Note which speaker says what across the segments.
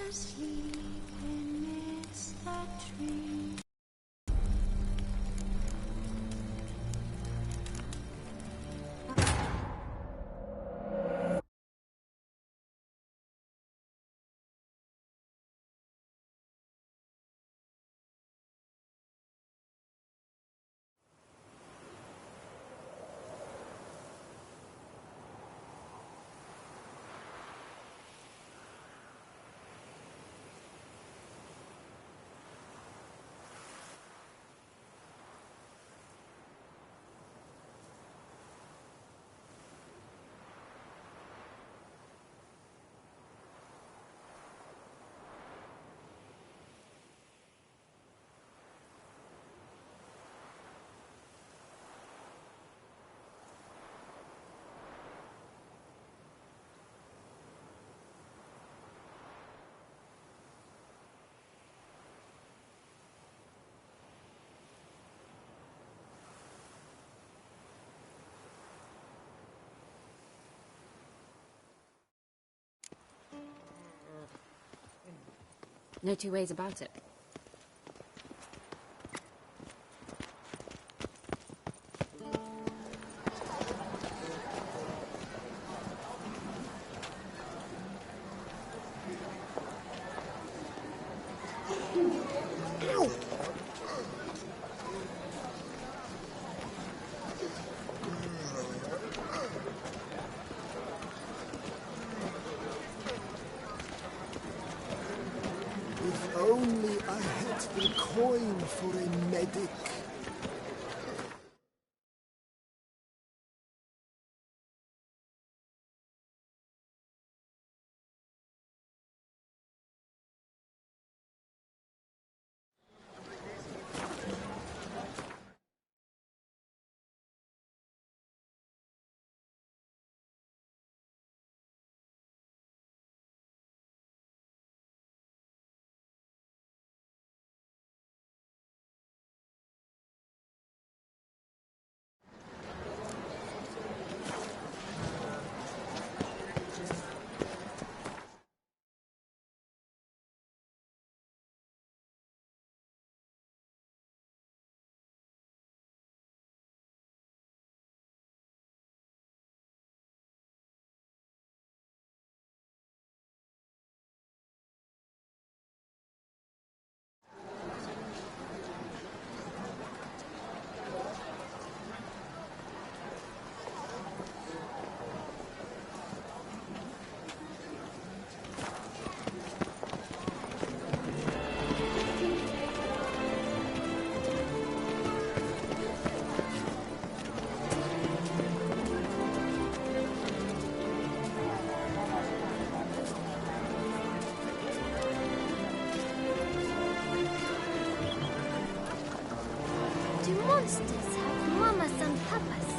Speaker 1: Sleep amidst the trees.
Speaker 2: No two ways about it.
Speaker 3: If only I had the coin for a medic.
Speaker 1: Do monsters have mamas and papas?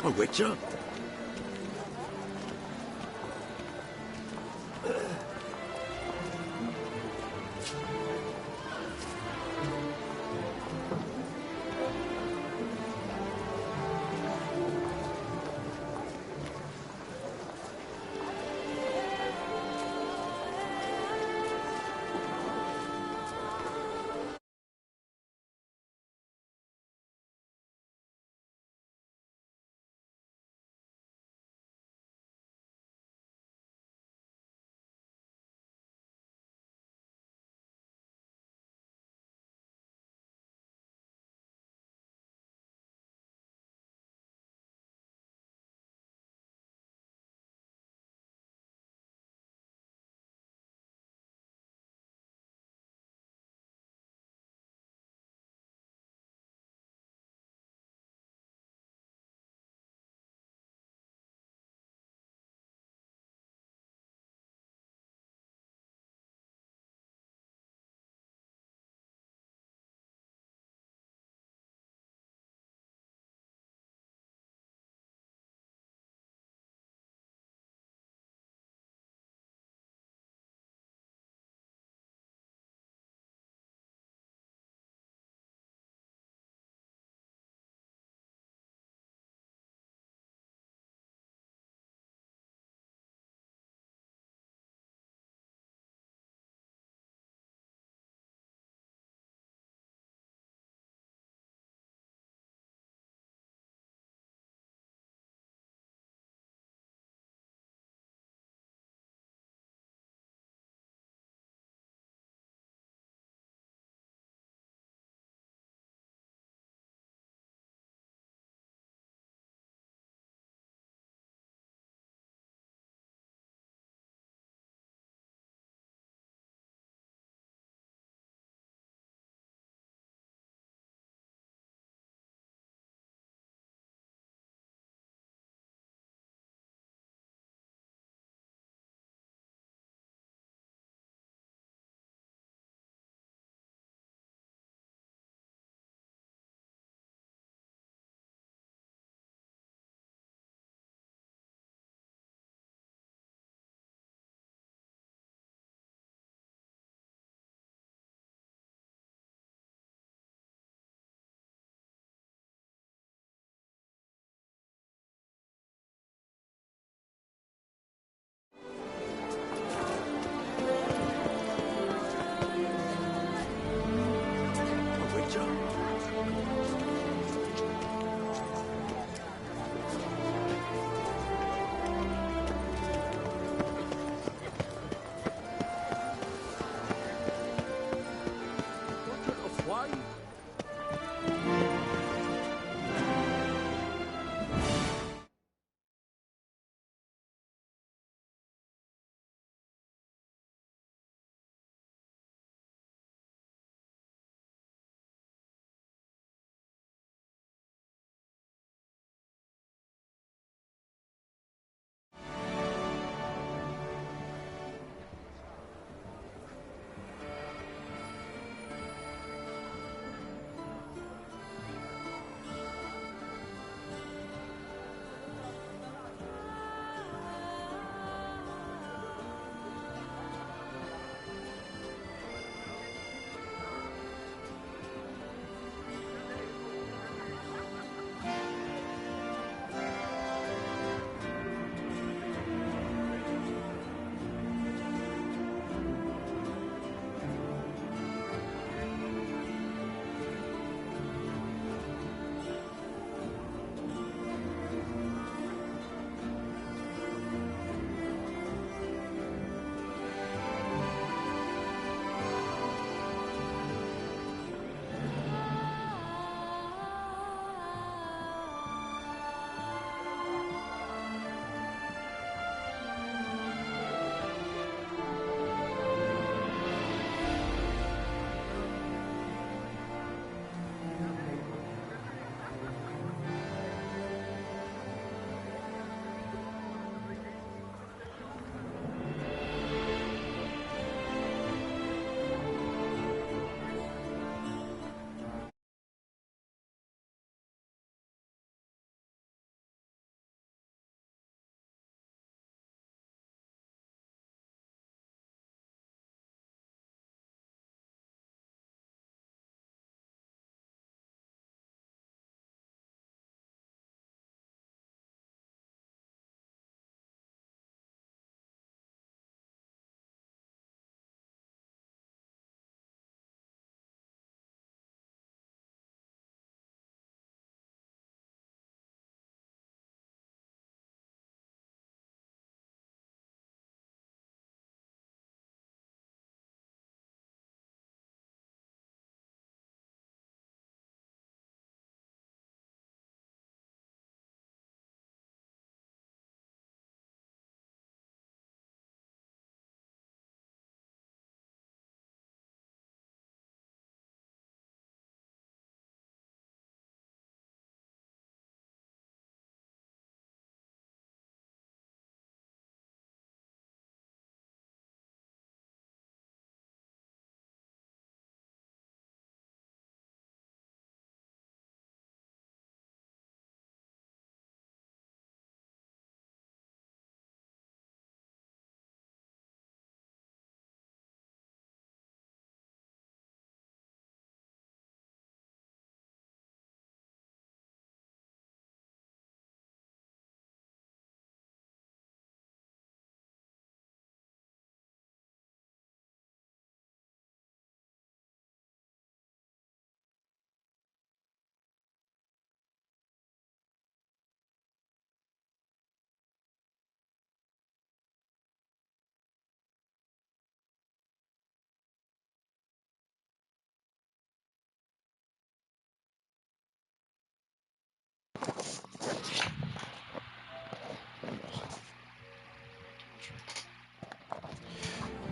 Speaker 4: A witcher?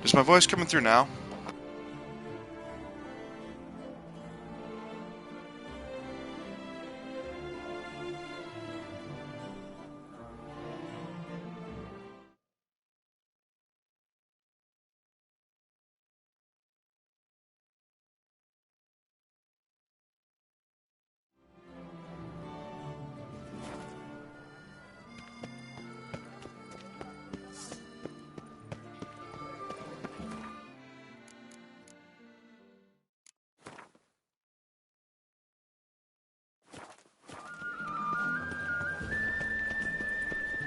Speaker 2: Is my voice coming through now?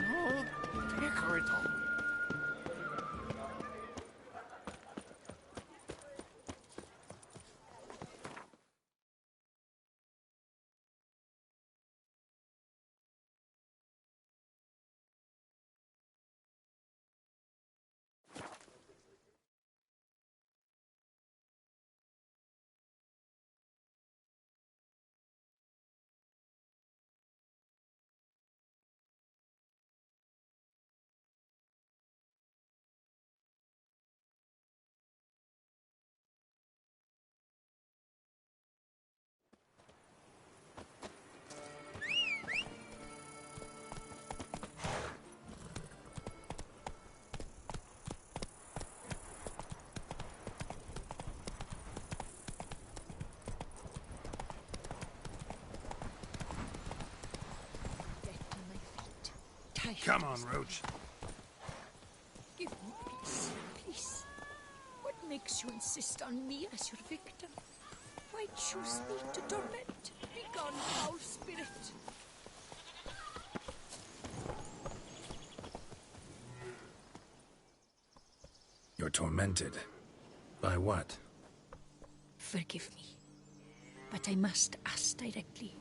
Speaker 4: No, decorator.
Speaker 5: Come on, Roach.
Speaker 6: Give me peace, please. What makes you insist on me as your victim? Why choose me to torment? Begone, foul spirit.
Speaker 5: You're tormented. By what?
Speaker 6: Forgive me, but I must ask directly.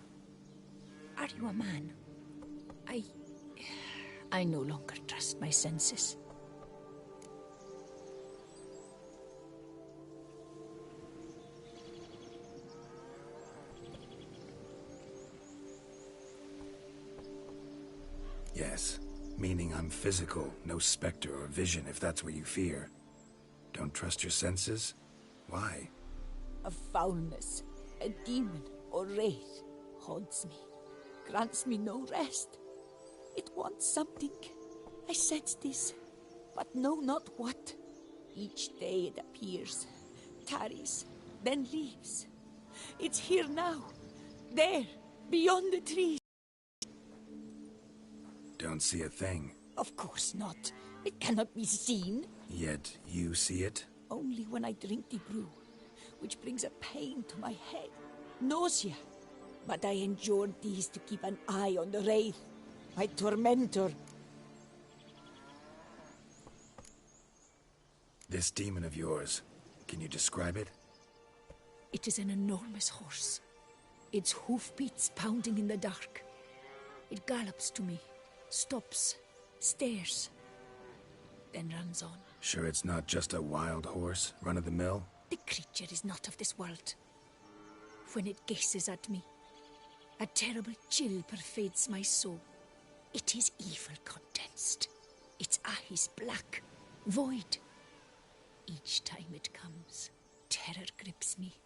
Speaker 6: Are you a man? I no longer trust my senses.
Speaker 5: Yes, meaning I'm physical, no specter or vision if that's what you fear. Don't trust your senses? Why?
Speaker 6: A foulness, a demon or wraith haunts me, grants me no rest. It wants something. I sense this, but know not what. Each day it appears, tarries, then leaves. It's here now, there, beyond the trees.
Speaker 5: Don't see a thing.
Speaker 6: Of course not. It cannot be seen.
Speaker 5: Yet you see it?
Speaker 6: Only when I drink the brew, which brings a pain to my head, nausea. But I endured these to keep an eye on the wraith, my tormentor.
Speaker 5: This demon of yours, can you describe it?
Speaker 6: It is an enormous horse, its hoofbeats pounding in the dark. It gallops to me, stops, stares, then runs on.
Speaker 5: Sure it's not just a wild horse, run-of-the-mill?
Speaker 6: The creature is not of this world. When it gazes at me, a terrible chill pervades my soul. It is evil condensed. Its eyes black, void. Each time it comes, terror grips me.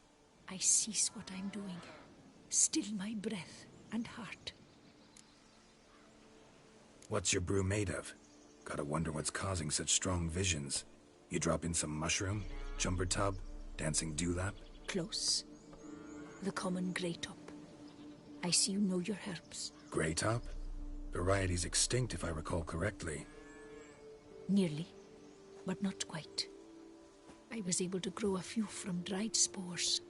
Speaker 6: I cease what I'm doing, still my breath and heart.
Speaker 5: What's your brew made of? Gotta wonder what's causing such strong visions. You drop in some mushroom, jumper tub, dancing dewlap?
Speaker 6: Close. The common grey top. I see you know your herbs.
Speaker 5: Grey top? Variety's extinct if I recall correctly.
Speaker 6: Nearly, but not quite. I was able to grow a few from dried spores.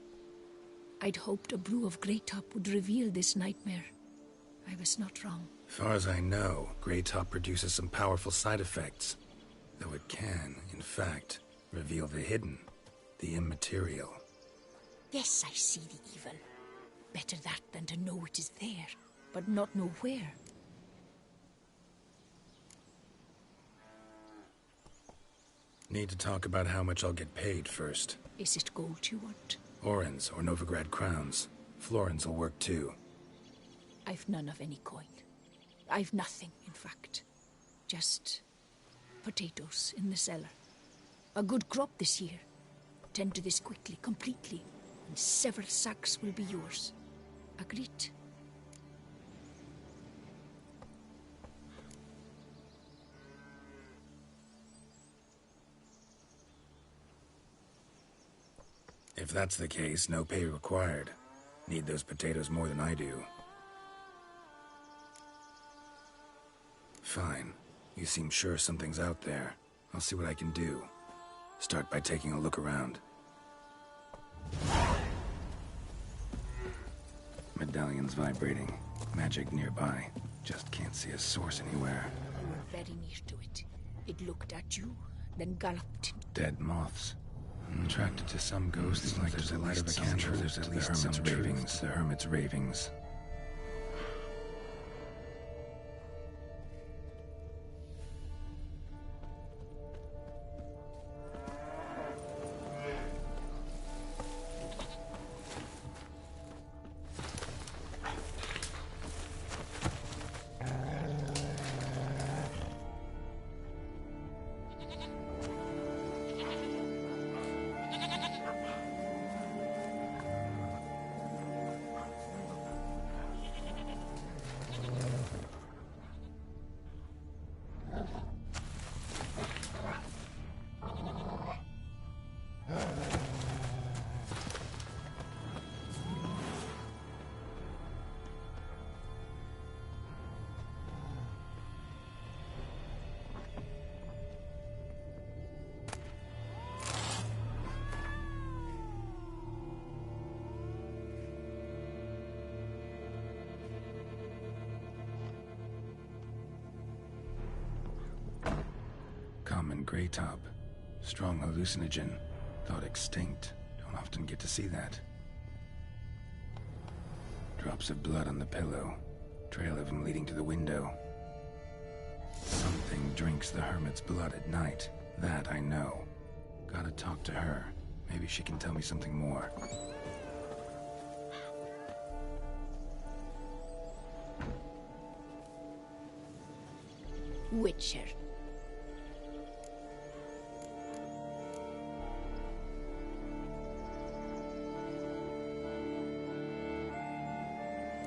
Speaker 6: I'd hoped a brew of grey top would reveal this nightmare. I was not wrong.
Speaker 5: Far as I know, grey top produces some powerful side effects. Though it can, in fact, reveal the hidden, the immaterial.
Speaker 6: Yes, I see the evil. Better that than to know it is there, but not know where.
Speaker 5: Need to talk about how much I'll get paid first.
Speaker 6: Is it gold you want?
Speaker 5: Orens or Novigrad crowns. Florins will work too.
Speaker 6: I've none of any coin. I've nothing, in fact. Just potatoes in the cellar. A good crop this year. Tend to this quickly, completely, and several sacks will be yours. Agreed?
Speaker 5: If that's the case, no pay required. Need those potatoes more than I do. Fine. You seem sure something's out there. I'll see what I can do. Start by taking a look around. Medallion's vibrating. Magic nearby. Just can't see a source anywhere.
Speaker 6: You were very near to it. It looked at you, then galloped.
Speaker 5: Dead moths. Attracted to some ghosts like there's a light of a candle. There's at least some ravings. The hermit's ravings. Common gray top. Strong hallucinogen. Thought extinct. Don't often get to see that. Drops of blood on the pillow. Trail of him leading to the window. Something drinks the hermit's blood at night. That I know. Gotta talk to her. Maybe she can tell me something more.
Speaker 6: Witcher.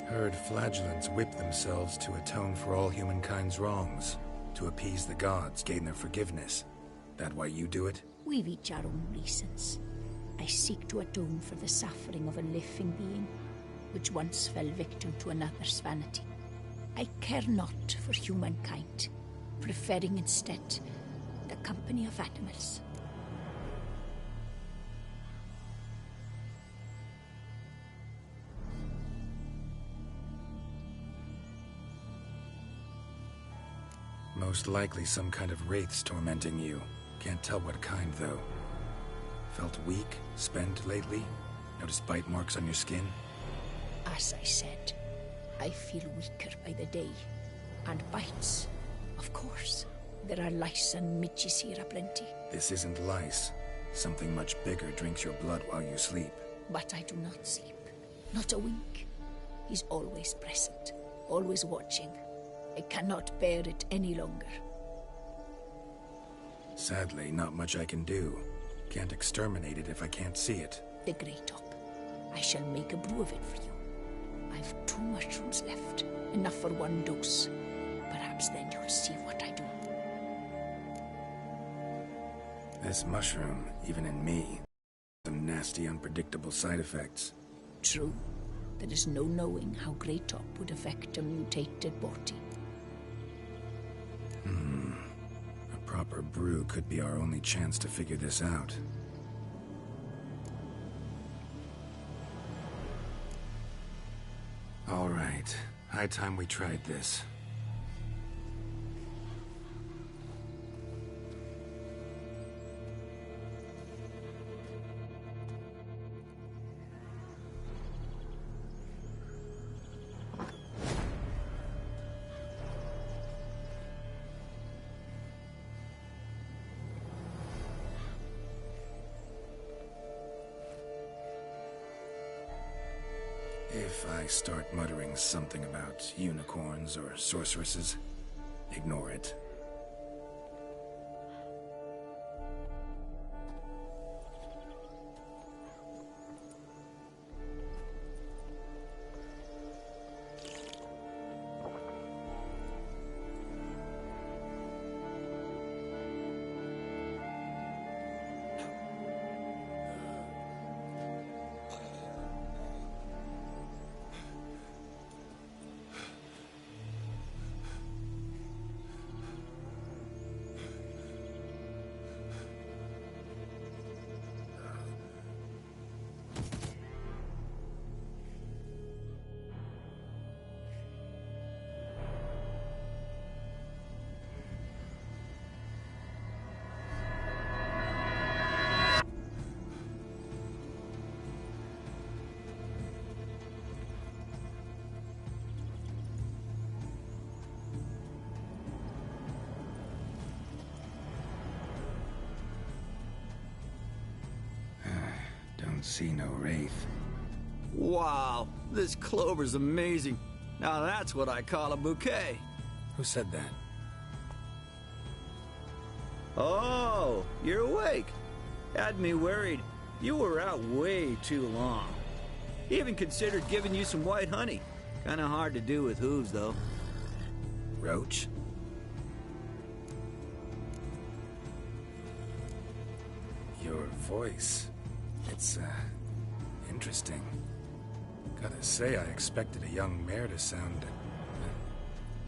Speaker 5: Heard flagellants whip themselves to atone for all humankind's wrongs. To appease the gods, gain their forgiveness. That why you do it?
Speaker 6: We've each our own reasons. I seek to atone for the suffering of a living being, which once fell victim to another's vanity. I care not for humankind, preferring instead the company of animals.
Speaker 5: Most likely some kind of wraiths tormenting you. Can't tell what kind, though. Felt weak, spent lately? Notice bite marks on your skin?
Speaker 6: As I said, I feel weaker by the day. And bites, of course. There are lice and midges here aplenty.
Speaker 5: This isn't lice. Something much bigger drinks your blood while you sleep.
Speaker 6: But I do not sleep. Not a wink. He's always present, always watching. I cannot bear it any longer.
Speaker 5: Sadly, not much I can do. Can't exterminate it if I can't see it.
Speaker 6: The Grey Top. I shall make a brew of it for you. I've 2 mushrooms left. Enough for 1 dose. Perhaps then you'll see what I do.
Speaker 5: This mushroom, even in me, some nasty, unpredictable side effects.
Speaker 6: True. There is no knowing how Grey Top would affect a mutated body.
Speaker 5: A proper brew could be our only chance to figure this out. All right. High time we tried this. If I start muttering something about unicorns or sorceresses, ignore it. see no wraith.
Speaker 2: Wow, this clover's amazing. Now that's what I call a bouquet.
Speaker 5: Who said that?
Speaker 2: Oh, you're awake. Had me worried. You were out way too long. Even considered giving you some white honey. Kinda hard to do with hooves, though.
Speaker 5: Roach? Your voice. It's, interesting. Gotta say, I expected a young mare to sound...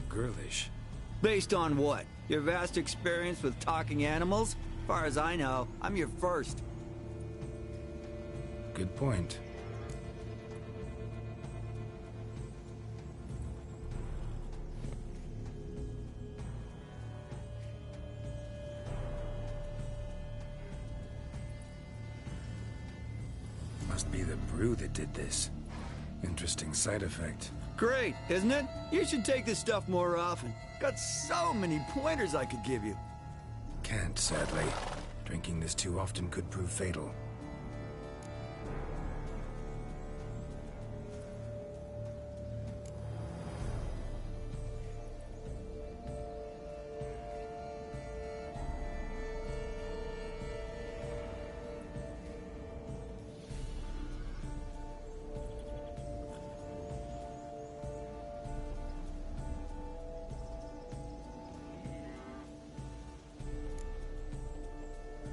Speaker 5: girlish.
Speaker 2: Based on what? Your vast experience with talking animals? As far as I know, I'm your first.
Speaker 5: Good point. Must be the brew that did this. Interesting side effect.
Speaker 2: Great, isn't it? You should take this stuff more often. Got so many pointers I could give you.
Speaker 5: Can't, sadly. Drinking this too often could prove fatal.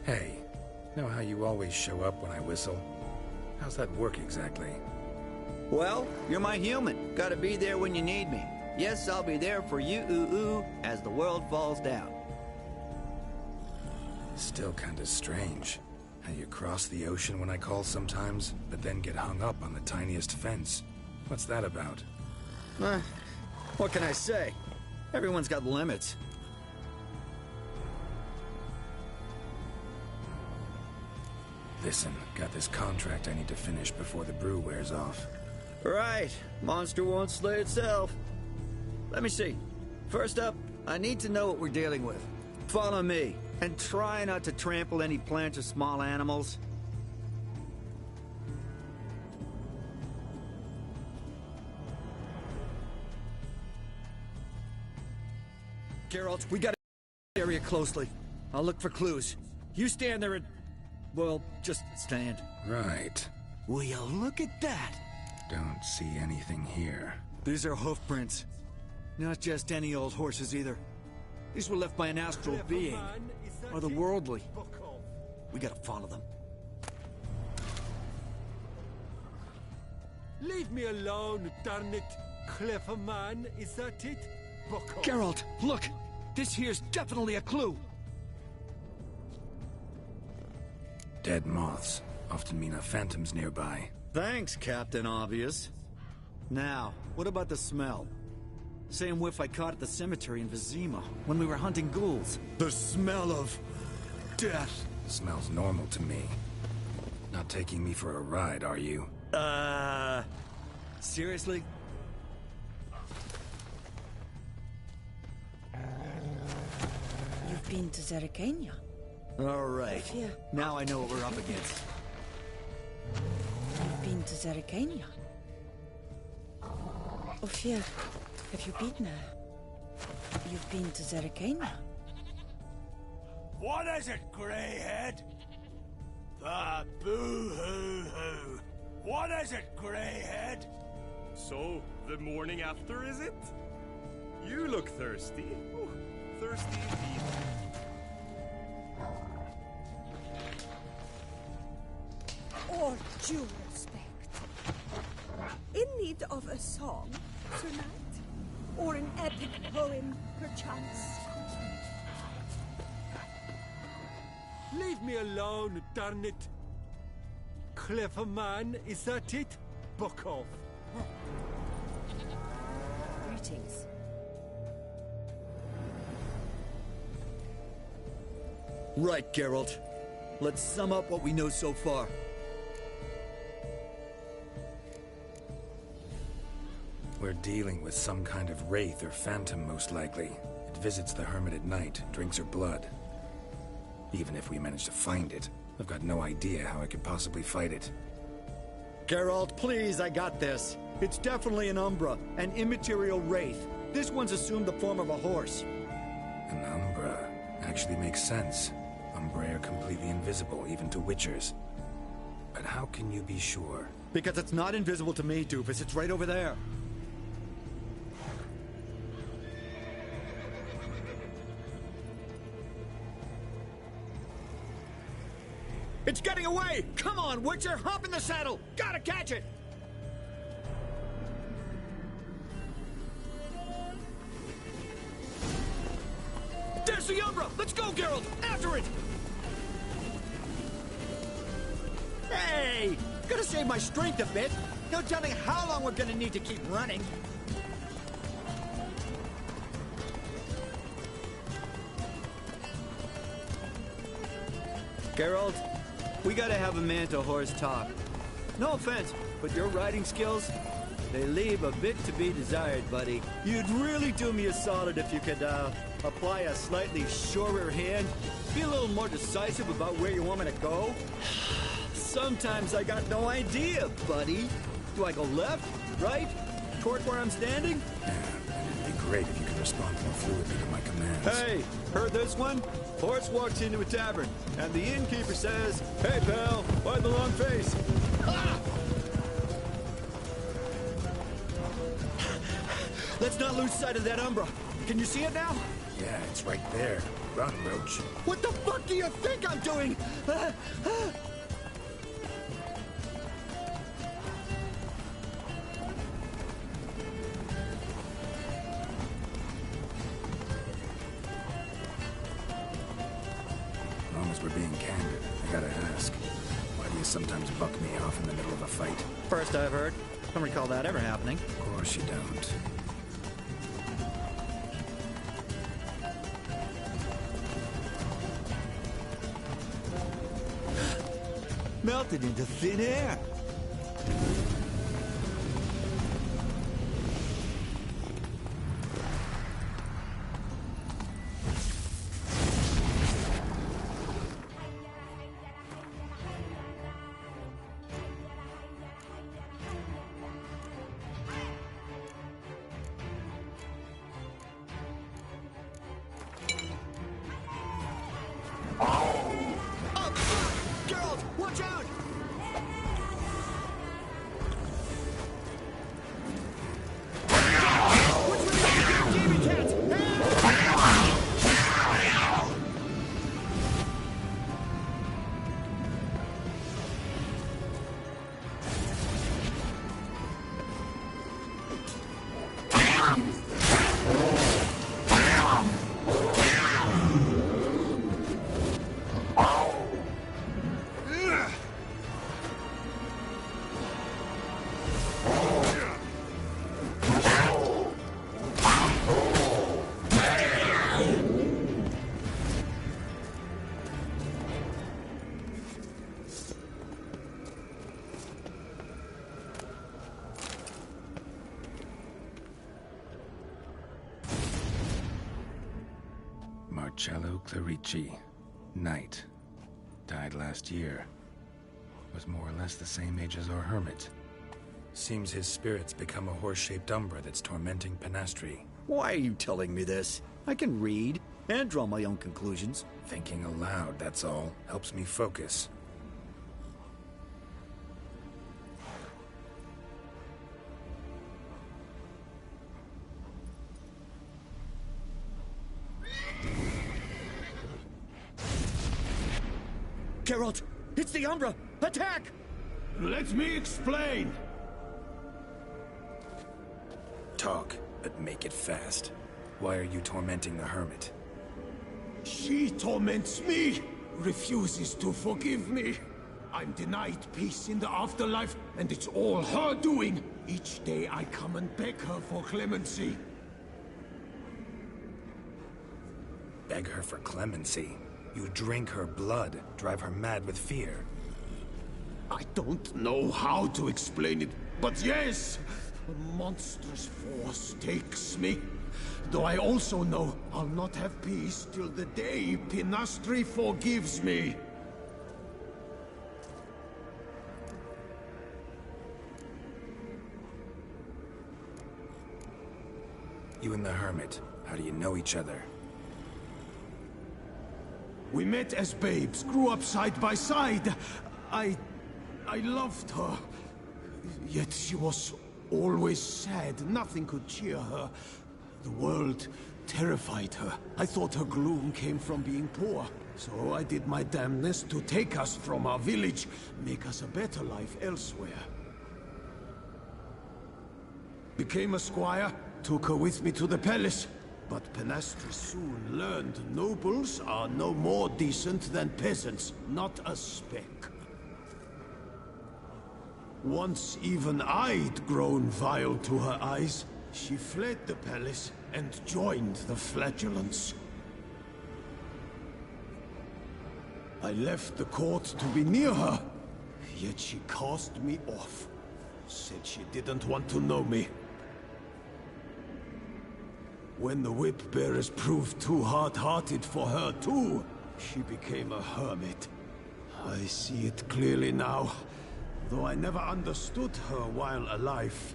Speaker 5: Hey, know how you always show up when I whistle? How's that work exactly?
Speaker 2: Well, you're my human. Gotta be there when you need me. Yes, I'll be there for you as the world falls down.
Speaker 5: Still kinda strange. How you cross the ocean when I call sometimes, but then get hung up on the tiniest fence. What's that about?
Speaker 2: What can I say? Everyone's got limits.
Speaker 5: Listen, got this contract I need to finish before the brew wears off.
Speaker 2: Right. Monster won't slay itself. Let me see. First up, I need to know what we're dealing with. Follow me, and try not to trample any plants or small animals. Geralt, we got the area closely. I'll look for clues. You stand there and... well, just stand.
Speaker 5: Right.
Speaker 2: Will you look at that?
Speaker 5: Don't see anything here.
Speaker 2: These are hoof prints. Not just any old horses either. These were left by an astral being, or the worldly. We gotta follow them.
Speaker 7: Leave me alone, darn it. Clever man, is that it? Buck off.
Speaker 2: Geralt, look! This here's definitely a clue!
Speaker 5: Dead moths often mean a phantom's nearby.
Speaker 2: Thanks, Captain Obvious. Now, what about the smell? Same whiff I caught at the cemetery in Vizima when we were hunting ghouls. The smell of... death.
Speaker 5: Smells normal to me. Not taking me for a ride, are you?
Speaker 2: Seriously?
Speaker 6: You've been to Zerrikania?
Speaker 2: All right.
Speaker 6: Yeah.
Speaker 2: Now I know what we're up against.
Speaker 6: You've been to Zerrikania? Ophir, have you beaten her? You've been to Zerrikania?
Speaker 4: What is it, Greyhead? The boo-hoo-hoo. What is it, Greyhead?
Speaker 8: So, the morning after, is it? You look thirsty. Ooh, thirsty indeed.
Speaker 9: All due respect. In need of a song tonight? Or an epic poem, perchance?
Speaker 7: Leave me alone, darn it. Clever man, is that it? Buck off.
Speaker 9: Greetings.
Speaker 2: Right, Geralt. Let's sum up what we know so far.
Speaker 5: We're dealing with some kind of wraith or phantom, most likely. It visits the hermit at night, drinks her blood. Even if we manage to find it, I've got no idea how I could possibly fight it.
Speaker 2: Geralt, please, I got this. It's definitely an Umbra, an immaterial wraith. This one's assumed the form of a horse.
Speaker 5: An Umbra actually makes sense. Umbrae are completely invisible, even to Witchers. But how can you be sure?
Speaker 2: Because it's not invisible to me, Doofus. It's right over there. It's getting away! Come on, Witcher! Hop in the saddle! Gotta catch it! There's the Umbra! Let's go, Geralt! After it! Hey! Gotta save my strength a bit. No telling how long we're gonna need to keep running. Geralt, we gotta have a man-to-horse talk. No offense, but your riding skills, they leave a bit to be desired, buddy. You'd really do me a solid if you could, apply a slightly surer hand. Be a little more decisive about where you want me to go. Sometimes I got no idea, buddy. Do I go left, right, toward where I'm standing?
Speaker 5: Yeah, it'd be great if you could respond more fluidly to my commands.
Speaker 2: Hey, heard this one? Horse walks into a tavern, and the innkeeper says, "Hey, pal, why the long face?" Ah! Let's not lose sight of that Umbra. Can you see it now?
Speaker 5: Yeah, it's right there. Run, Roach.
Speaker 2: What the fuck do you think I'm doing?
Speaker 5: As long as we're being candid, I gotta ask. Why do you sometimes buck me off in the middle of a fight?
Speaker 2: First I've heard. Don't recall that ever happening.
Speaker 5: Of course you don't.
Speaker 2: Melted into thin air. Geralt, watch out!
Speaker 5: Marcello Clerici, knight. Died last year. Was more or less the same age as our hermit. Seems his spirit's become a horse-shaped umbra that's tormenting Penastri.
Speaker 2: Why are you telling me this? I can read and draw my own conclusions.
Speaker 5: Thinking aloud, that's all. Helps me focus.
Speaker 2: Geralt, it's the Umbra! Attack!
Speaker 4: Let me explain.
Speaker 5: Talk, but make it fast. Why are you tormenting the hermit?
Speaker 4: She torments me, refuses to forgive me. I'm denied peace in the afterlife, and it's all her doing. Each day I come and beg her for clemency.
Speaker 5: Beg her for clemency? You drink her blood, drive her mad with fear.
Speaker 4: I don't know how to explain it, but yes, a monstrous force takes me. Though I also know I'll not have peace till the day Penastri forgives me.
Speaker 5: You and the Hermit, how do you know each other?
Speaker 4: We met as babes, grew up side by side. I loved her. Yet she was always sad. Nothing could cheer her. The world terrified her. I thought her gloom came from being poor. So I did my damnedest to take us from our village, make us a better life elsewhere. Became a squire, took her with me to the palace. But Penastre soon learned nobles are no more decent than peasants, not a speck. Once even I'd grown vile to her eyes, she fled the palace and joined the Flagellants. I left the court to be near her, yet she cast me off. Said she didn't want to know me. When the whip-bearers proved too hard-hearted for her too, she became a hermit. I see it clearly now, though I never understood her while alive.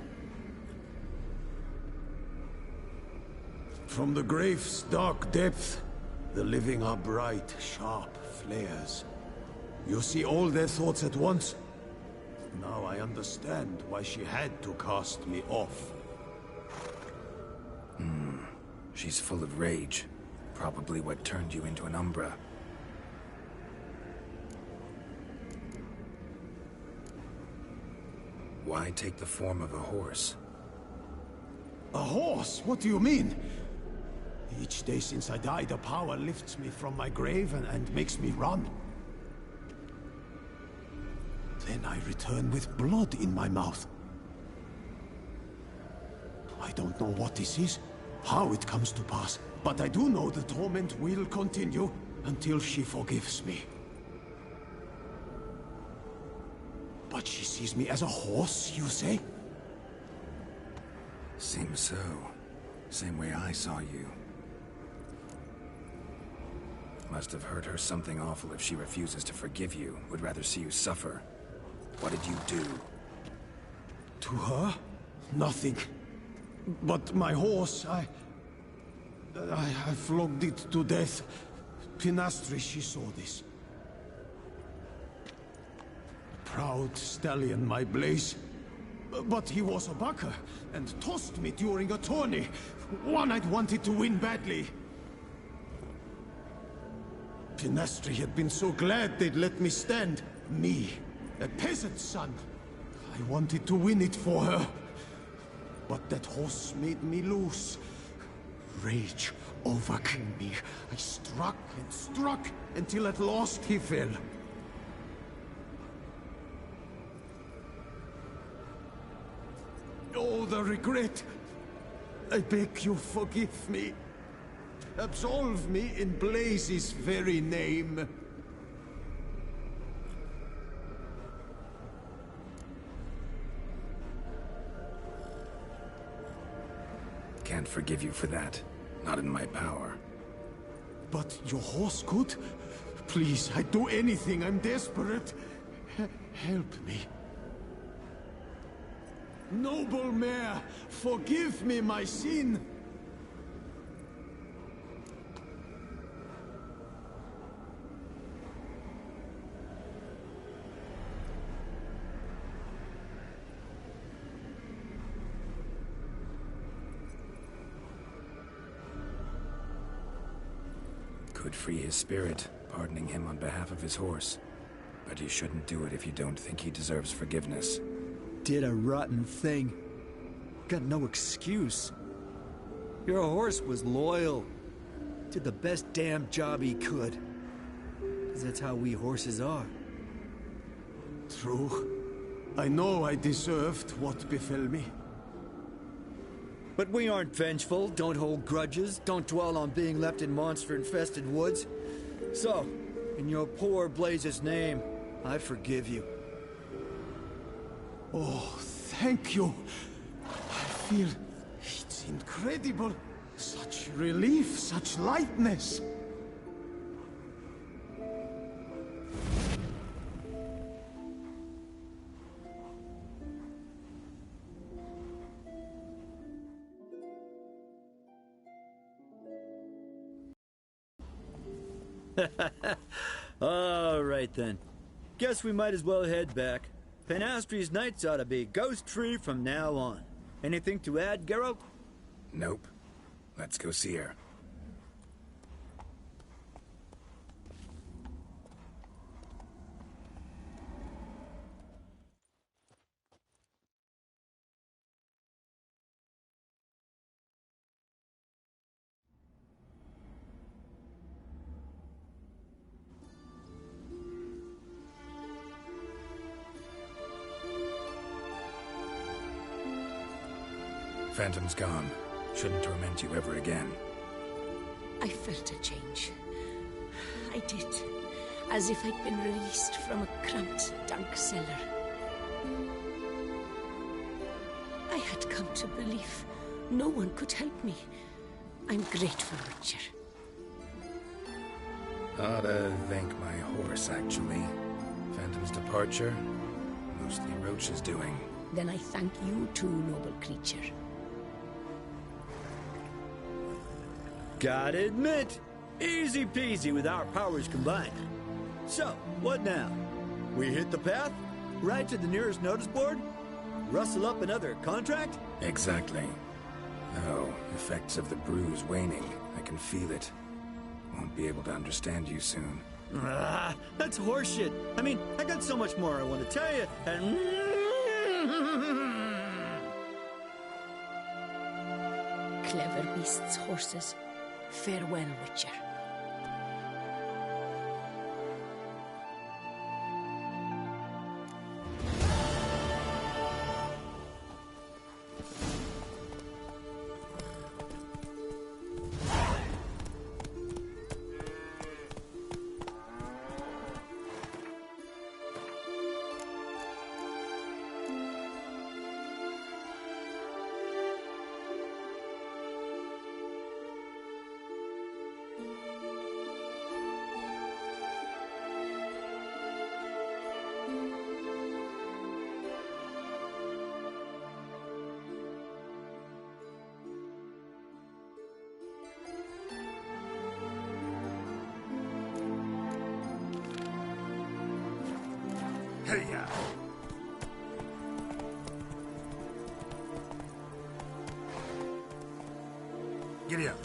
Speaker 4: From the grave's dark depth, the living are bright, sharp flares. You see all their thoughts at once? Now I understand why she had to cast me off.
Speaker 5: She's full of rage. Probably what turned you into an Umbra. Why take the form of a horse?
Speaker 4: A horse? What do you mean? Each day since I died, a power lifts me from my grave and makes me run. Then I return with blood in my mouth. I don't know what this is, how it comes to pass, but I do know the torment will continue until she forgives me. But she sees me as a horse, you say?
Speaker 5: Seems so. Same way I saw you. Must have hurt her something awful if she refuses to forgive you, would rather see you suffer. What did you do?
Speaker 4: To her? Nothing. But my horse, I flogged it to death. Penastre, she saw this. Proud stallion, my Blaze. But he was a bucker, and tossed me during a tourney. One I'd wanted to win badly. Penastre had been so glad they'd let me stand. Me, a peasant's son. I wanted to win it for her. But that horse made me loose. Rage overcame me. I struck and struck until at last he fell. Oh, the regret. I beg you forgive me. Absolve me in Blaze's very name.
Speaker 5: Can't forgive you for that. Not in my power.
Speaker 4: But your horse could? Please, I'd do anything. I'm desperate. Help me. Noble mare, forgive me my sin.
Speaker 5: Could free his spirit, pardoning him on behalf of his horse. But you shouldn't do it if you don't think he deserves forgiveness.
Speaker 2: Did a rotten thing. Got no excuse. Your horse was loyal. Did the best damn job he could. 'Cause that's how we horses are.
Speaker 4: True. I know I deserved what befell me.
Speaker 2: But we aren't vengeful, don't hold grudges, don't dwell on being left in monster-infested woods. So, in your poor Blaze's name, I forgive you.
Speaker 4: Oh, thank you. I feel it's incredible. Such relief, such lightness.
Speaker 2: All right, then. Guess we might as well head back. Penastri's nights ought to be ghost-free from now on. Anything to add, Geralt?
Speaker 5: Nope. Let's go see her. Phantom's gone. Shouldn't torment you ever again.
Speaker 6: I felt a change. I did. As if I'd been released from a cramped, dank cellar. I had come to believe no one could help me. I'm grateful, Witcher.
Speaker 5: Ought to thank my horse, actually. Phantom's departure, mostly Roach's doing.
Speaker 6: Then I thank you too, noble creature.
Speaker 2: Gotta admit, easy peasy with our powers combined. So, what now? We hit the path? Right to the nearest notice board? Rustle up another contract?
Speaker 5: Exactly. Oh, effects of the bruise waning. I can feel it. Won't be able to understand you soon.
Speaker 2: Ah, that's horseshit. I mean, I got so much more I want to tell you, and...
Speaker 6: Clever beasts, horses. Farewell, Witcher.
Speaker 5: Hey-ya! Giddy up.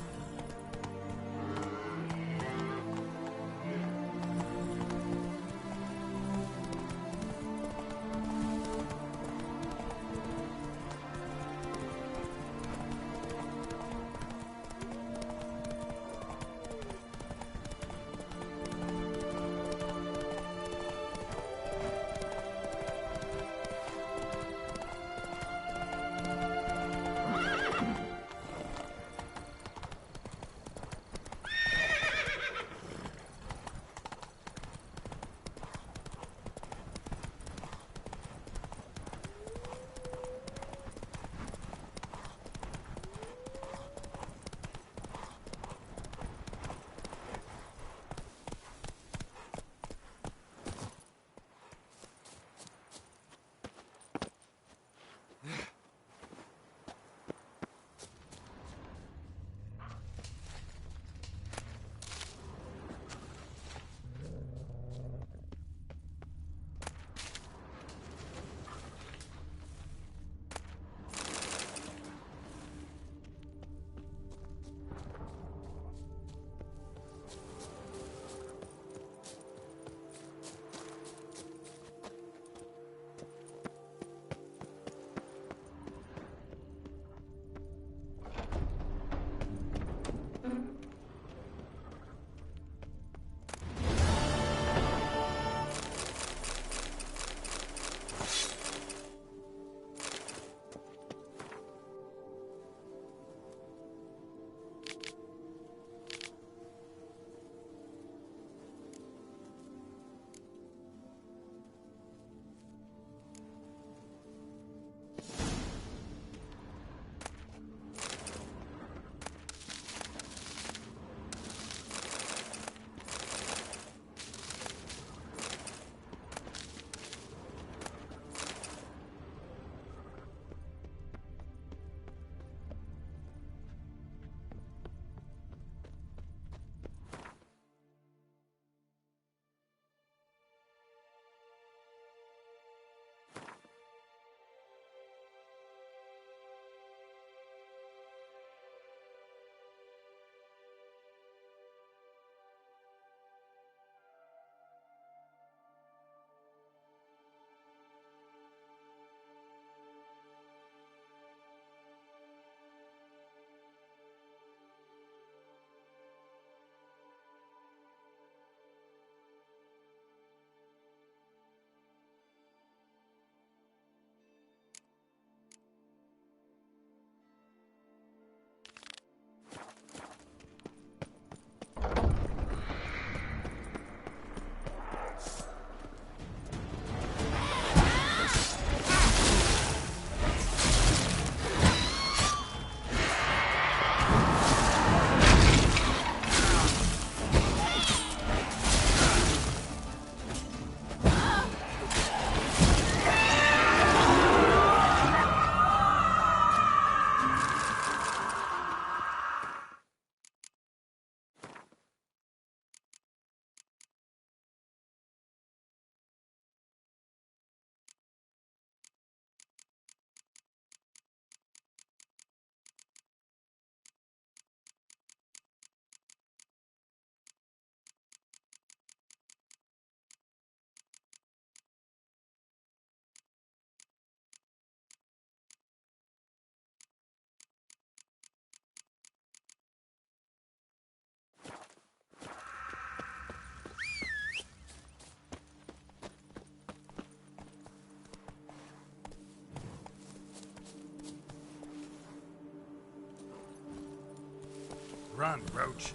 Speaker 5: Run, Roach.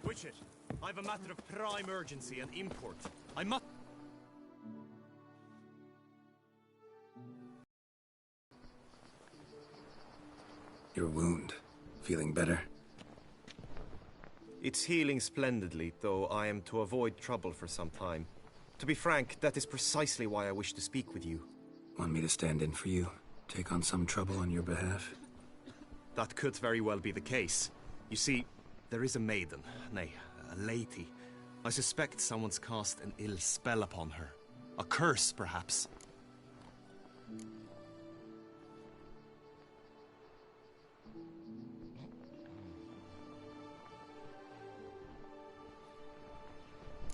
Speaker 8: Witcher, I've a matter of prime urgency and import. I must...
Speaker 5: Your wound. Feeling better?
Speaker 8: It's healing splendidly, though I am to avoid trouble for some time. To be frank, that is precisely why I wish to speak with you.
Speaker 5: Want me to stand in for you? Take on some trouble on your behalf?
Speaker 8: That could very well be the case. You see, there is a maiden, nay, a lady. I suspect someone's cast an ill spell upon her. A curse, perhaps.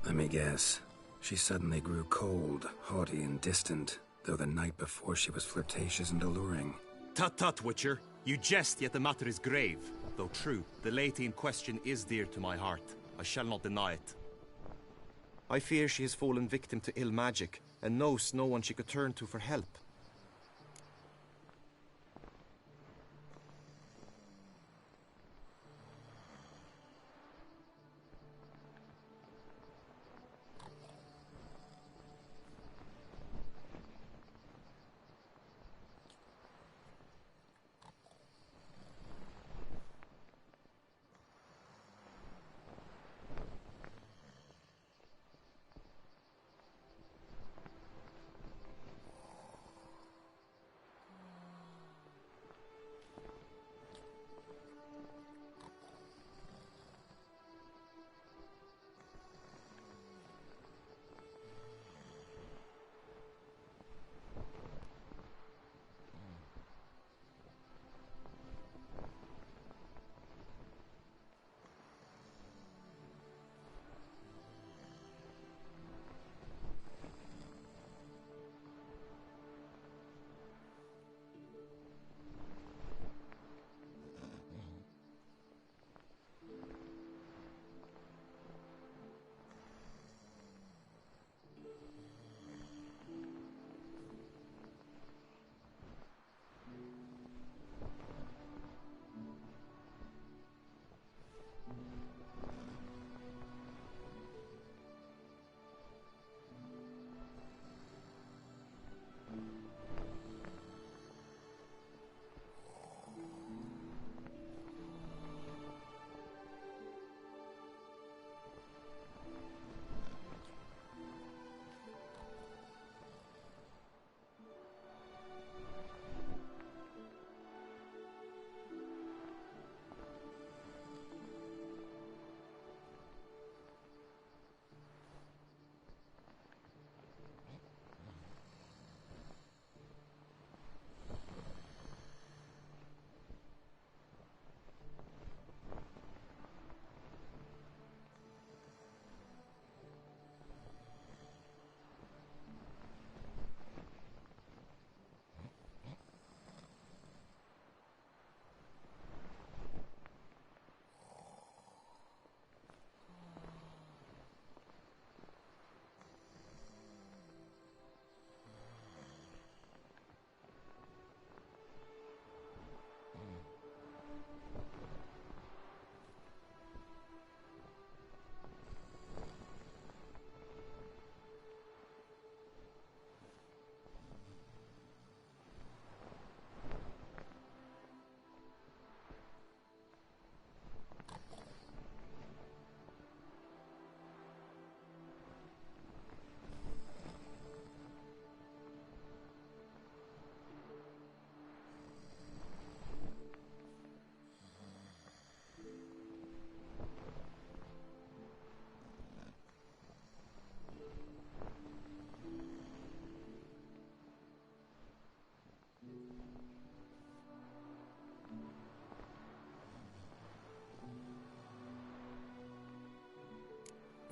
Speaker 5: Let me guess. She suddenly grew cold, haughty, and distant, though the night before she was flirtatious and alluring.
Speaker 8: Tut tut, Witcher. You jest, yet the matter is grave. Though true, the lady in question is dear to my heart. I shall not deny it. I fear she has fallen victim to ill magic, and knows no one she could turn to for help.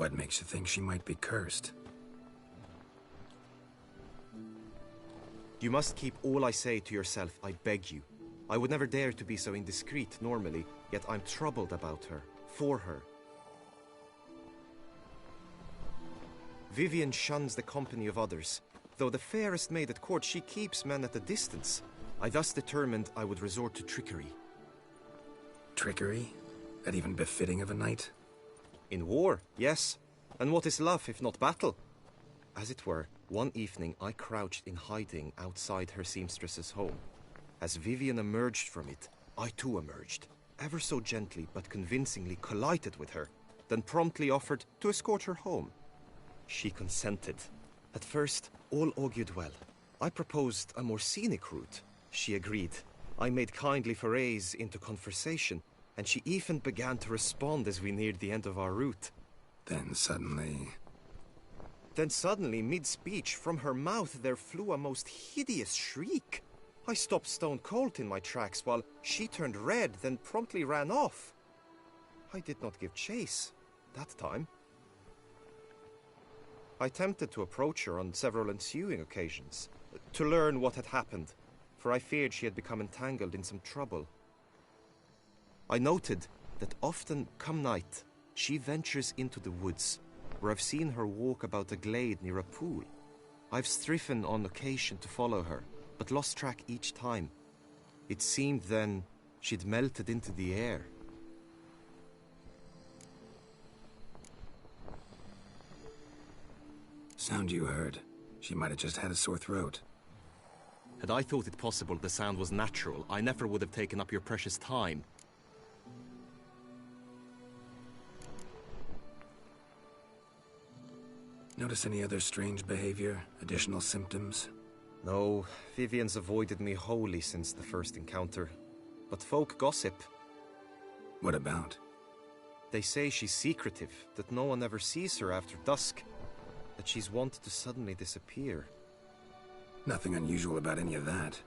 Speaker 5: What makes you think she might be cursed?
Speaker 8: You must keep all I say to yourself, I beg you. I would never dare to be so indiscreet normally, yet I'm troubled about her, for her. Vivienne shuns the company of others. Though the fairest maid at court, she keeps men at a distance. I thus determined I would resort to trickery.
Speaker 5: Trickery? That even befitting of a knight?
Speaker 8: In war, yes. And what is love if not battle? As it were, one evening I crouched in hiding outside her seamstress's home. As Vivienne emerged from it, I too emerged, ever so gently but convincingly collided with her, then promptly offered to escort her home. She consented. At first, all augured well. I proposed a more scenic route. She agreed. I made kindly forays into conversation, and she even began to respond as we neared the end of our route.
Speaker 5: Then suddenly,
Speaker 8: mid-speech, from her mouth there flew a most hideous shriek. I stopped stone cold in my tracks while she turned red, then promptly ran off. I did not give chase, that time. I attempted to approach her on several ensuing occasions, to learn what had happened, for I feared she had become entangled in some trouble. I noted that often, come night, she ventures into the woods, where I've seen her walk about a glade near a pool. I've striven on occasion to follow her, but lost track each time. It seemed then she'd melted into the air.
Speaker 5: sound you heard. She might have just had a sore throat.
Speaker 8: Had I thought it possible the sound was natural, I never would have taken up your precious time.
Speaker 5: Notice any other strange behavior? Additional symptoms?
Speaker 8: No, Vivienne's avoided me wholly since the first encounter. But folk gossip.
Speaker 5: What about?
Speaker 8: They say she's secretive, that no one ever sees her after dusk, that she's wont to suddenly disappear.
Speaker 5: Nothing unusual about any of that.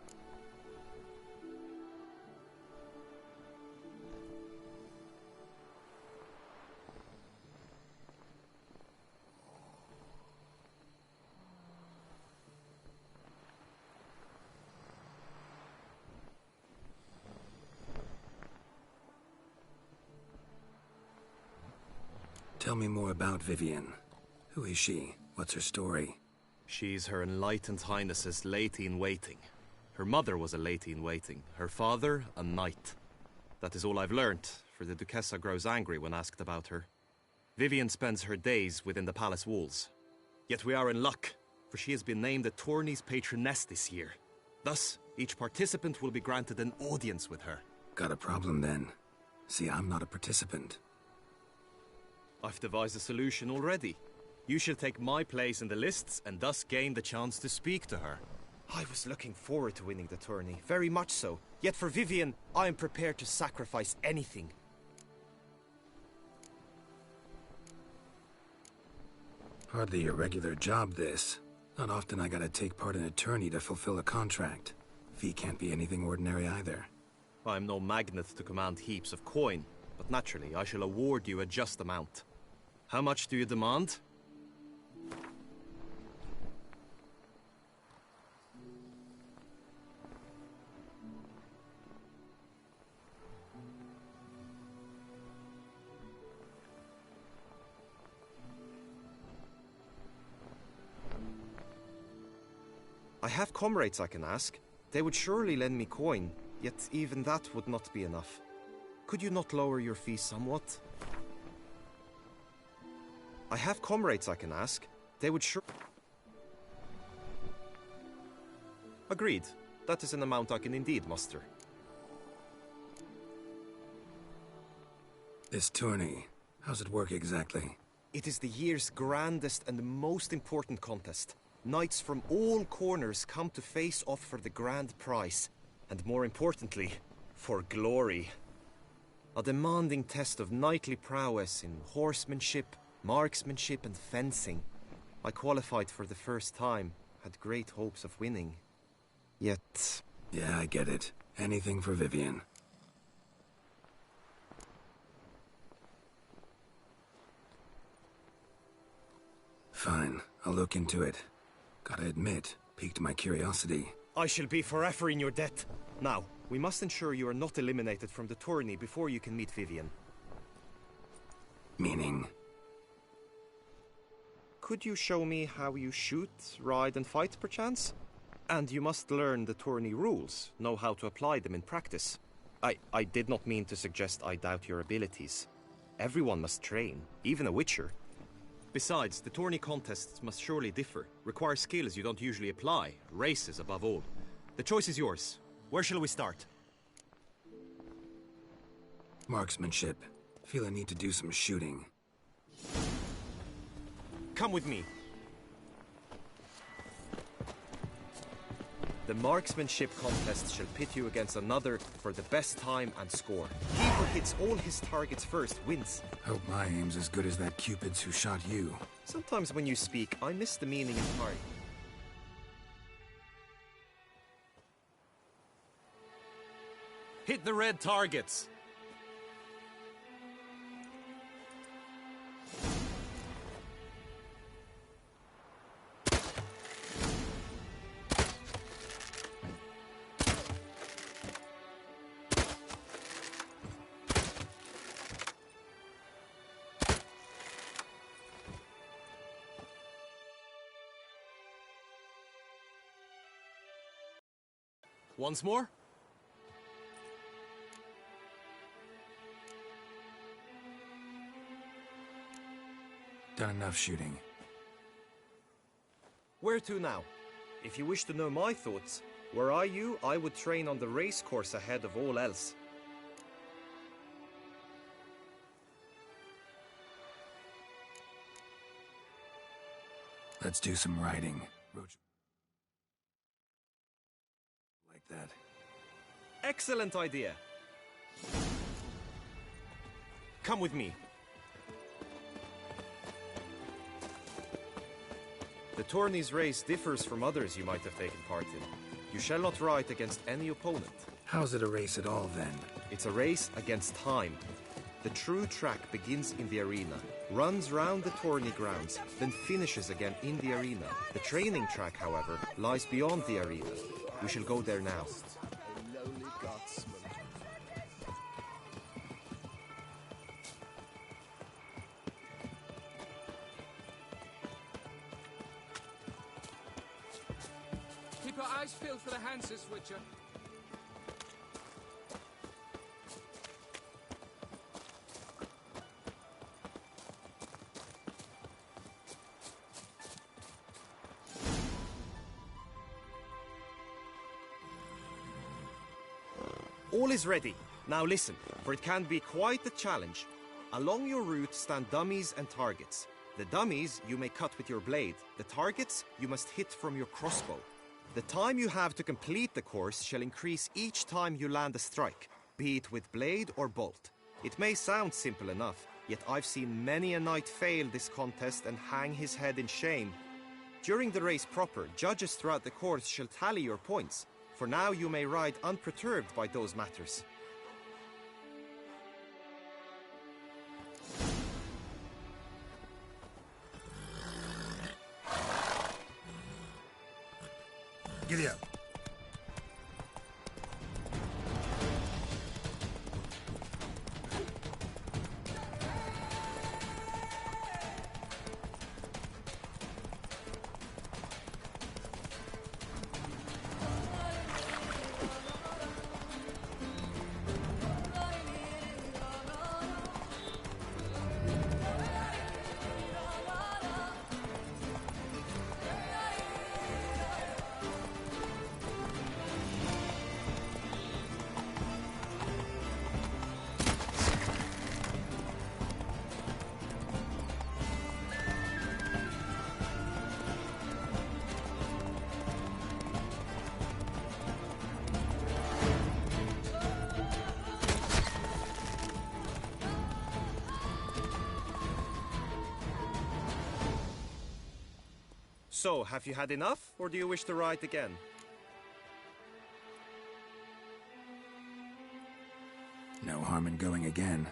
Speaker 5: Tell me more about Vivienne. Who is she? What's her story?
Speaker 8: She's Her Enlightened Highness's lady-in-waiting. Her mother was a lady-in-waiting, her father a knight. That is all I've learnt, for the Duchessa grows angry when asked about her. Vivienne spends her days within the palace walls. Yet we are in luck, for she has been named the tourney's patroness this year. Thus, each participant will be granted an audience with her.
Speaker 5: Got a problem then. See, I'm not a participant.
Speaker 8: I've devised a solution already. You shall take my place in the lists and thus gain the chance to speak to her. I was looking forward to winning the tourney, very much so. Yet for Vivienne, I am prepared to sacrifice anything.
Speaker 5: Hardly a regular job, this. Not often I gotta take part in a tourney to fulfill a contract. Fee can't be anything ordinary either.
Speaker 8: I'm no magnet to command heaps of coin, but naturally I shall award you a just amount. How much do you demand? I have comrades I can ask. They would surely lend me coin, yet even that would not be enough. Could you not lower your fee somewhat? I have comrades I can ask. They would sure... Agreed. That is an amount I can indeed muster.
Speaker 5: This tourney, how's it work exactly?
Speaker 8: It is the year's grandest and most important contest. Knights from all corners come to face off for the grand prize, and more importantly, for glory. A demanding test of knightly prowess in horsemanship, marksmanship and fencing. I qualified for the first time, had great hopes of winning. Yet...
Speaker 5: Yeah, I get it. Anything for Vivienne. Fine, I'll look into it. Gotta admit, piqued my curiosity.
Speaker 8: I shall be forever in your debt. Now, we must ensure you are not eliminated from the tourney before you can meet Vivian.
Speaker 5: Meaning?
Speaker 8: Could you show me how you shoot, ride and fight, perchance? And you must learn the tourney rules, know how to apply them in practice. I did not mean to suggest I doubt your abilities. Everyone must train, even a witcher. Besides, the tourney contests must surely differ, require skills you don't usually apply, races above all. The choice is yours. Where shall we start?
Speaker 5: Marksmanship. Feel I need to do some shooting.
Speaker 8: Come with me. The marksmanship contest shall pit you against another for the best time and score. He who hits all his targets first wins.
Speaker 5: Hope my aim's as good as that Cupid's who shot you.
Speaker 8: Sometimes when you speak, I miss the meaning entirely. Hit the red targets! Once more?
Speaker 5: Done enough shooting.
Speaker 8: Where to now? If you wish to know my thoughts, were I you, I would train on the race course ahead of all else.
Speaker 5: Let's do some riding. Roach. Like that.
Speaker 8: Excellent idea. Come with me. The tourney's race differs from others you might have taken part in. You shall not ride against any opponent.
Speaker 5: How's it a race at all, then?
Speaker 8: It's a race against time. The true track begins in the arena, runs round the tourney grounds, then finishes again in the arena. The training track, however, lies beyond the arena. We shall go there now.
Speaker 3: A lowly guardsman.
Speaker 10: Keep your eyes peeled for the Hansers, Witcher.
Speaker 8: All is ready. Now listen, for it can be quite the challenge. Along your route stand dummies and targets. The dummies you may cut with your blade. The targets you must hit from your crossbow. The time you have to complete the course shall increase each time you land a strike, be it with blade or bolt. It may sound simple enough, yet I've seen many a knight fail this contest and hang his head in shame. During the race proper, judges throughout the course shall tally your points. For now you may ride unperturbed by those matters.
Speaker 5: Giddy up.
Speaker 8: So, have you had enough, or do you wish to ride again?
Speaker 5: No harm in going again.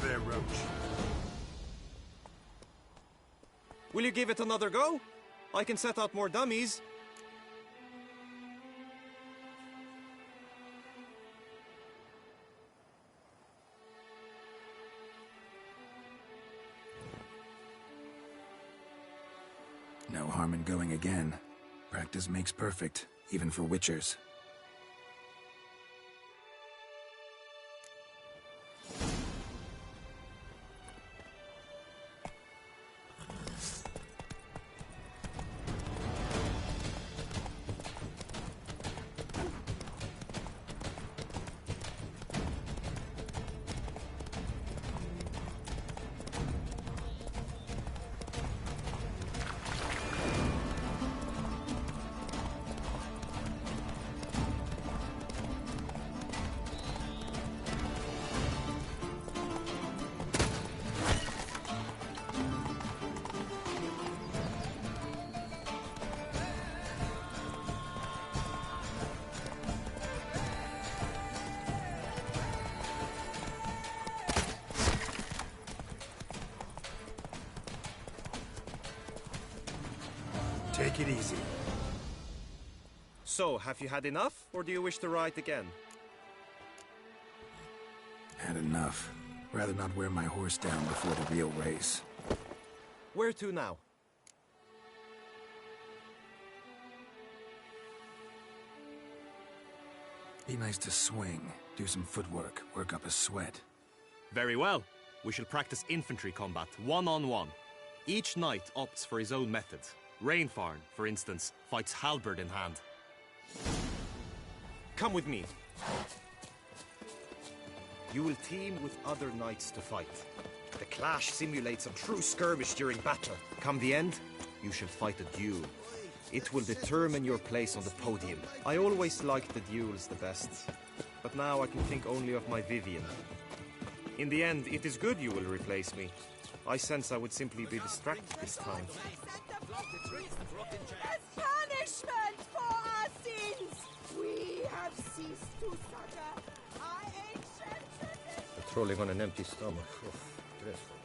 Speaker 7: there, Roach.
Speaker 8: Will you give it another go? I can set out more dummies.
Speaker 5: No harm in going again. Practice makes perfect, even for Witchers. Take it easy.
Speaker 8: So, have you had enough, or do you wish to ride again?
Speaker 5: Had enough. Rather not wear my horse down before the real race.
Speaker 8: Where to now?
Speaker 5: Be nice to swing, do some footwork, work up a sweat.
Speaker 8: Very well. We shall practice infantry combat, one-on-one. Each knight opts for his own method. Rainfarn, for instance, fights halberd in hand. Come with me. You will team with other knights to fight. The clash simulates a true skirmish during battle. Come the end, you shall fight a duel. It will determine your place on the podium. I always liked the duels the best, but now I can think only of my Vivian. In the end, it is good you will replace me. I sense I would simply be distracted this time.
Speaker 9: As punishment for our sins, we have ceased to suffer our ancient tradition.
Speaker 8: Patrolling on an empty stomach. Oh, dreadful.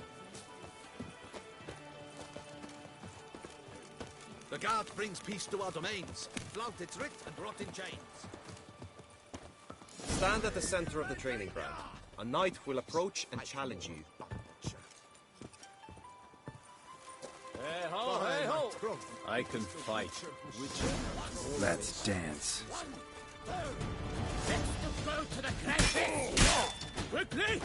Speaker 11: The guard brings peace to our domains. Flout its writ and rot in chains.
Speaker 8: Stand at the center of the training ground. A knight will approach and challenge you.
Speaker 11: Hey ho, hey ho! I can fight.
Speaker 5: Let's dance.
Speaker 11: Let's go to the crashes! Quickly!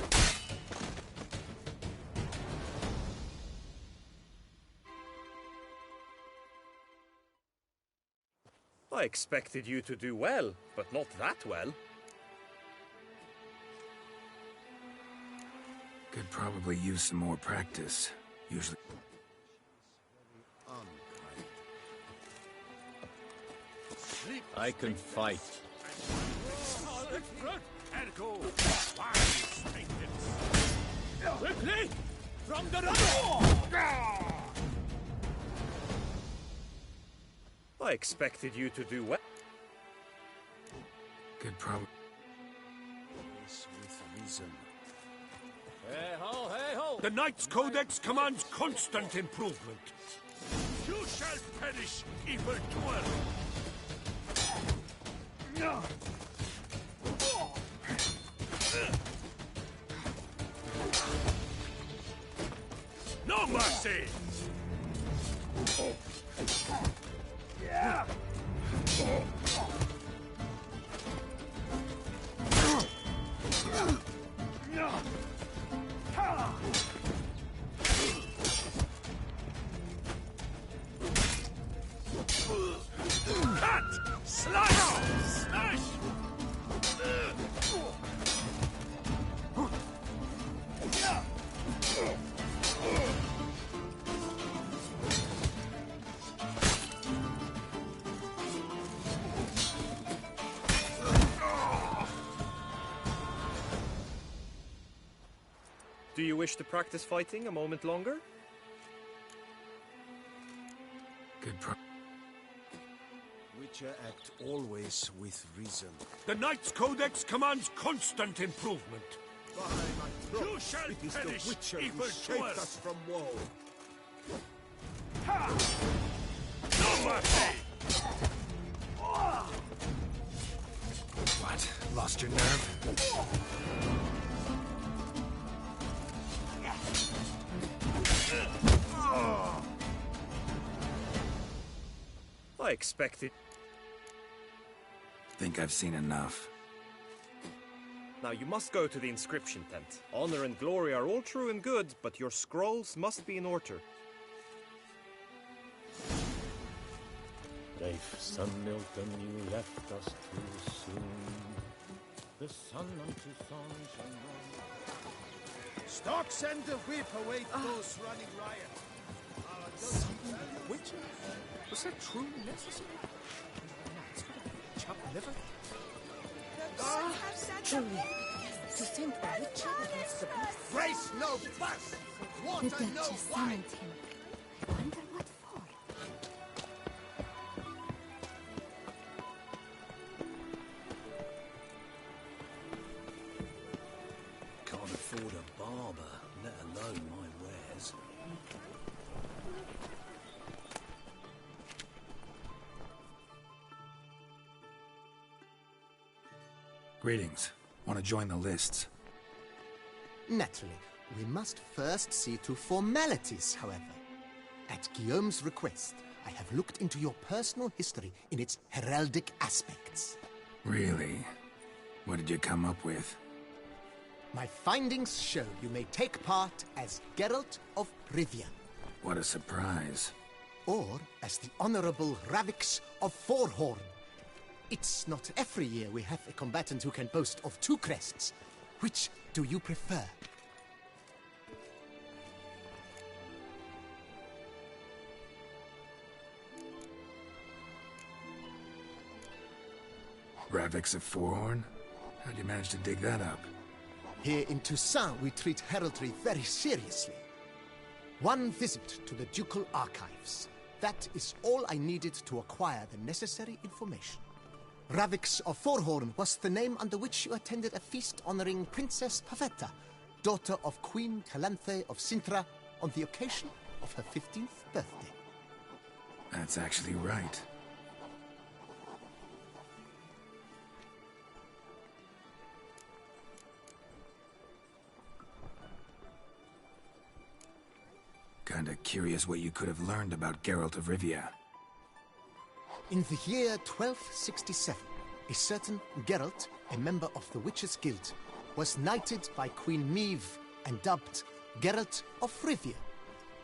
Speaker 8: I expected you to do well, but not that well.
Speaker 5: Could probably use some more practice. Usually...
Speaker 11: I can fight. Quickly! From the rubble!
Speaker 8: I expected you to do well.
Speaker 5: Could probably...
Speaker 11: With reason. Hey ho, hey ho!
Speaker 7: The Knight's Codex commands constant improvement. You shall perish, evil doer! No mercy! Yeah! Cut! Slice! Smash!
Speaker 8: Do you wish to practice fighting a moment longer?
Speaker 5: Good
Speaker 11: Witcher act always with reason.
Speaker 7: The Knight's Codex commands constant improvement.
Speaker 4: You shall
Speaker 7: It is
Speaker 4: perish,
Speaker 7: the Witcher who
Speaker 4: evil
Speaker 7: saved
Speaker 4: doers.
Speaker 7: us from woe.
Speaker 4: No mercy!
Speaker 5: What? Lost your nerve?
Speaker 8: I expected.
Speaker 5: Think I've seen enough.
Speaker 8: Now you must go to the inscription tent. Honor and glory are all true and good, but your scrolls must be in order.
Speaker 12: Rafe, son Milton, you left us too soon. The sun unto song shall know.
Speaker 4: Starks and the whip await those running riot.
Speaker 11: Witcher? Was that truly necessary? Chop liver?
Speaker 9: Truly,
Speaker 6: To send a witcher against the beast.
Speaker 4: Grace no fuss!
Speaker 1: The
Speaker 4: Water no
Speaker 1: Duchess
Speaker 4: wine!
Speaker 1: summoned him. I wonder what for.
Speaker 11: Can't afford a barber, let alone my wares.
Speaker 5: Greetings. Want to join the lists?
Speaker 3: Naturally, we must first see to formalities, however. At Guillaume's request, I have looked into your personal history in its heraldic aspects.
Speaker 5: Really? What did you come up with?
Speaker 3: My findings show you may take part as Geralt of Rivia,
Speaker 5: What a surprise.
Speaker 3: or as the Honorable Ravix of Forhorn. It's not every year we have a combatant who can boast of two crests. Which do you prefer?
Speaker 5: Ravix of Forhorn? How'd you manage to dig that up?
Speaker 3: Here in Toussaint, we treat heraldry very seriously. One visit to the Ducal Archives. That is all I needed to acquire the necessary information. Ravix of Forhorn was the name under which you attended a feast honoring Princess Pavetta, daughter of Queen Calanthe of Sintra, on the occasion of her 15th birthday.
Speaker 5: That's actually right. Kinda curious what you could have learned about Geralt of Rivia.
Speaker 3: In the year 1267, a certain Geralt, a member of the Witches' Guild, was knighted by Queen Meve and dubbed Geralt of Rivia.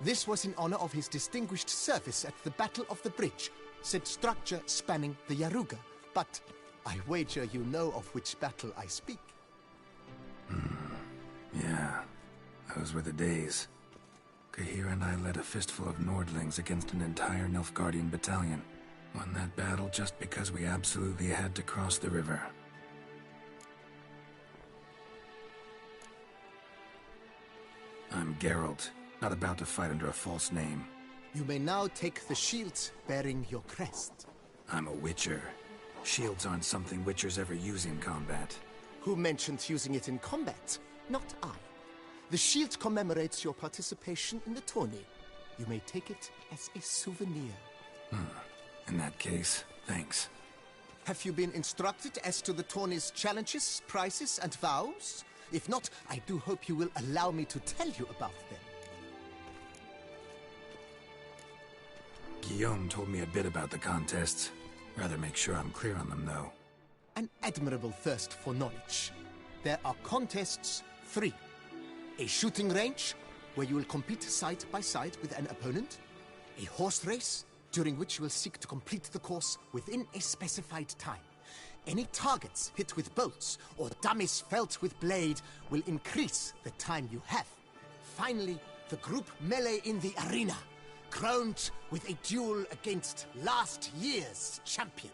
Speaker 3: This was in honor of his distinguished service at the Battle of the Bridge, said structure spanning the Yaruga. But I wager you know of which battle I speak.
Speaker 5: Yeah, those were the days. Kahir and I led a fistful of Nordlings against an entire Nilfgaardian battalion. Won that battle just because we absolutely had to cross the river. I'm Geralt, not about to fight under a false name.
Speaker 3: You may now take the shield bearing your crest.
Speaker 5: I'm a Witcher. Shields aren't something Witchers ever use in combat.
Speaker 3: Who mentioned using it in combat? Not I. The shield commemorates your participation in the tourney. You may take it as a souvenir.
Speaker 5: In that case, thanks.
Speaker 3: Have you been instructed as to the tourney's challenges, prizes, and vows? If not, I do hope you will allow me to tell you about them.
Speaker 5: Guillaume told me a bit about the contests. Rather make sure I'm clear on them, though.
Speaker 3: An admirable thirst for knowledge. There are contests 3. A shooting range, where you will compete side by side with an opponent. A horse race, during which you will seek to complete the course within a specified time. Any targets hit with bolts or dummies felt with blade will increase the time you have. Finally, the group melee in the arena, crowned with a duel against last year's champion.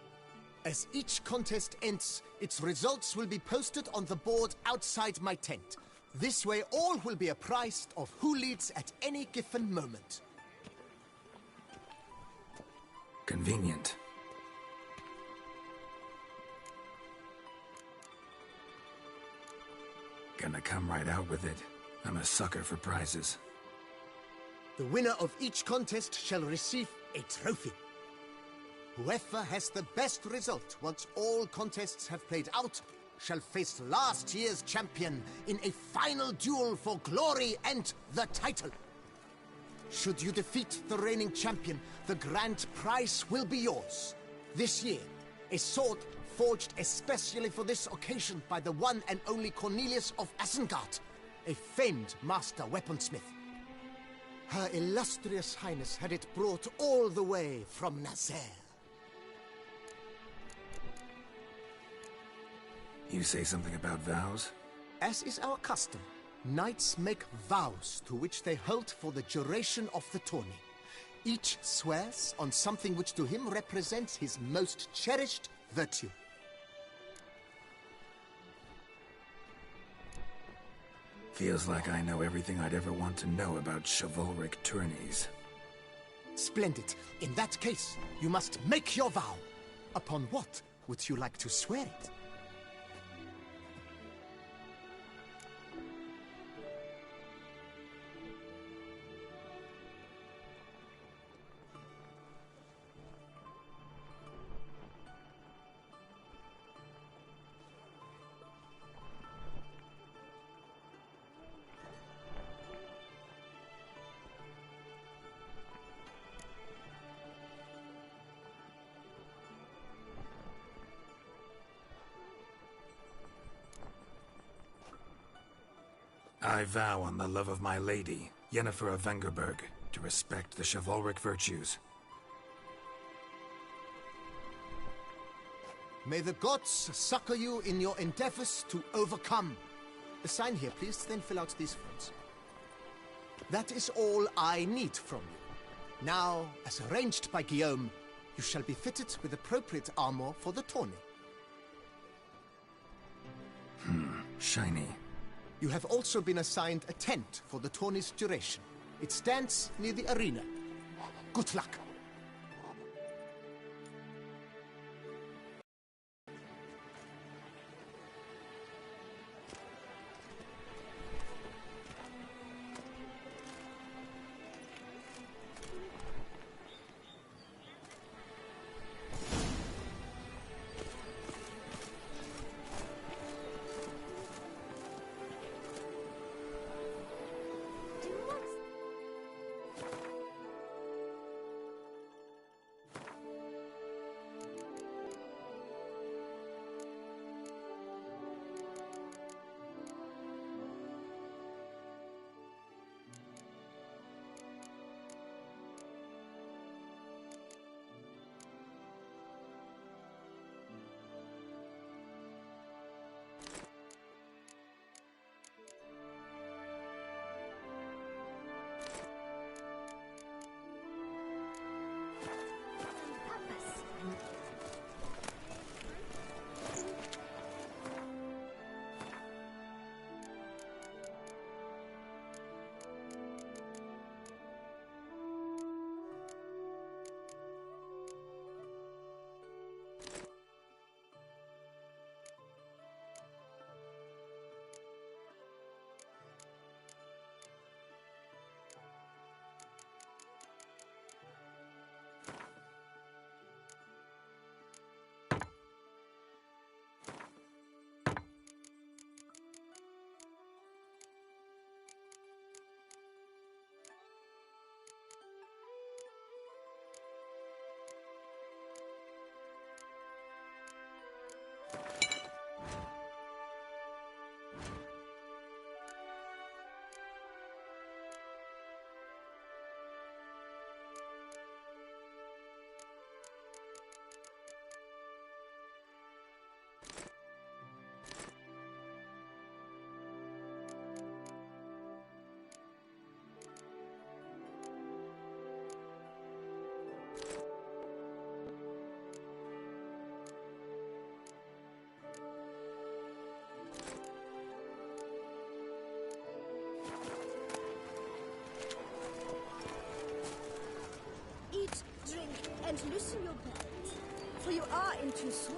Speaker 3: As each contest ends, its results will be posted on the board outside my tent. This way all will be apprised of who leads at any given moment.
Speaker 5: Convenient. Gonna come right out with it. I'm a sucker for prizes.
Speaker 3: The winner of each contest shall receive a trophy. Whoever has the best result once all contests have played out shall face last year's champion in a final duel for glory and the title. Should you defeat the reigning champion, the grand prize will be yours. This year, a sword forged especially for this occasion by the one and only Cornelius of Isengard, a famed master weaponsmith. Her illustrious highness had it brought all the way from Nazair.
Speaker 5: You say something about vows?
Speaker 3: As is our custom, knights make vows to which they hold for the duration of the tourney. Each swears on something which to him represents his most cherished virtue.
Speaker 5: Feels like I know everything I'd ever want to know about chivalric tourneys.
Speaker 3: Splendid. In that case, you must make your vow. Upon what would you like to swear it?
Speaker 5: I vow on the love of my lady, Yennefer of Vengerberg, to respect the chivalric virtues.
Speaker 3: May the gods succor you in your endeavors to overcome. Sign here, please, then fill out these forms. That is all I need from you. Now, as arranged by Guillaume, you shall be fitted with appropriate armor for the tourney.
Speaker 5: Shiny.
Speaker 3: You have also been assigned a tent for the tourney's duration. It stands near the arena. Good luck.
Speaker 9: And loosen your belt, for you are in Toussaint.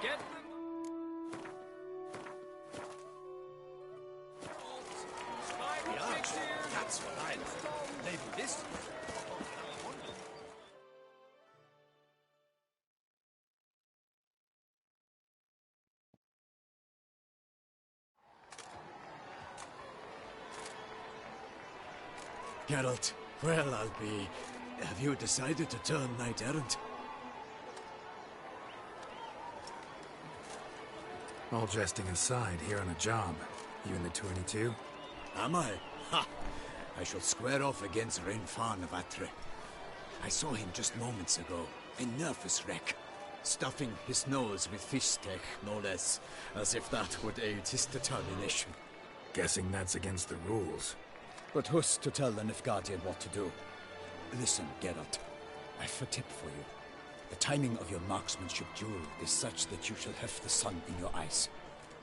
Speaker 10: Get them!
Speaker 11: Yeah, that's what I like. Maybe this.
Speaker 13: Geralt, well, I'll be... Have you decided to turn knight-errant?
Speaker 5: All jesting aside, here on a job. You in the 22?
Speaker 13: Am I? Ha! I shall square off against Rainfan of Atre. I saw him just moments ago. A nervous wreck. Stuffing his nose with fish steak, no less. As if that would aid his determination.
Speaker 5: Guessing that's against the rules.
Speaker 13: But who's to tell the Nilfgaardian what to do? Listen, Geralt. I've a tip for you. The timing of your marksmanship duel is such that you shall have the sun in your eyes.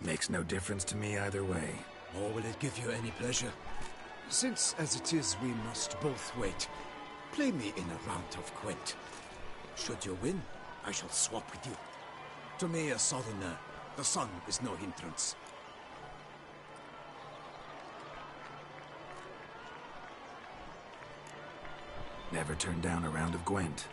Speaker 5: Makes no difference to me either way.
Speaker 13: Nor will it give you any pleasure. Since, as it is, we must both wait, play me in a round of Gwent. Should you win, I shall swap with you. To me, a southerner, the sun is no hindrance.
Speaker 5: Never turned down a round of Gwent.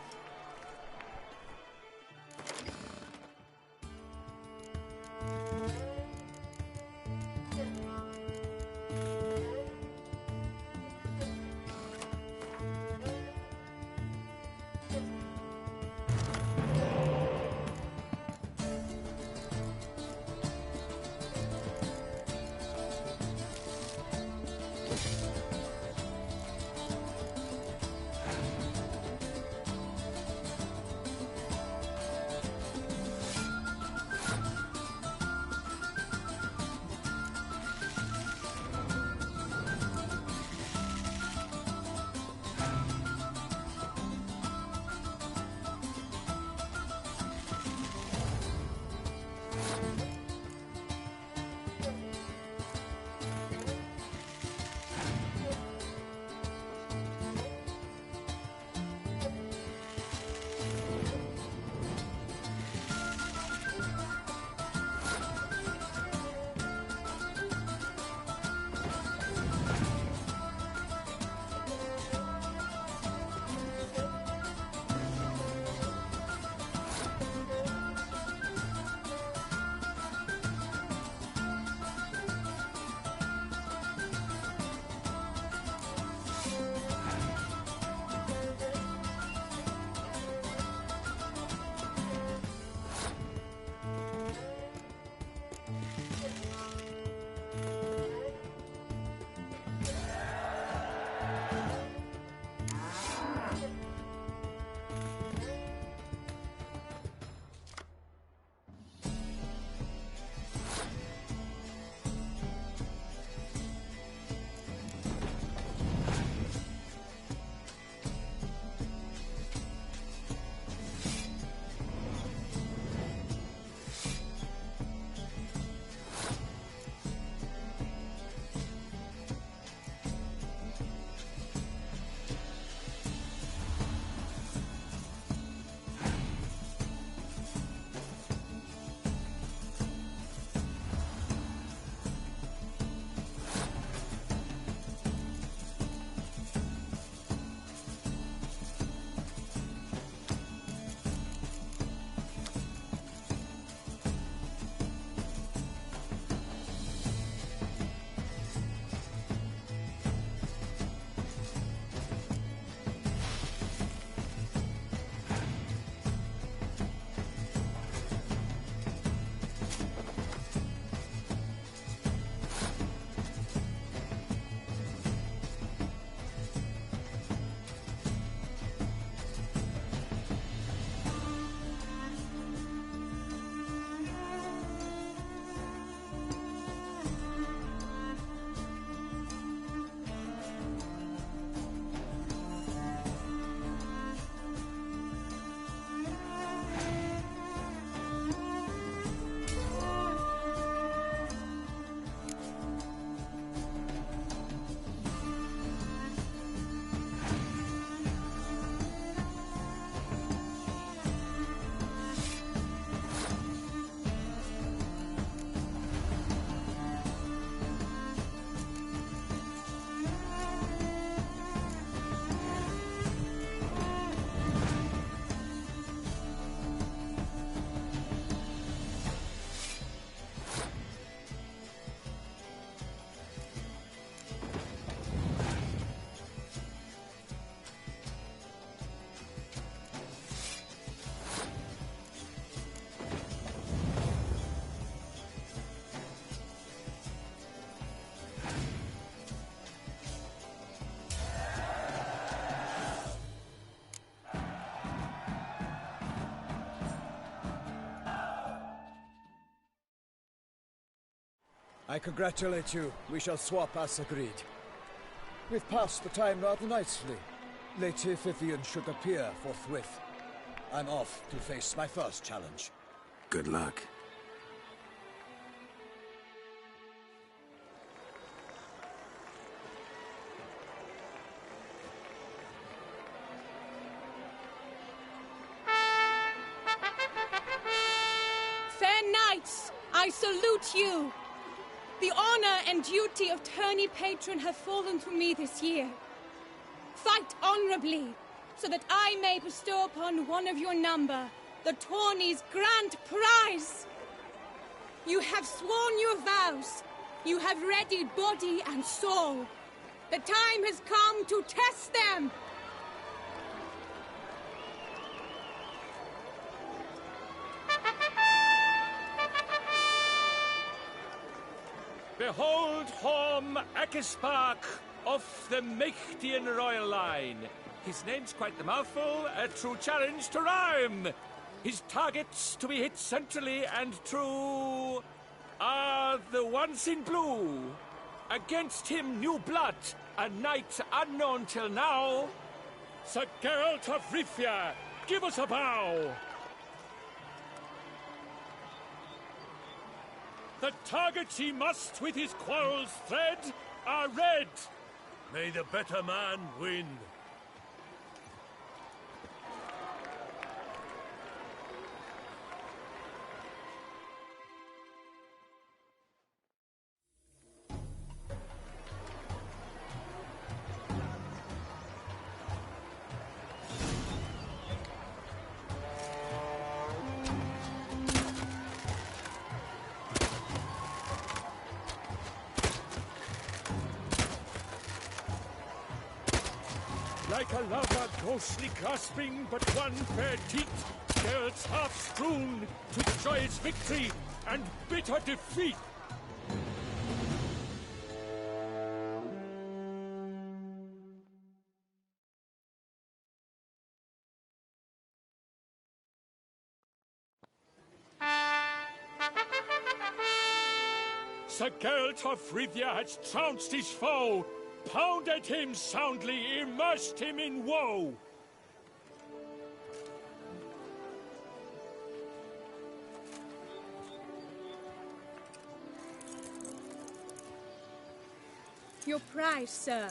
Speaker 14: I congratulate you. We shall swap as agreed. We've passed the time rather nicely. Lady Vivian should appear forthwith. I'm off to face my first challenge.
Speaker 5: Good luck.
Speaker 15: Fair knights, I salute you. The honor and duty of tourney patron have fallen to me this year. Fight honorably, so that I may bestow upon one of your number the tourney's grand prize. You have sworn your vows. You have readied body and soul. The time has come to test them.
Speaker 16: Behold Horm Akispark of the Mechtian royal line. His name's quite the mouthful, a true challenge to rhyme. His targets to be hit centrally and true are the ones in blue. Against him new blood, a knight unknown till now. Sir Geralt of Rivia, give us a bow. The targets he must with his quarrels thread are red. May the better man win. Like a lover ghostly grasping but one fair teat, Geralt's half strewn to joyous victory and bitter defeat. Sir Geralt of Rivia has trounced his foe, pounded him soundly, immersed him in woe.
Speaker 15: Your prize, sir.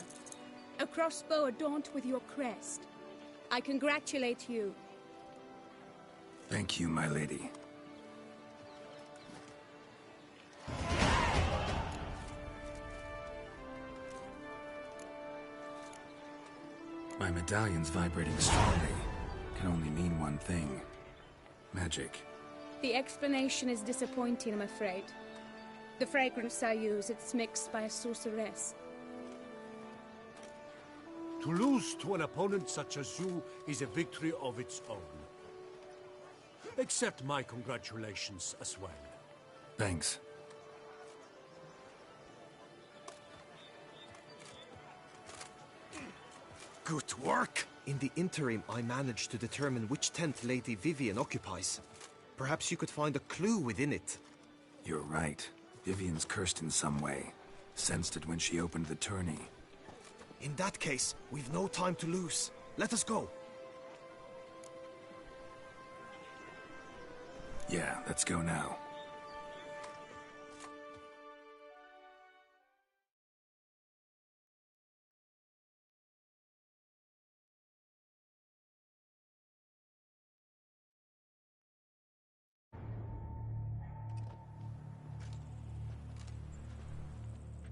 Speaker 15: A crossbow adorned with your crest. I congratulate you.
Speaker 5: Thank you, my lady. My medallion's vibrating strongly. Can only mean one thing. Magic.
Speaker 15: The explanation is disappointing, I'm afraid. The fragrance I use, it's mixed by a sorceress.
Speaker 7: To lose to an opponent such as you is a victory of its own. Accept my congratulations as well.
Speaker 5: Thanks.
Speaker 8: Good work! In the interim, I managed to determine which tent Lady Vivian occupies. Perhaps you could find a clue within it.
Speaker 5: You're right. Vivian's cursed in some way. Sensed it when she opened the tourney.
Speaker 8: In that case, we've no time to lose. Let us go.
Speaker 5: Yeah, let's go now.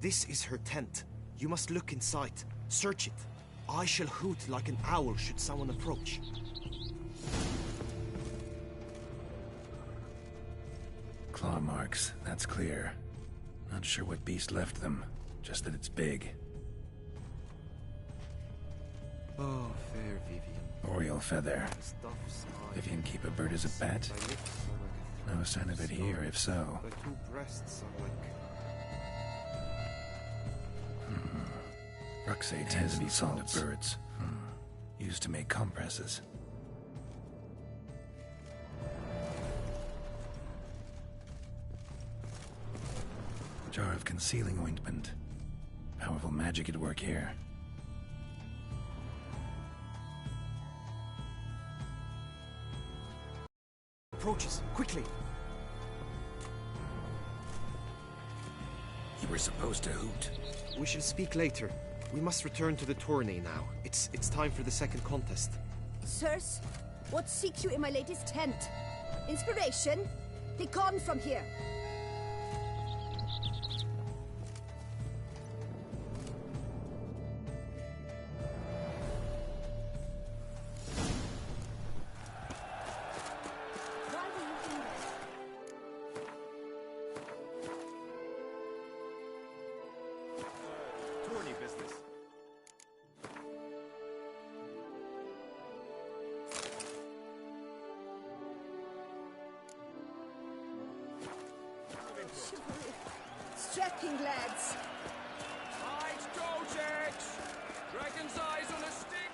Speaker 8: This is her tent. You must look inside. Search it. I shall hoot like an owl should someone approach.
Speaker 5: Claw marks, that's clear. Not sure what beast left them, just that it's big.
Speaker 8: Oh, fair Vivian.
Speaker 5: Oriole feather. Vivian keep a bird as a bat? No sign of it here, if so.
Speaker 8: My two breasts are like...
Speaker 5: Ruxate tends to be fond of birds. Used to make compresses. Jar of concealing ointment. Powerful magic at work here.
Speaker 8: Approaches, quickly!
Speaker 5: You were supposed to hoot.
Speaker 8: We shall speak later. We must return to the tourney now. It's time for the second contest.
Speaker 17: Sirs, what seek you in my latest tent? Inspiration? Begone from here!
Speaker 8: Tourney business.
Speaker 17: Strapping lads!
Speaker 10: Eyes, Dogex! Dragon's eyes on a stick!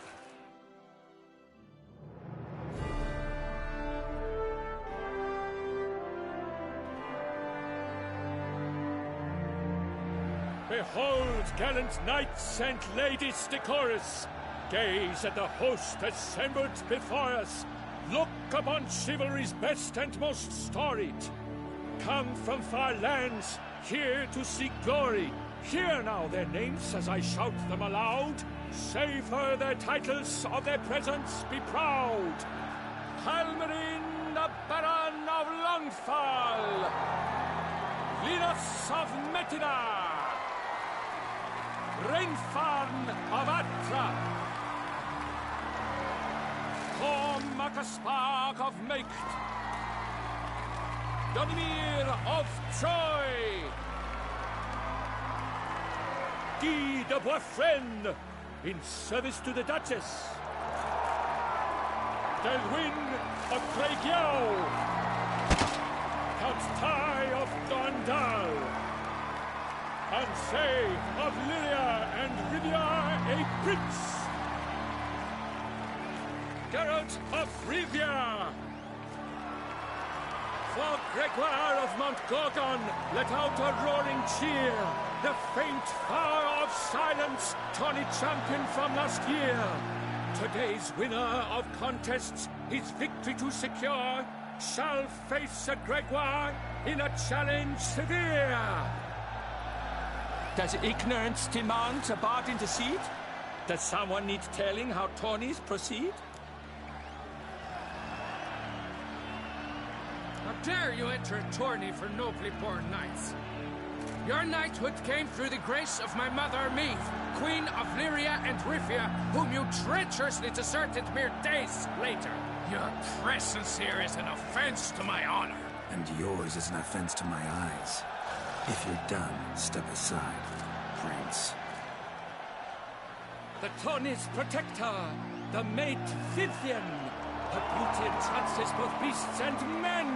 Speaker 16: Behold, gallant knights and ladies decorous! Gaze at the host assembled before us! Look upon chivalry's best and most storied! Come from far lands, here to seek glory! Hear now their names as I shout them aloud! Savor their titles, of their presence be proud! Halmarin, the Baron of Longfall! Linus of Metida! Reinfarn of Atra! Thorm Macaspark of Meikt! Donimir of Troy! Guy de Boisfren, in service to the Duchess! Delwyn of Craigyow! Count Tai of Dondal! Ansay of Lyria and Rivia a prince! Geralt of Rivia! For Gregoire of Mount Gorgon, let out a roaring cheer! The faint fire of silence, tawny champion from last year! Today's winner of contests, his victory to secure, shall face a Gregoire in a challenge severe! Does ignorance demand a bard in the seat? Does someone need telling how tourneys proceed?
Speaker 10: How dare you enter a tourney for nobly born knights? Your knighthood came through the grace of my mother Meath, Queen of Lyria and Rivia, whom you treacherously deserted mere days later. Your presence here is an offense to my honor.
Speaker 5: And yours is an offense to my eyes. If you're done, step aside, Prince.
Speaker 16: The tourney's protector, the maid Vivian. Her beauty entrances both beasts and men.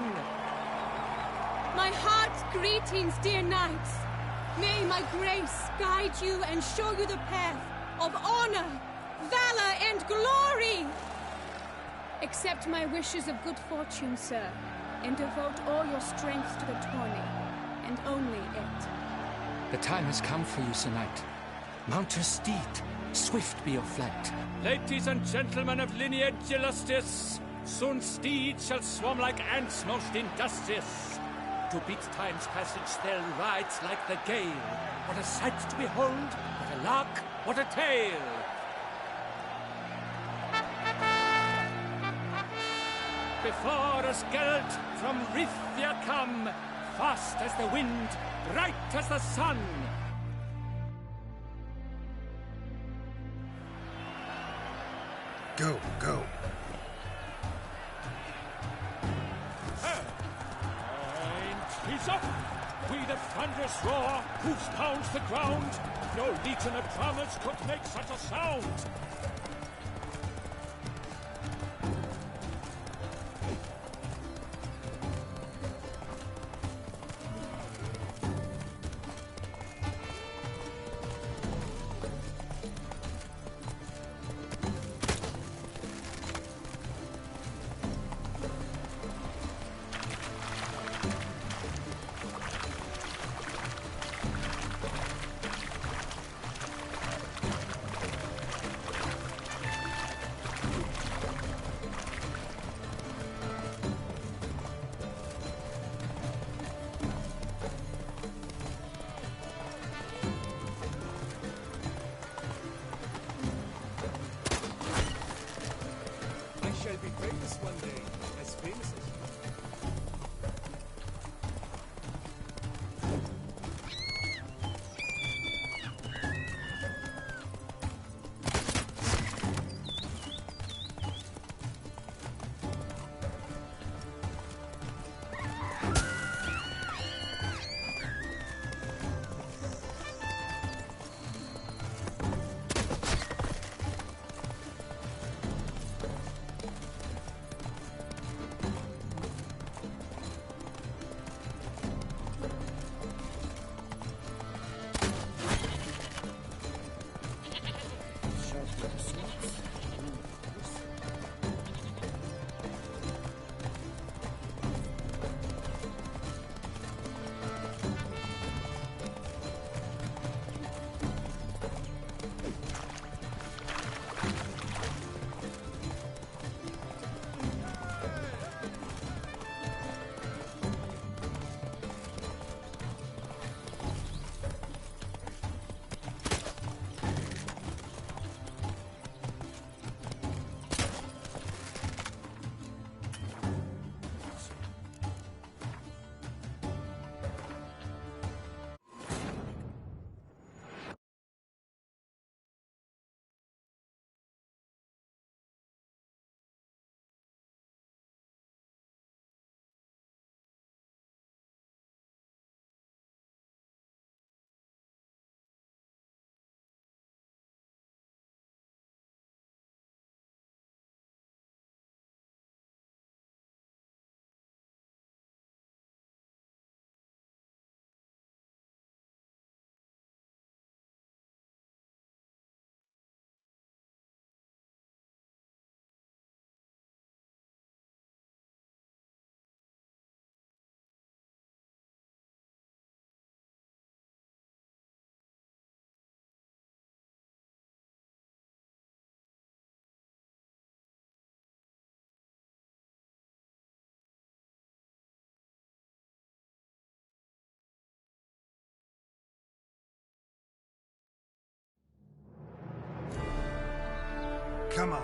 Speaker 15: My heart's greetings, dear knights. May my grace guide you and show you the path of honor, valor, and glory. Accept my wishes of good fortune, sir, and devote all your strength to the tourney, and only it.
Speaker 10: The time has come for you, Sir Knight. Mount your steed. Swift be your flight.
Speaker 16: Ladies and gentlemen of lineage illustrious, soon steeds shall swarm like ants most industrious. To beat time's passage they'll ride like the gale. What a sight to behold, what a lark, what a tale! Before us Geralt from Rithia come, fast as the wind, bright as the sun.
Speaker 5: Go, go.
Speaker 16: And he's up! We the thunderous roar, hoofs pounds the ground. No legion of drummers could make such a sound.
Speaker 5: Come on.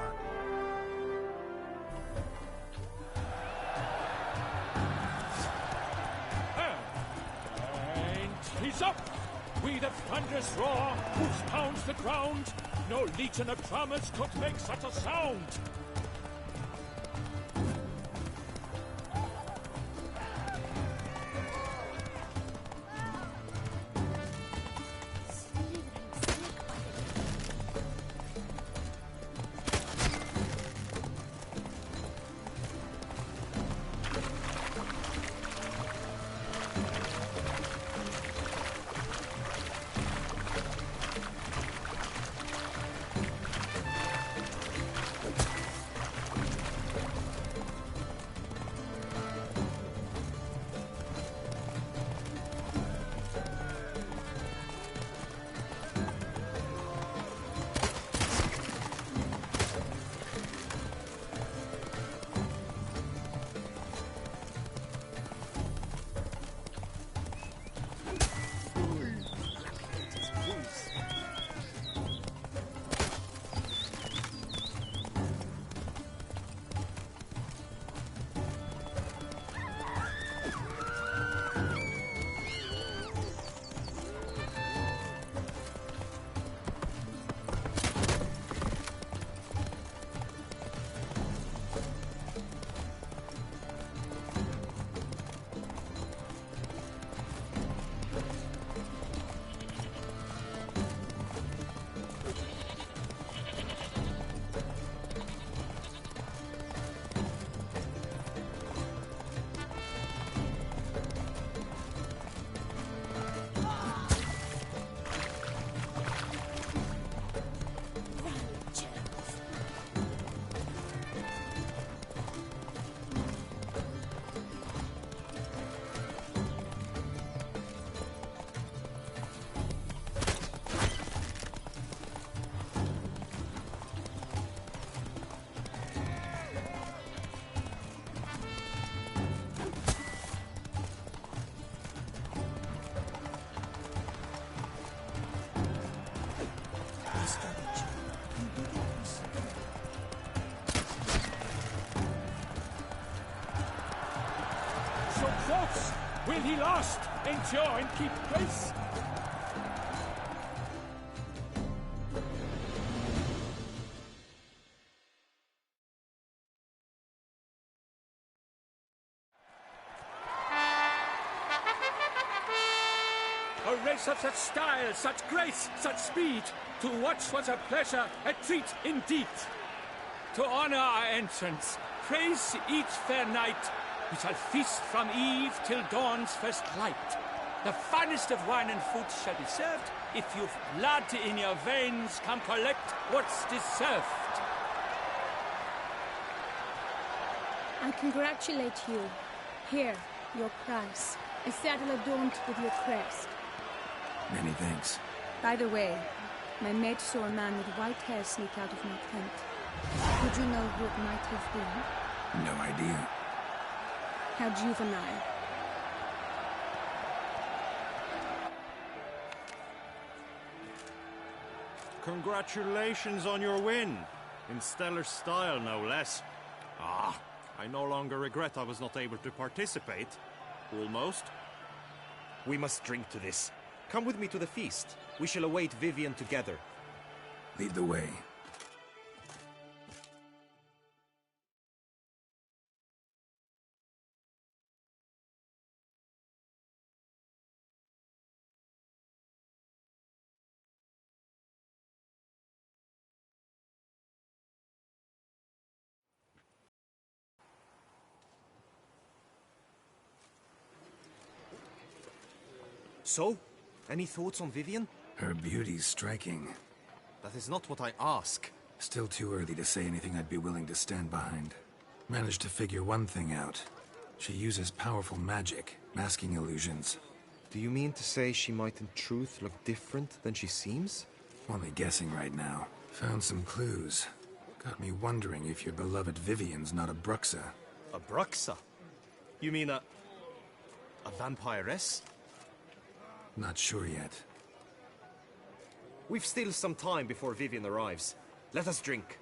Speaker 16: And he's up! With a thunderous roar, hoofs pounds the ground. No legion of drummers could make such a sound. So folks, will he last, endure and keep pace? A race of such style, such grace, such speed. To watch was a pleasure, a treat indeed. To honor our entrance, praise each fair knight. We shall feast from eve till dawn's first light. The finest of wine and food shall be served. If you've blood in your veins, come collect what's deserved.
Speaker 15: I congratulate you. Here, your prize. A saddle adorned with your crest.
Speaker 5: Many thanks.
Speaker 15: By the way, my maid saw a man with white hair sneak out of my tent. Would you know who it might have been?
Speaker 5: No idea.
Speaker 15: How juvenile.
Speaker 8: Congratulations on your win. In stellar style, no less. Ah, I no longer regret I was not able to participate. Almost. We must drink to this. Come with me to the feast. We shall await Vivian together.
Speaker 5: Lead the way.
Speaker 8: So, any thoughts on Vivian?
Speaker 5: Her beauty's striking.
Speaker 8: That is not what I ask.
Speaker 5: Still too early to say anything I'd be willing to stand behind. Managed to figure one thing out. She uses powerful magic, masking illusions.
Speaker 8: Do you mean to say she might in truth look different than she seems?
Speaker 5: Only guessing right now. Found some clues. Got me wondering if your beloved Vivian's not a Bruxa.
Speaker 8: A Bruxa? You mean a vampiress?
Speaker 5: Not sure yet.
Speaker 8: We've still some time before Vivian arrives. Let us drink.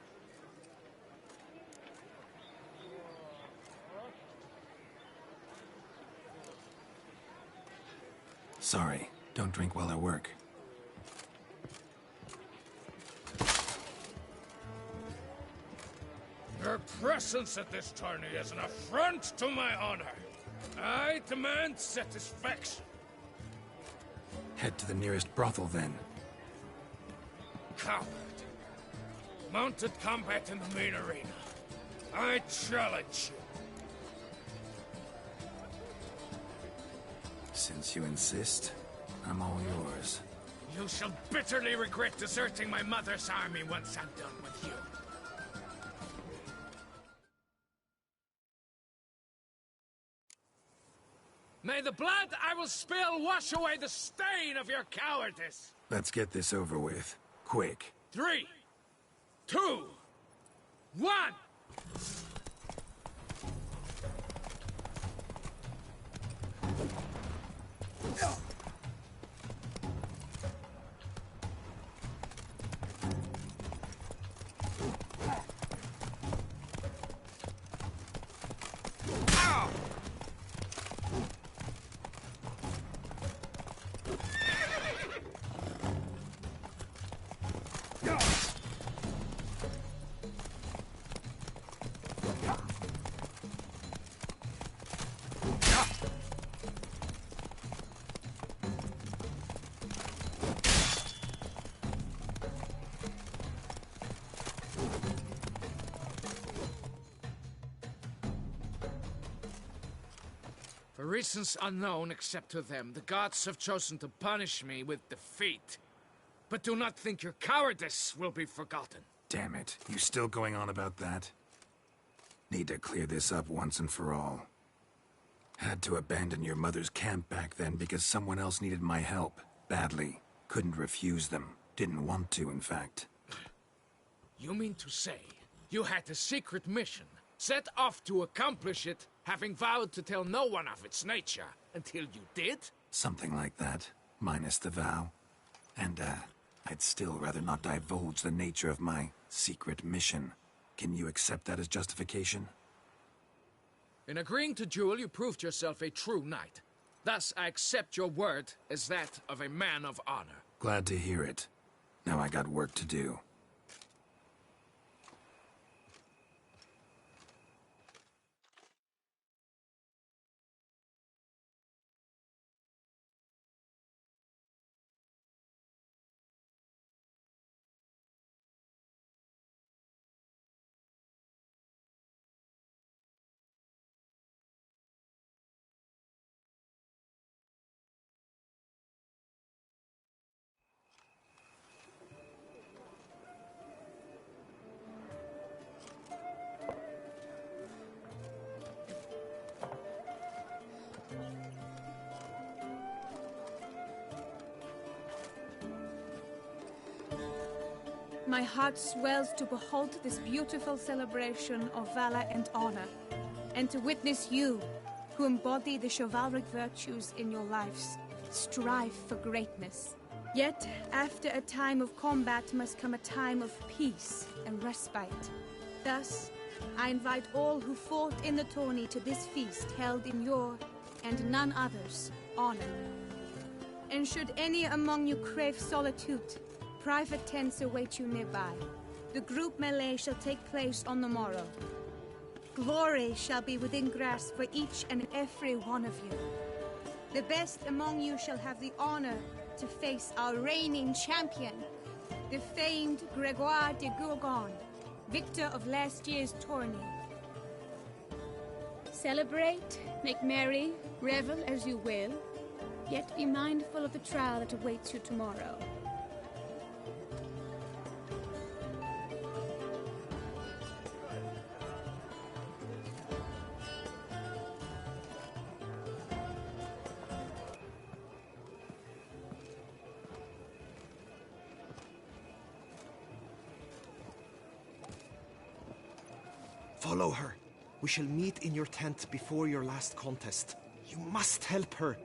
Speaker 5: Sorry, don't drink while I work.
Speaker 10: Your presence at this tourney is an affront to my honor. I demand satisfaction.
Speaker 5: Head to the nearest brothel, then.
Speaker 10: Coward. Mounted combat in the main arena. I challenge you.
Speaker 5: Since you insist, I'm all yours.
Speaker 10: You shall bitterly regret deserting my mother's army once I'm done with you. May the blood I will spill wash away the stain of your cowardice!
Speaker 5: Let's get this over with. Quick.
Speaker 10: 3, 2, 1! For reasons unknown except to them, the gods have chosen to punish me with defeat. But do not think your cowardice will be forgotten.
Speaker 5: Damn it, you still going on about that? Need to clear this up once and for all. Had to abandon your mother's camp back then because someone else needed my help. Badly. Couldn't refuse them. Didn't want to, in fact.
Speaker 10: You mean to say you had a secret mission, set off to accomplish it, having vowed to tell no one of its nature, until you did?
Speaker 5: Something like that, minus the vow. And, I'd still rather not divulge the nature of my secret mission. Can you accept that as justification?
Speaker 10: In agreeing to duel, you proved yourself a true knight. Thus, I accept your word as that of a man of honor.
Speaker 5: Glad to hear it. Now I got work to do.
Speaker 15: My heart swells to behold this beautiful celebration of valor and honor, and to witness you, who embody the chivalric virtues in your lives, strive for greatness. Yet, after a time of combat must come a time of peace and respite. Thus, I invite all who fought in the tourney to this feast held in your, and none other's, honor. And should any among you crave solitude, private tents await you nearby. The group melee shall take place on the morrow. Glory shall be within grasp for each and every one of you. The best among you shall have the honor to face our reigning champion, the famed Gregoire de Gourgon, victor of last year's tourney. Celebrate, make merry, revel as you will, yet be mindful of the trial that awaits you tomorrow.
Speaker 8: Follow her. We shall meet in your tent before your last contest. You must help her.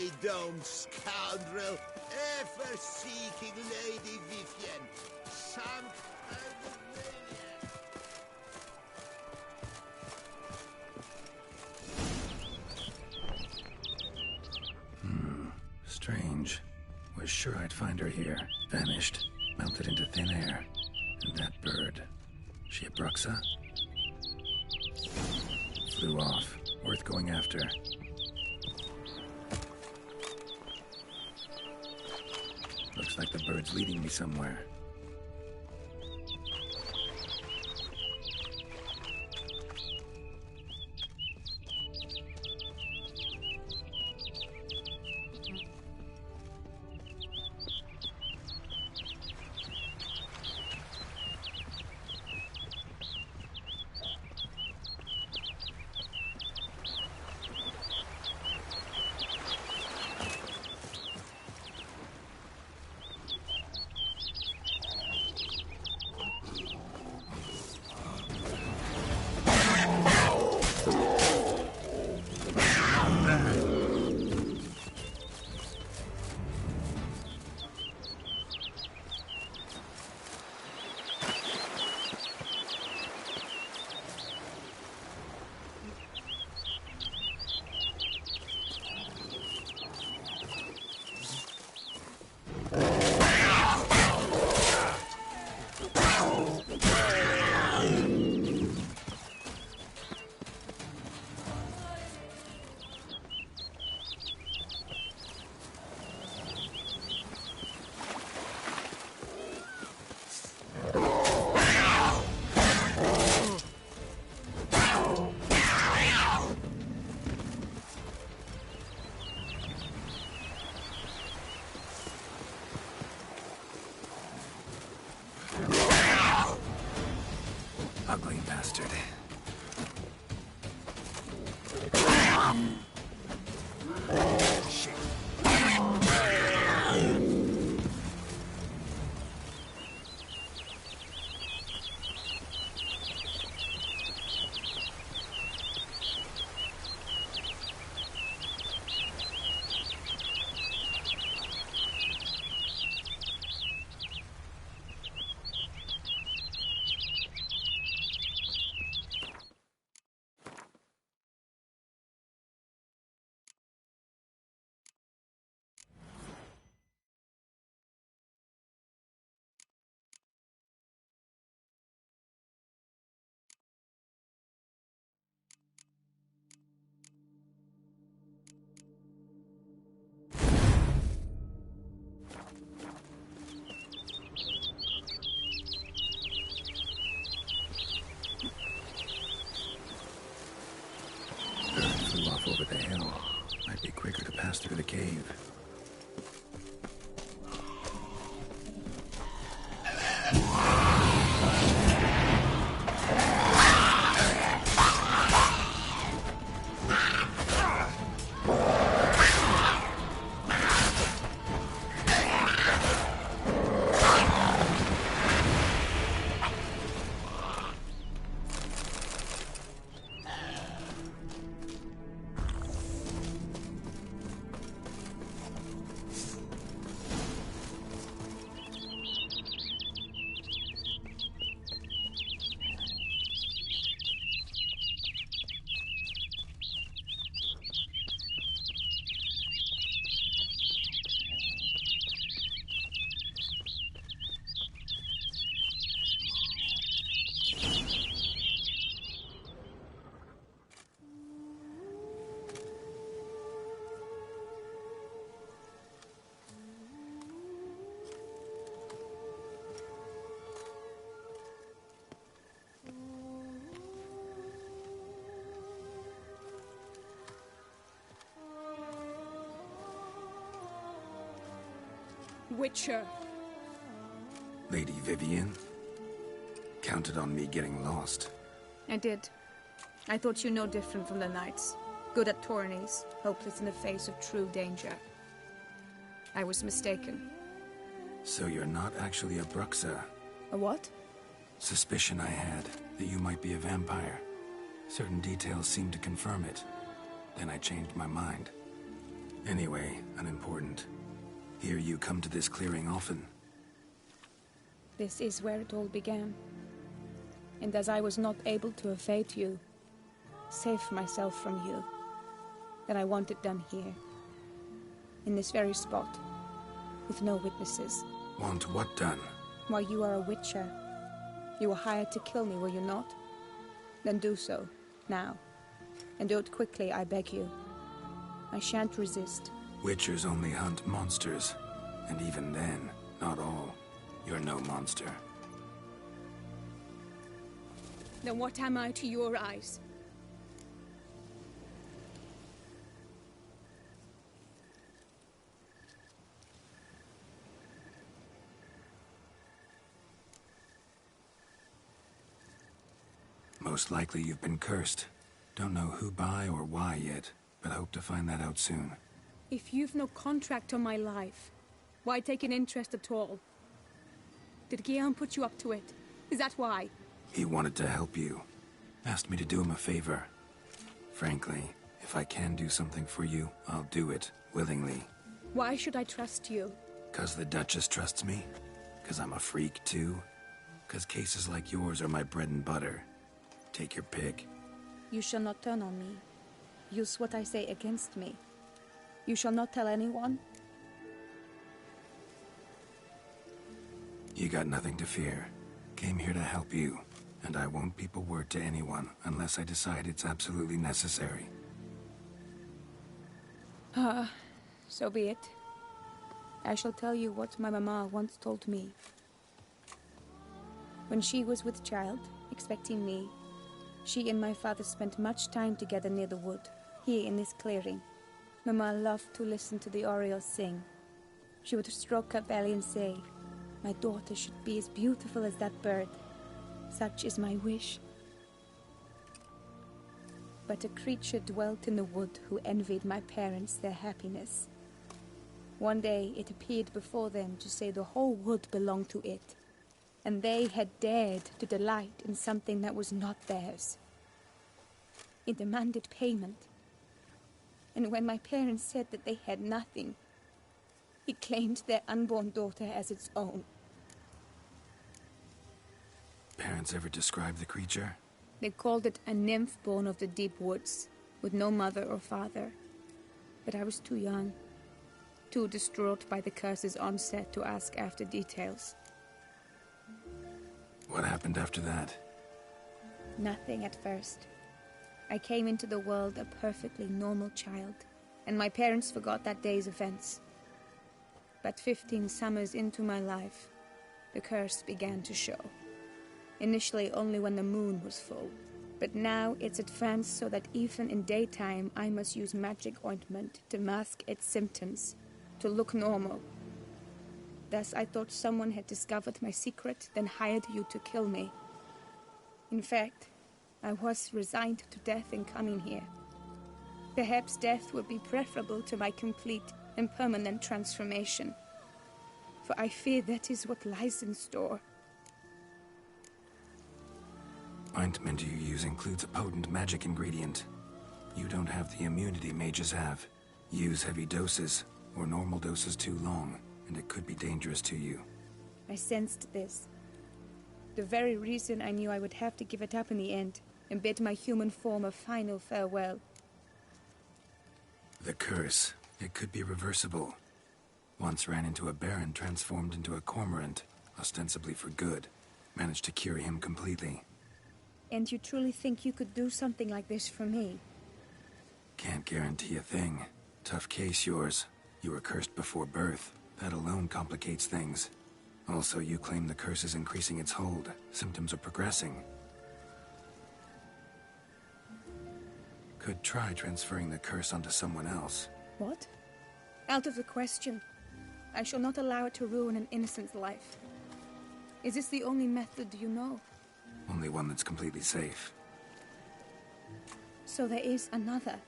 Speaker 11: Lie down, scoundrel! Ever seeking Lady Vivienne! Some kind of
Speaker 5: maniac! Strange. Was sure I'd find her here. Vanished. Melted into thin air. And that bird. She a Bruxa? Flew off. Worth going after. Looks like the bird's leading me somewhere. Ugly bastard. Shit. Over the hill. Might be quicker to pass through the cave.
Speaker 15: Witcher.
Speaker 5: Lady Vivienne? Counted on me getting lost.
Speaker 15: I did. I thought you no different from the knights. Good at tourneys, hopeless in the face of true danger. I was mistaken.
Speaker 5: So you're not actually a Bruxa?
Speaker 15: A what?
Speaker 5: Suspicion I had, that you might be a vampire. Certain details seemed to confirm it. Then I changed my mind. Anyway, unimportant. Hear you come to this clearing often.
Speaker 15: This is where it all began. And as I was not able to evade you, save myself from you, then I want it done here. In this very spot. With no witnesses.
Speaker 5: Want what done?
Speaker 15: Why, you are a witcher. You were hired to kill me, were you not? Then do so, now. And do it quickly, I beg you. I shan't resist.
Speaker 5: Witchers only hunt monsters. And even then, not all. You're no monster.
Speaker 15: Then what am I to your eyes?
Speaker 5: Most likely you've been cursed. Don't know who by or why yet, but hope to find that out soon.
Speaker 15: If you've no contract on my life, why take an interest at all? Did Guillaume put you up to it? Is that why?
Speaker 5: He wanted to help you. Asked me to do him a favor. Frankly, if I can do something for you, I'll do it, willingly.
Speaker 15: Why should I trust you?
Speaker 5: 'Cause the Duchess trusts me? 'Cause I'm a freak, too? 'Cause cases like yours are my bread and butter? Take your pick.
Speaker 15: You shall not turn on me. Use what I say against me. You shall not tell anyone?
Speaker 5: You got nothing to fear. Came here to help you, and I won't peep a word to anyone unless I decide it's absolutely necessary.
Speaker 15: So be it. I shall tell you what my mama once told me. When she was with child, expecting me, she and my father spent much time together near the wood, here in this clearing. Mama loved to listen to the orioles sing. She would stroke her belly and say, "My daughter should be as beautiful as that bird. Such is my wish." But a creature dwelt in the wood who envied my parents their happiness. One day it appeared before them to say the whole wood belonged to it, and they had dared to delight in something that was not theirs. It demanded payment. And when my parents said that they had nothing, it claimed their unborn daughter as its own.
Speaker 5: Parents ever describe the creature?
Speaker 15: They called it a nymph born of the deep woods, with no mother or father. But I was too young, too distraught by the curse's onset to ask after details.
Speaker 5: What happened after that?
Speaker 15: Nothing at first. I came into the world a perfectly normal child, and my parents forgot that day's events. But 15 summers into my life, the curse began to show. Initially only when the moon was full, but now it's advanced so that even in daytime I must use magic ointment to mask its symptoms, to look normal. Thus I thought someone had discovered my secret, then hired you to kill me. In fact, I was resigned to death in coming here. Perhaps death would be preferable to my complete and permanent transformation. For I fear that is what lies in store.
Speaker 5: Ointment you use includes a potent magic ingredient. You don't have the immunity mages have. Use heavy doses, or normal doses too long, and it could be dangerous to you.
Speaker 15: I sensed this. The very reason I knew I would have to give it up in the end, and bid my human form a final farewell.
Speaker 5: The curse. It could be reversible. Once ran into a baron transformed into a cormorant, ostensibly for good. Managed to cure him completely.
Speaker 15: And you truly think you could do something like this for me?
Speaker 5: Can't guarantee a thing. Tough case, yours. You were cursed before birth. That alone complicates things. Also, you claim the curse is increasing its hold. Symptoms are progressing. Could try transferring the curse onto someone else.
Speaker 15: What? Out of the question. I shall not allow it to ruin an innocent's life. Is this the only method you know?
Speaker 5: Only one that's completely safe.
Speaker 15: So there is another.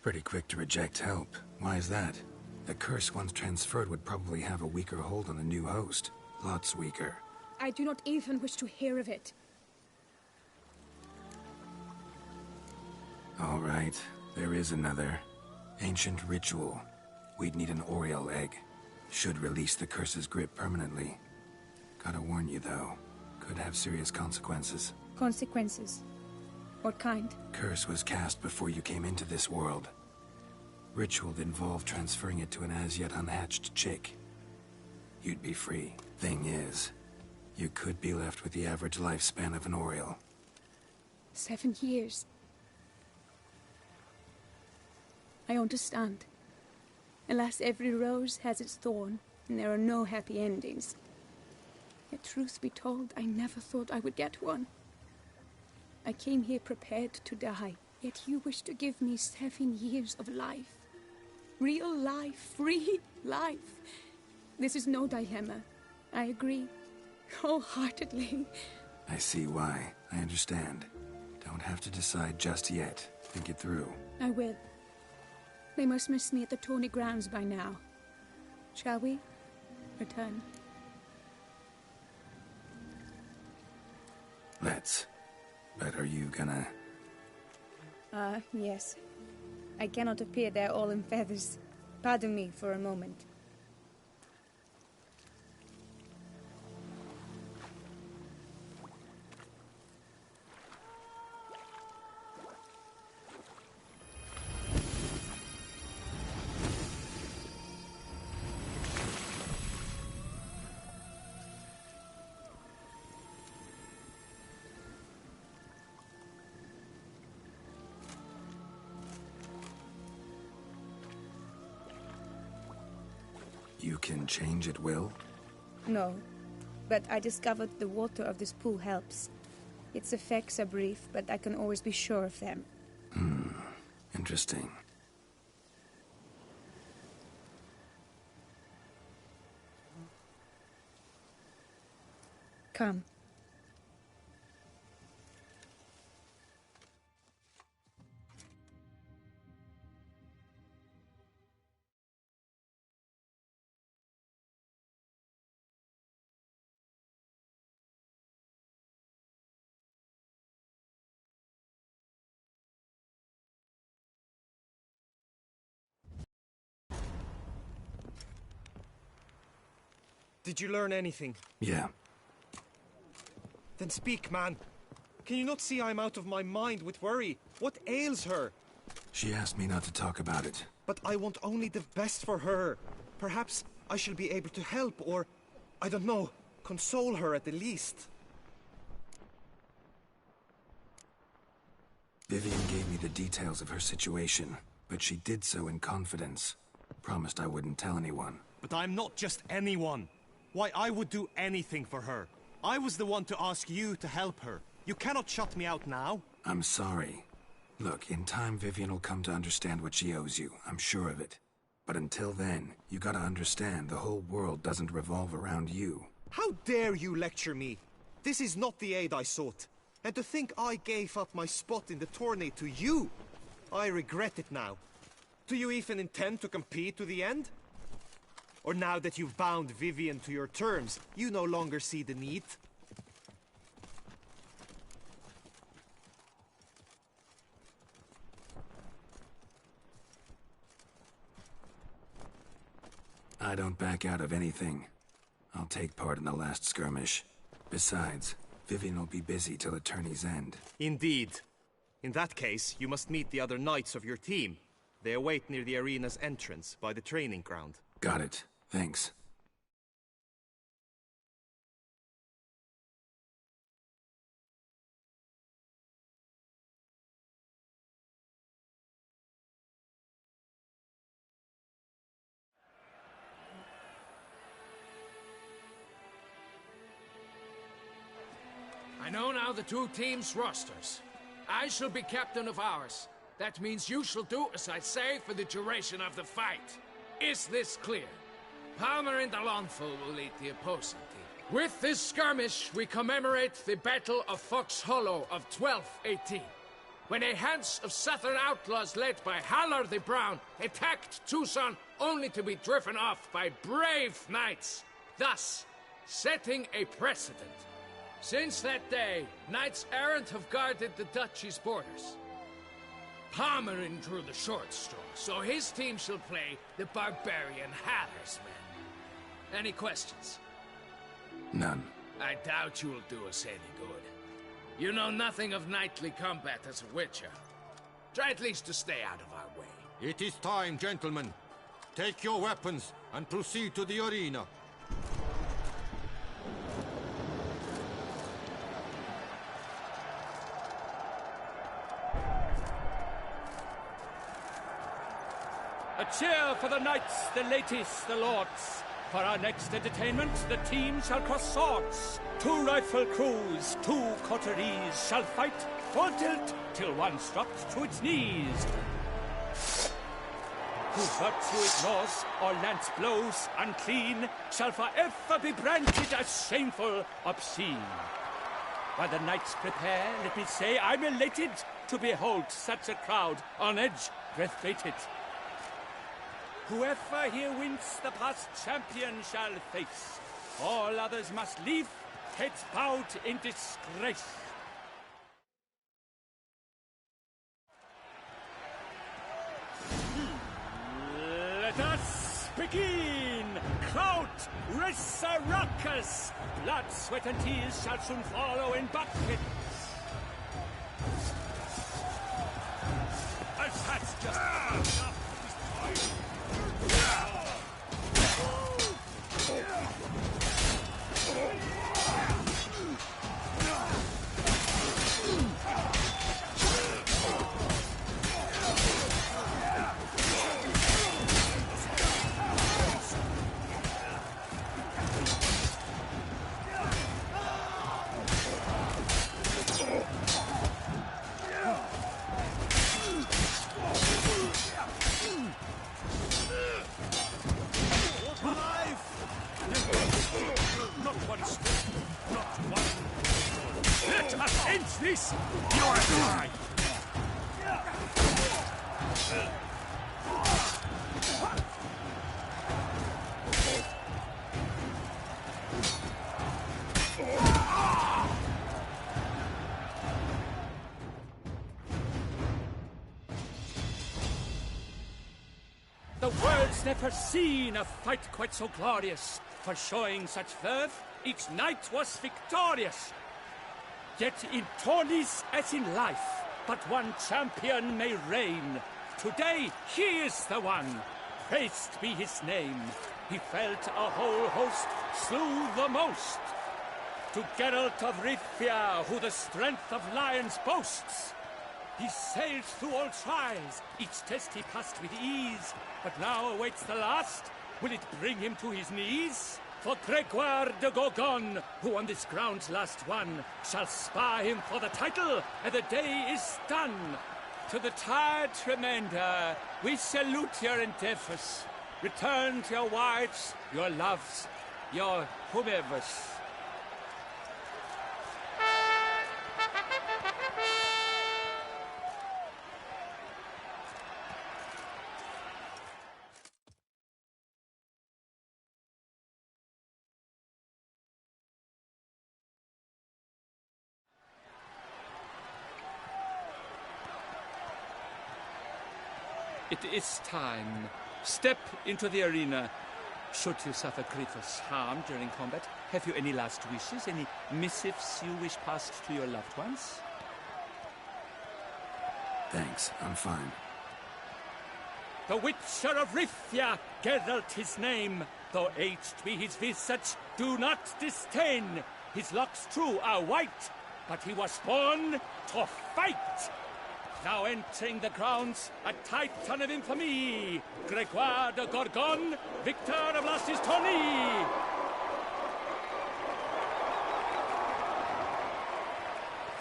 Speaker 5: Pretty quick to reject help. Why is that? The curse once transferred would probably have a weaker hold on the new host. Lots weaker.
Speaker 15: I do not even wish to hear of it.
Speaker 5: All right, there is another. Ancient ritual. We'd need an Oriole egg. Should release the curse's grip permanently. Gotta warn you, though. Could have serious consequences.
Speaker 6: Consequences? What kind?
Speaker 5: Curse was cast before you came into this world. Ritual involved transferring it to an as-yet unhatched chick. You'd be free. Thing is, you could be left with the average lifespan of an Oriole.
Speaker 6: 7 years. I understand. Alas, every rose has its thorn, and there are no happy endings. Yet truth be told, I never thought I would get one. I came here prepared to die, yet you wish to give me 7 years of life. Real life, free life. This is no dilemma. I agree, wholeheartedly.
Speaker 5: I see why. I understand. Don't have to decide just yet. Think it through.
Speaker 6: I will. They must miss me at the Tawny grounds by now. Shall we return?
Speaker 5: Let's. But are you gonna...
Speaker 6: Yes. I cannot appear there all in feathers. Pardon me for a moment.
Speaker 5: You can change at will?
Speaker 6: No, but I discovered the water of this pool helps. Its effects are brief, but I can always be sure of them.
Speaker 5: Interesting.
Speaker 6: Come.
Speaker 8: Did you learn anything?
Speaker 5: Yeah.
Speaker 8: Then speak, man. Can you not see I'm out of my mind with worry? What ails her?
Speaker 5: She asked me not to talk about it.
Speaker 8: But I want only the best for her. Perhaps I shall be able to help, or, I don't know, console her at the least.
Speaker 5: Vivian gave me the details of her situation, but she did so in confidence. Promised I wouldn't tell anyone.
Speaker 8: But I'm not just anyone. Why, I would do anything for her. I was the one to ask you to help her. You cannot shut me out now.
Speaker 5: I'm sorry. Look, in time Vivian will come to understand what she owes you. I'm sure of it. But until then, you gotta understand the whole world doesn't revolve around you.
Speaker 8: How dare you lecture me? This is not the aid I sought. And to think I gave up my spot in the tourney to you. I regret it now. Do you even intend to compete to the end? Or now that you've bound Vivian to your terms, you no longer see the need?
Speaker 5: I don't back out of anything. I'll take part in the last skirmish. Besides, Vivian will be busy till the tourney's end.
Speaker 8: Indeed. In that case, you must meet the other knights of your team. They await near the arena's entrance, by the training ground.
Speaker 5: Got it. Thanks.
Speaker 10: I know now the two teams' rosters. I shall be captain of ours. That means you shall do as I say for the duration of the fight. Is this clear? Palmer and Alonfo will lead the opposing team. With this skirmish, we commemorate the Battle of Fox Hollow of 1218, when a hands of southern outlaws led by Halar the Brown attacked Tucson only to be driven off by brave knights, thus setting a precedent. Since that day, knights errant have guarded the duchy's borders. hammering through the short straw, so his team shall play the barbarian Hatter's men. Any questions?
Speaker 5: None.
Speaker 10: I doubt you will do us any good. You know nothing of knightly combat as a witcher. Try at least to stay out of our way.
Speaker 11: It is time, gentlemen. Take your weapons and proceed to the arena.
Speaker 16: A cheer for the knights, the ladies, the lords. For our next entertainment, the team shall cross swords. 2 rifle crews, 2 coteries shall fight full tilt till one's dropped to its knees. Who virtue ignores or lance blows unclean shall forever be branded as shameful, obscene. While the knights prepare, let me say I'm elated to behold such a crowd on edge, breath-baited. Whoever here wins the past champion shall face. All others must leave, heads bowed in disgrace. Let us begin! Crowd, race a ruckus! Blood, sweat and tears shall soon follow in buckets. That's just enough. This, you're right. The world's never seen a fight quite so glorious. For showing such verve, each knight was victorious. Yet in tourneys as in life, but one champion may reign. Today, he is the one. Praised be his name. He felt a whole host, slew the most. To Geralt of Rivia, who the strength of lions boasts. He sailed through all trials, each test he passed with ease. But now awaits the last. Will it bring him to his knees? For Gregoire de Gorgon, who on this ground last won, shall spar him for the title, and the day is done. To the tired remainder, we salute your endeavors. Return to your wives, your loves, your whomevers. It is time. Step into the arena. Should you suffer grievous harm during combat, have you any last wishes? Any missives you wish passed to your loved ones?
Speaker 5: Thanks, I'm fine.
Speaker 16: The Witcher of Rivia, Geralt his name. Though aged be his visage, do not disdain. His locks true are white, but he was born to fight. Now entering the grounds, a titan of infamy, Gregoire de Gorgon, victor of last his tourney.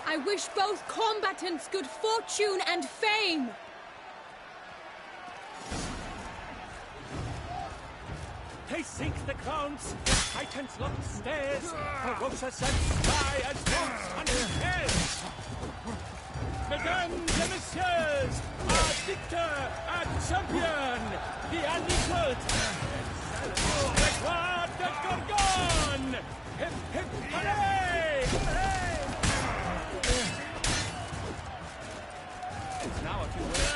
Speaker 15: I wish both combatants good fortune and fame.
Speaker 16: They sink the grounds, the titans locked stairs, ferocious and spry as wolves hunting hares. Mesdames et messieurs, our victor, our champion, the unequaled, Gregoire de Gorgon! Hip, hip, hooray! Hooray! And now, if you will,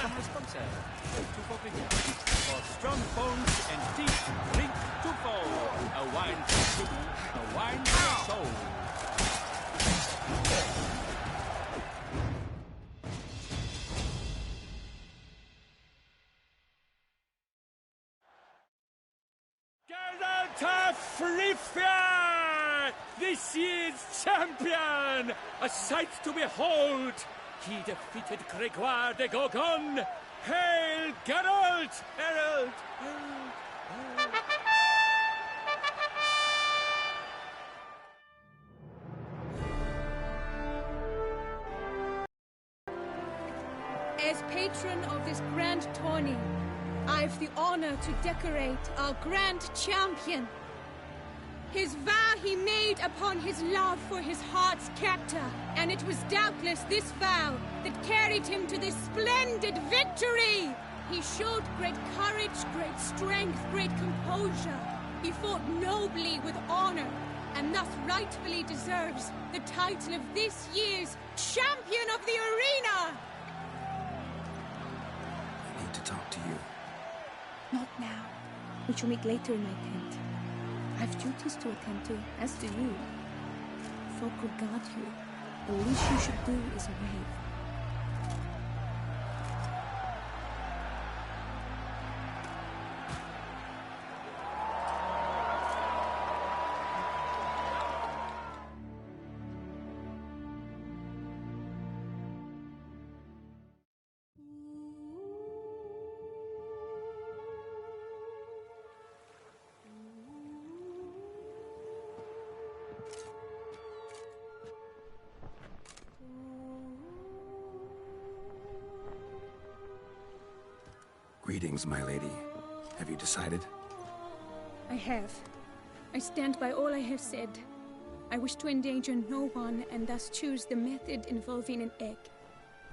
Speaker 16: This year's champion! A sight to behold! He defeated Gregoire de Gorgon! Hail, Geralt! Herald!
Speaker 15: As patron of this grand tourney, I've the honor to decorate our grand champion. His vow he made upon his love for his heart's captor, and it was doubtless this vow that carried him to this splendid victory. He showed great courage, great strength, great composure. He fought nobly with honor, and thus rightfully deserves the title of this year's Champion of the Arena!
Speaker 5: I need to talk to you.
Speaker 15: Not now. We shall meet later in my tent. I have duties to attend to, as do you. Folk will guard you. The least you should do is wave.
Speaker 5: Greetings, my lady. Have you decided?
Speaker 15: I have. I stand by all I have said. I wish to endanger no one, and thus choose the method involving an egg.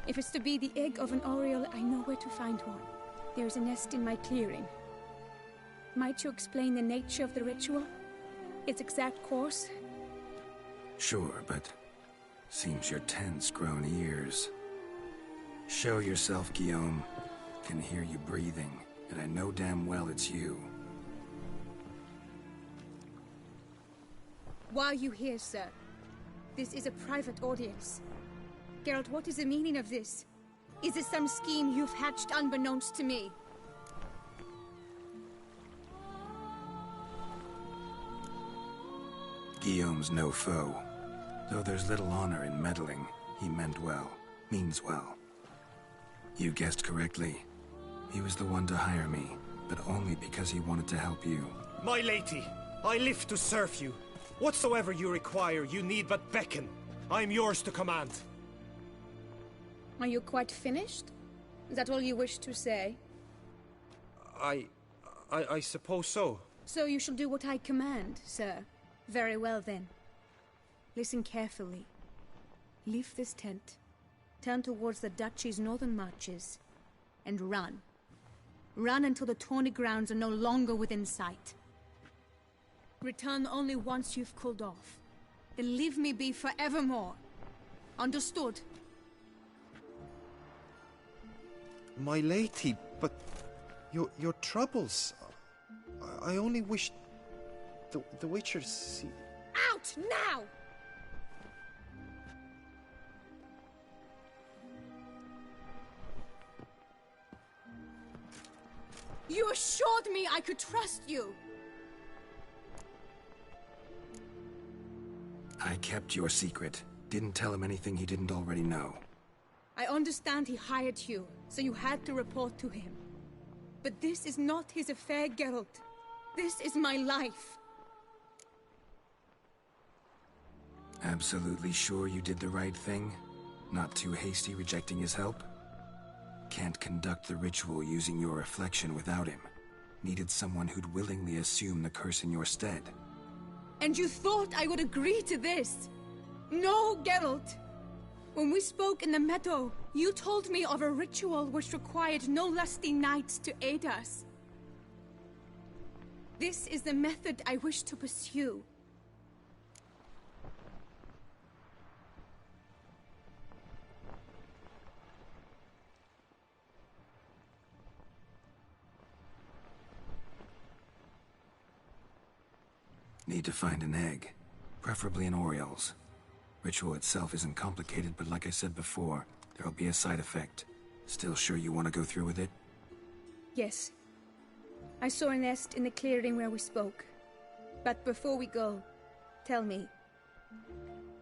Speaker 15: If it's to be the egg of an oriole, I know where to find one. There is a nest in my clearing. Might you explain the nature of the ritual? Its exact course?
Speaker 5: Sure, but seems your tense grown ears. Show yourself, Guillaume. Can hear you breathing, and I know damn well it's you.
Speaker 15: Why are you here, sir? This is a private audience. Geralt, what is the meaning of this? Is this some scheme you've hatched unbeknownst to me?
Speaker 5: Guillaume's no foe. Though there's little honor in meddling, he meant well, means well. You guessed correctly. He was the one to hire me, but only because he wanted to help you.
Speaker 8: My lady, I live to serve you. Whatsoever you require, you need but beckon. I am yours to command.
Speaker 15: Are you quite finished? Is that all you wish to say?
Speaker 8: I suppose so.
Speaker 15: So you shall do what I command, sir. Very well, then. Listen carefully. Leave this tent, turn towards the duchy's northern marches, and run. Run until the tourney grounds are no longer within sight. Return only once you've cooled off. Then leave me be forevermore. Understood?
Speaker 8: My lady, but your troubles. I only wish the Witchers see.
Speaker 15: Out now! You assured me I could trust you!
Speaker 5: I kept your secret. Didn't tell him anything he didn't already know.
Speaker 15: I understand he hired you, so you had to report to him. But this is not his affair, Geralt. This is my life.
Speaker 5: Absolutely sure you did the right thing? Not too hasty rejecting his help? Can't conduct the ritual using your reflection without him. Needed someone who'd willingly assume the curse in your stead.
Speaker 15: And you thought I would agree to this? No, Geralt! When we spoke in the meadow, you told me of a ritual which required no lusty knights to aid us. This is the method I wish to pursue.
Speaker 5: Need to find an egg, preferably an oriole's. Ritual itself isn't complicated, but like I said before, there'll be a side effect. Still sure you want to go through with it?
Speaker 15: Yes. I saw a nest in the clearing where we spoke. But before we go, tell me,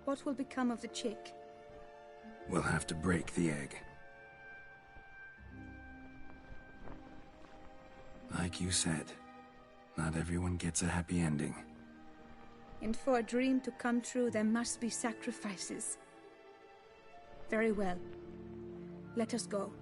Speaker 6: What will become of the chick?
Speaker 5: We'll have to break the egg. Like you said, not everyone gets a happy ending.
Speaker 6: And for a dream to come true, there must be sacrifices. Very well. Let us go.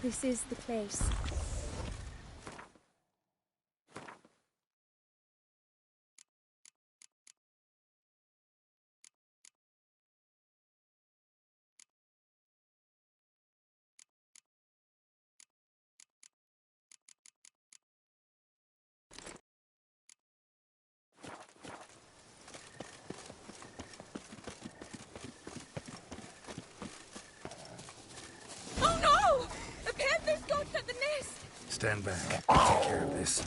Speaker 6: This is the place.
Speaker 5: Stand back. I'll take care of this.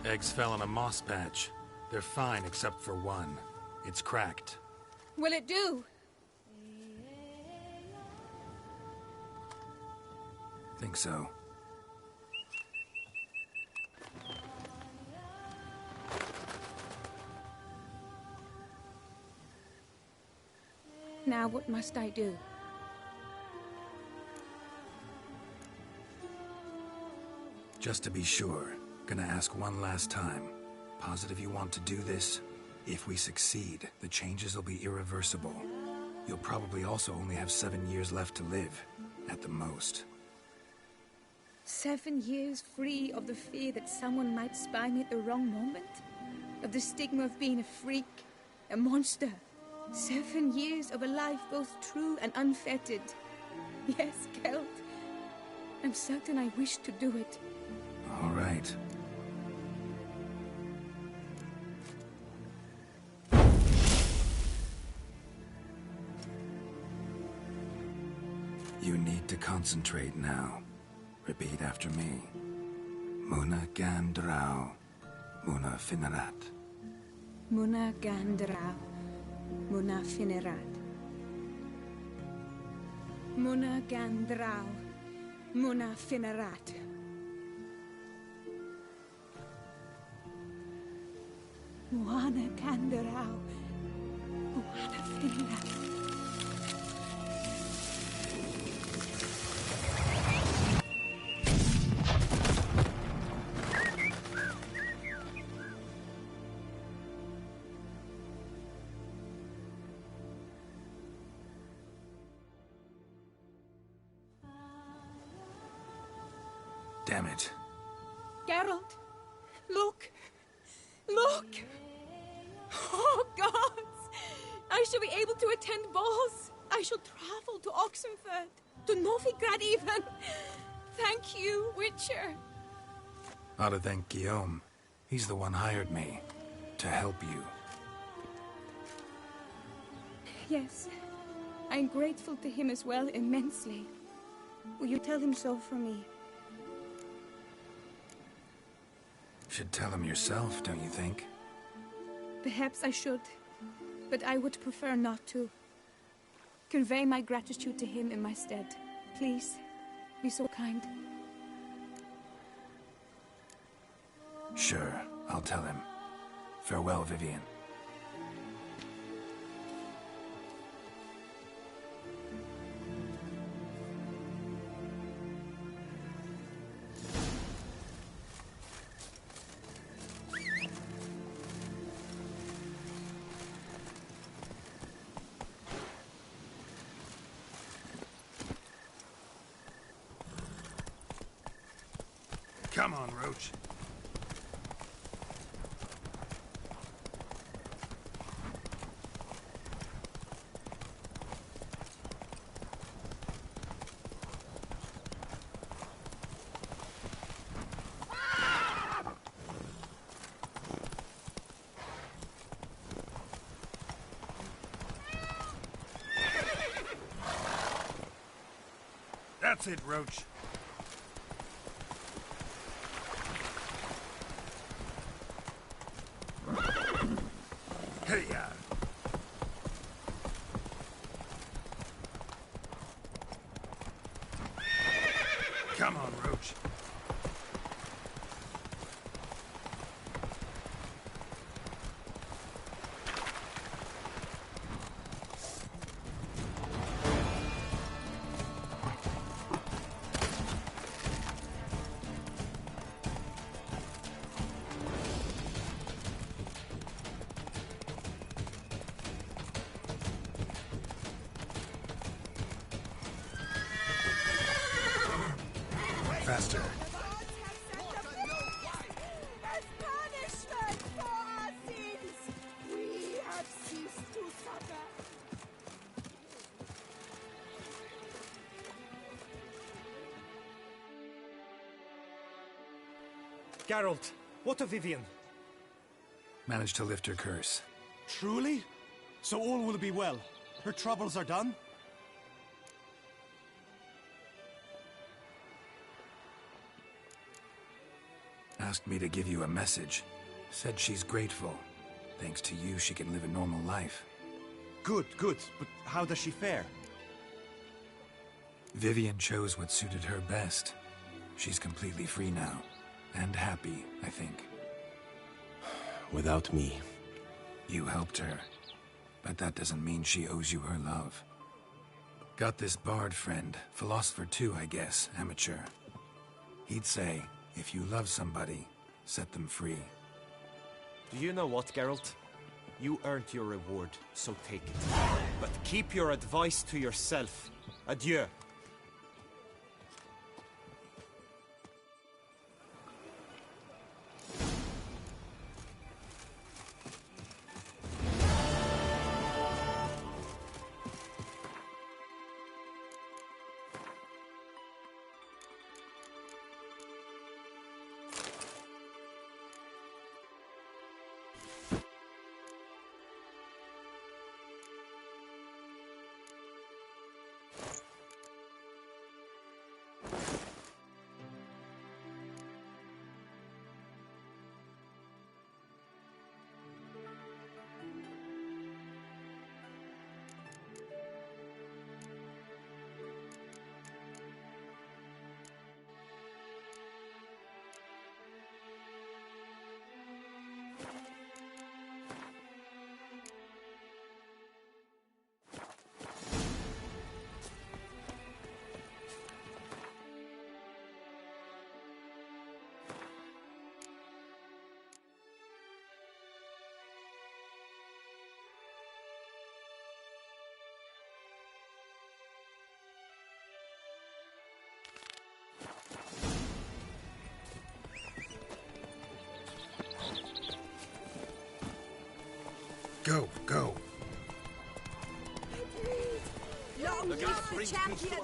Speaker 5: Eggs fell on a moss patch. They're fine except for one. It's cracked.
Speaker 6: Will it do?
Speaker 5: Think so.
Speaker 6: Now what must I do?
Speaker 5: Just to be sure, gonna ask one last time. Positive you want to do this? If we succeed, the changes will be irreversible. You'll probably also only have 7 years left to live, at the most.
Speaker 6: 7 years free of the fear that someone might spy me at the wrong moment? Of the stigma of being a freak, a monster? 7 years of a life both true and unfettered. Yes, Kelt. I'm certain I wish to do it.
Speaker 5: All right. You need to concentrate now. Repeat after me. Muna Gandrau. Muna Finerat.
Speaker 6: Muna Gandrau. Muna Finerat. Muna Gandrau. Muna Finerat. Muna Gandrau. Muna Finerat.
Speaker 5: Damn it.
Speaker 6: Geralt, look! Look! Oh, gods! I shall be able to attend balls. I shall travel to Oxenfurt, to Novigrad even. Thank you, Witcher.
Speaker 5: Ought to thank Guillaume. He's the one hired me. To help you.
Speaker 6: Yes. I'm grateful to him as well, immensely. Will you tell him so for me?
Speaker 5: Should tell him yourself, don't you think?
Speaker 6: Perhaps I should, but I would prefer not to. Convey my gratitude to him in my stead. Please, be so kind.
Speaker 5: Sure, I'll tell him. Farewell, Vivienne. Come on, Roach. That's it, Roach. Hey-ya. Come on, Roach. Faster.
Speaker 9: As punishment for our sins, we have ceased to suffer.
Speaker 18: Geralt, what of Vivian?
Speaker 5: Managed to lift her curse.
Speaker 18: Truly? So all will be well. Her troubles are done?
Speaker 5: Asked me to give you a message. Said she's grateful. Thanks to you, she can live a normal life.
Speaker 18: Good, good. But how does she fare?
Speaker 5: Vivian chose what suited her best. She's completely free now. And happy, I think.
Speaker 8: Without me.
Speaker 5: You helped her. But that doesn't mean she owes you her love. Got this bard friend. Philosopher too, I guess. Amateur. He'd say, if you love somebody, set them free.
Speaker 8: Do you know what, Geralt? You earned your reward, so take it. But keep your advice to yourself. Adieu.
Speaker 5: Go, go.
Speaker 9: Long live the champion!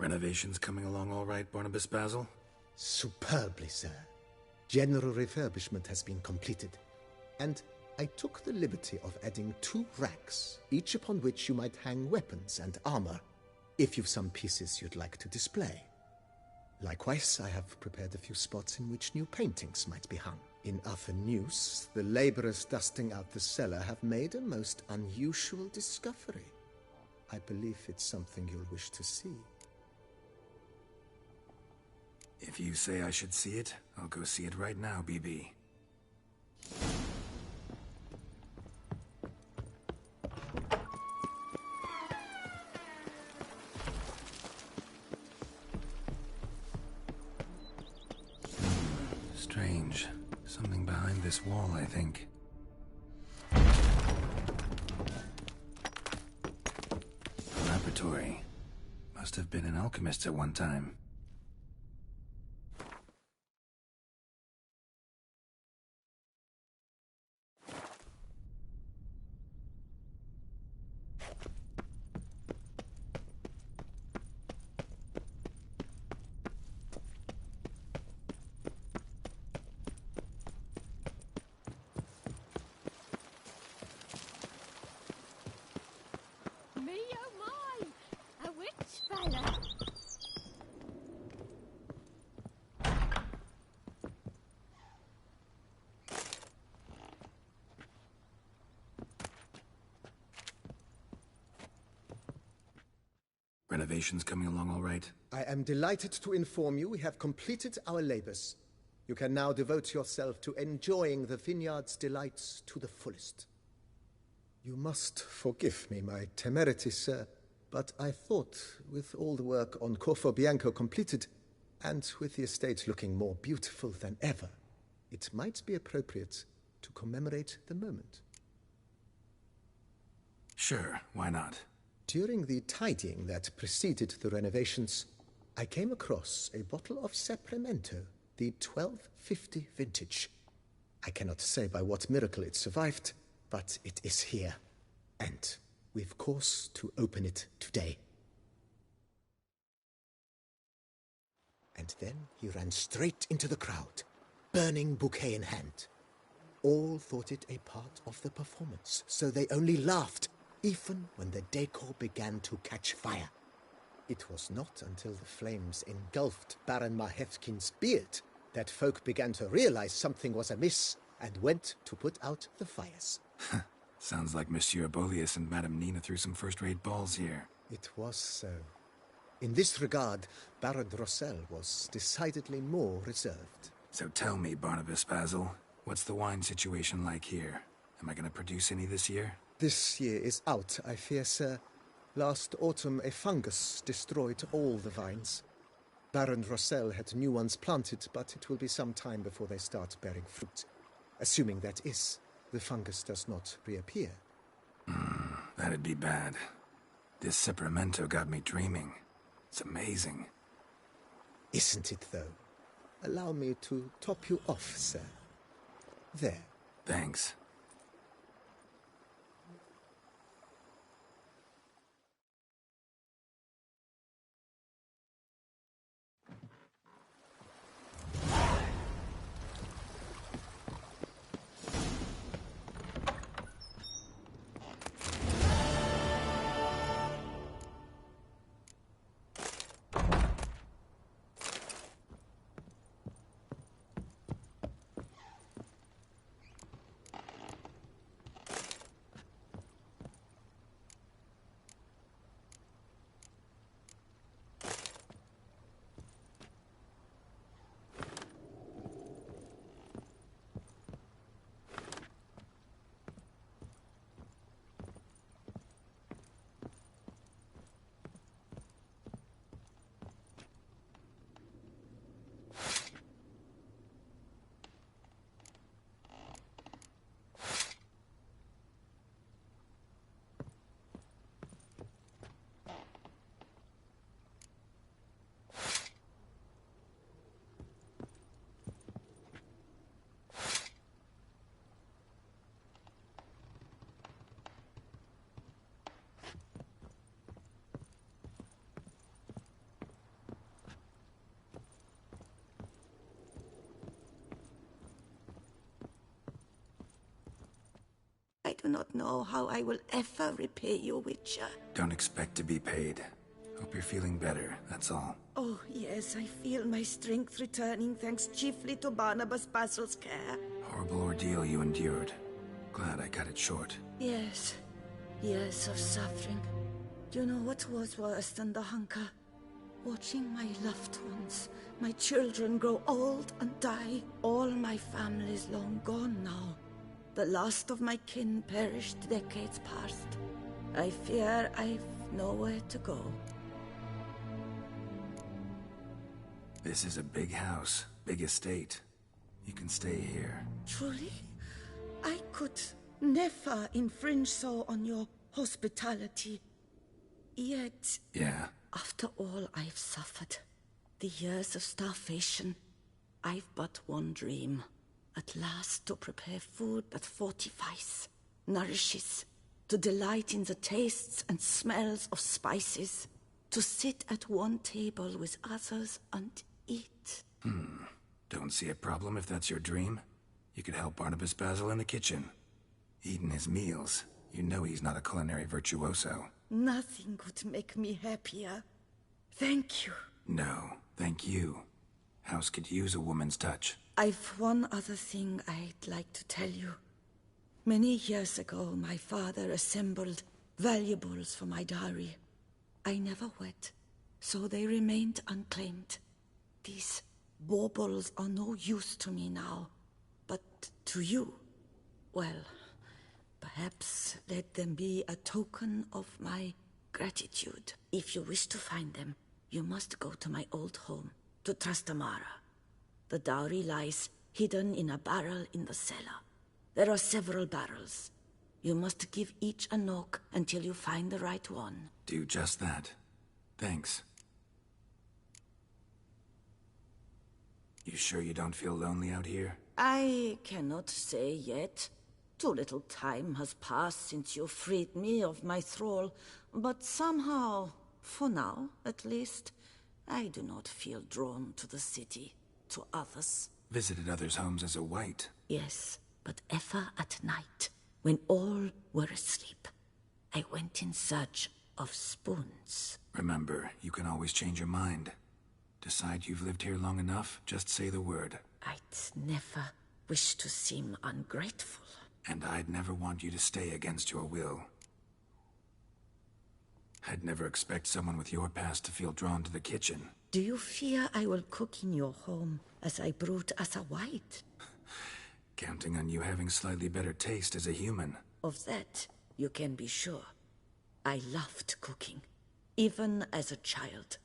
Speaker 5: Renovations coming along all right, Barnabas Basil?
Speaker 3: Superbly, sir. General refurbishment has been completed, and I took the liberty of adding 2 racks, each upon which you might hang weapons and armor, if you've some pieces you'd like to display. Likewise, I have prepared a few spots in which new paintings might be hung. In other news, the laborers dusting out the cellar have made a most unusual discovery. I believe it's something you'll wish to see.
Speaker 5: If you say I should see it, I'll go see it right now, BB. Strange. Something behind this wall, I think. Laboratory. Must have been an alchemist at one time.
Speaker 1: Me oh my! A witch fella!
Speaker 5: Renovations coming along all right?
Speaker 3: I am delighted to inform you we have completed our labors. You can now devote yourself to enjoying the vineyard's delights to the fullest. You must forgive me my temerity, sir, but I thought, with all the work on Corvo Bianco completed, and with the estate looking more beautiful than ever, it might be appropriate to commemorate the moment.
Speaker 5: Sure, why not?
Speaker 3: During the tidying that preceded the renovations, I came across a bottle of Sapramento, the 1250 vintage. I cannot say by what miracle it survived, but it is here, and we've cause to open it today. And then he ran straight into the crowd, burning bouquet in hand. All thought it a part of the performance, so they only laughed, even when the decor began to catch fire. It was not until the flames engulfed Baron Mahevkin's beard that folk began to realize something was amiss and went to put out the fires.
Speaker 5: Sounds like Monsieur Bolius and Madame Nina threw some first-rate balls here.
Speaker 3: It was so. In this regard, Baron Rossel was decidedly more reserved.
Speaker 5: So tell me, Barnabas Basil, what's the wine situation like here? Am I going to produce any this year?
Speaker 3: This year is out, I fear, sir. Last autumn, a fungus destroyed all the vines. Baron Rossel had new ones planted, but it will be some time before they start bearing fruit. Assuming that is, the fungus does not reappear.
Speaker 5: That'd be bad. This Sapramento got me dreaming. It's amazing.
Speaker 3: Isn't it, though? Allow me to top you off, sir. There.
Speaker 5: Thanks.
Speaker 19: do not know how I will ever repay you, Witcher.
Speaker 5: Don't expect to be paid. Hope you're feeling better, that's all.
Speaker 19: Oh, yes, I feel my strength returning thanks chiefly to Barnabas Basil's care.
Speaker 5: Horrible ordeal you endured. Glad I cut it short.
Speaker 19: Yes, years of suffering. Do you know what was worse than the hunger? Watching my loved ones, my children grow old and die. All my family's long gone now. The last of my kin perished decades past. I fear I've nowhere to go.
Speaker 5: This is a big house, big estate. You can stay here.
Speaker 19: Truly? I could never infringe so on your hospitality. Yet...
Speaker 5: Yeah?
Speaker 19: After all I've suffered, the years of starvation, I've but one dream. At last to prepare food that fortifies, nourishes, to delight in the tastes and smells of spices, to sit at one table with others and eat.
Speaker 5: Don't see a problem if that's your dream. You could help Barnabas Basil in the kitchen. Eating his meals. You know he's not a culinary virtuoso.
Speaker 19: Nothing could make me happier. Thank you.
Speaker 5: No, thank you. House could use a woman's touch.
Speaker 19: I've one other thing I'd like to tell you. Many years ago, my father assembled valuables for my dowry. I never wed, so they remained unclaimed. These baubles are no use to me now, but to you, well, perhaps let them be a token of my gratitude. If you wish to find them, you must go to my old home, to Trastamara. The dowry lies hidden in a barrel in the cellar. There are several barrels. You must give each a knock until you find the right one.
Speaker 5: Do just that. Thanks. You sure you don't feel lonely out here?
Speaker 19: I cannot say yet. Too little time has passed since you freed me of my thrall, but somehow, for now at least, I do not feel drawn to the city, to others.
Speaker 5: Visited others' homes as a white?
Speaker 19: Yes, but ever at night, when all were asleep, I went in search of spoons.
Speaker 5: Remember, you can always change your mind. Decide you've lived here long enough, just say the word.
Speaker 19: I'd never wish to seem ungrateful.
Speaker 5: And I'd never want you to stay against your will. I'd never expect someone with your past to feel drawn to the kitchen.
Speaker 19: Do you fear I will cook in your home as I brewed as a white?
Speaker 5: Counting on you having slightly better taste as a human.
Speaker 19: Of that, you can be sure. I loved cooking, even as a child.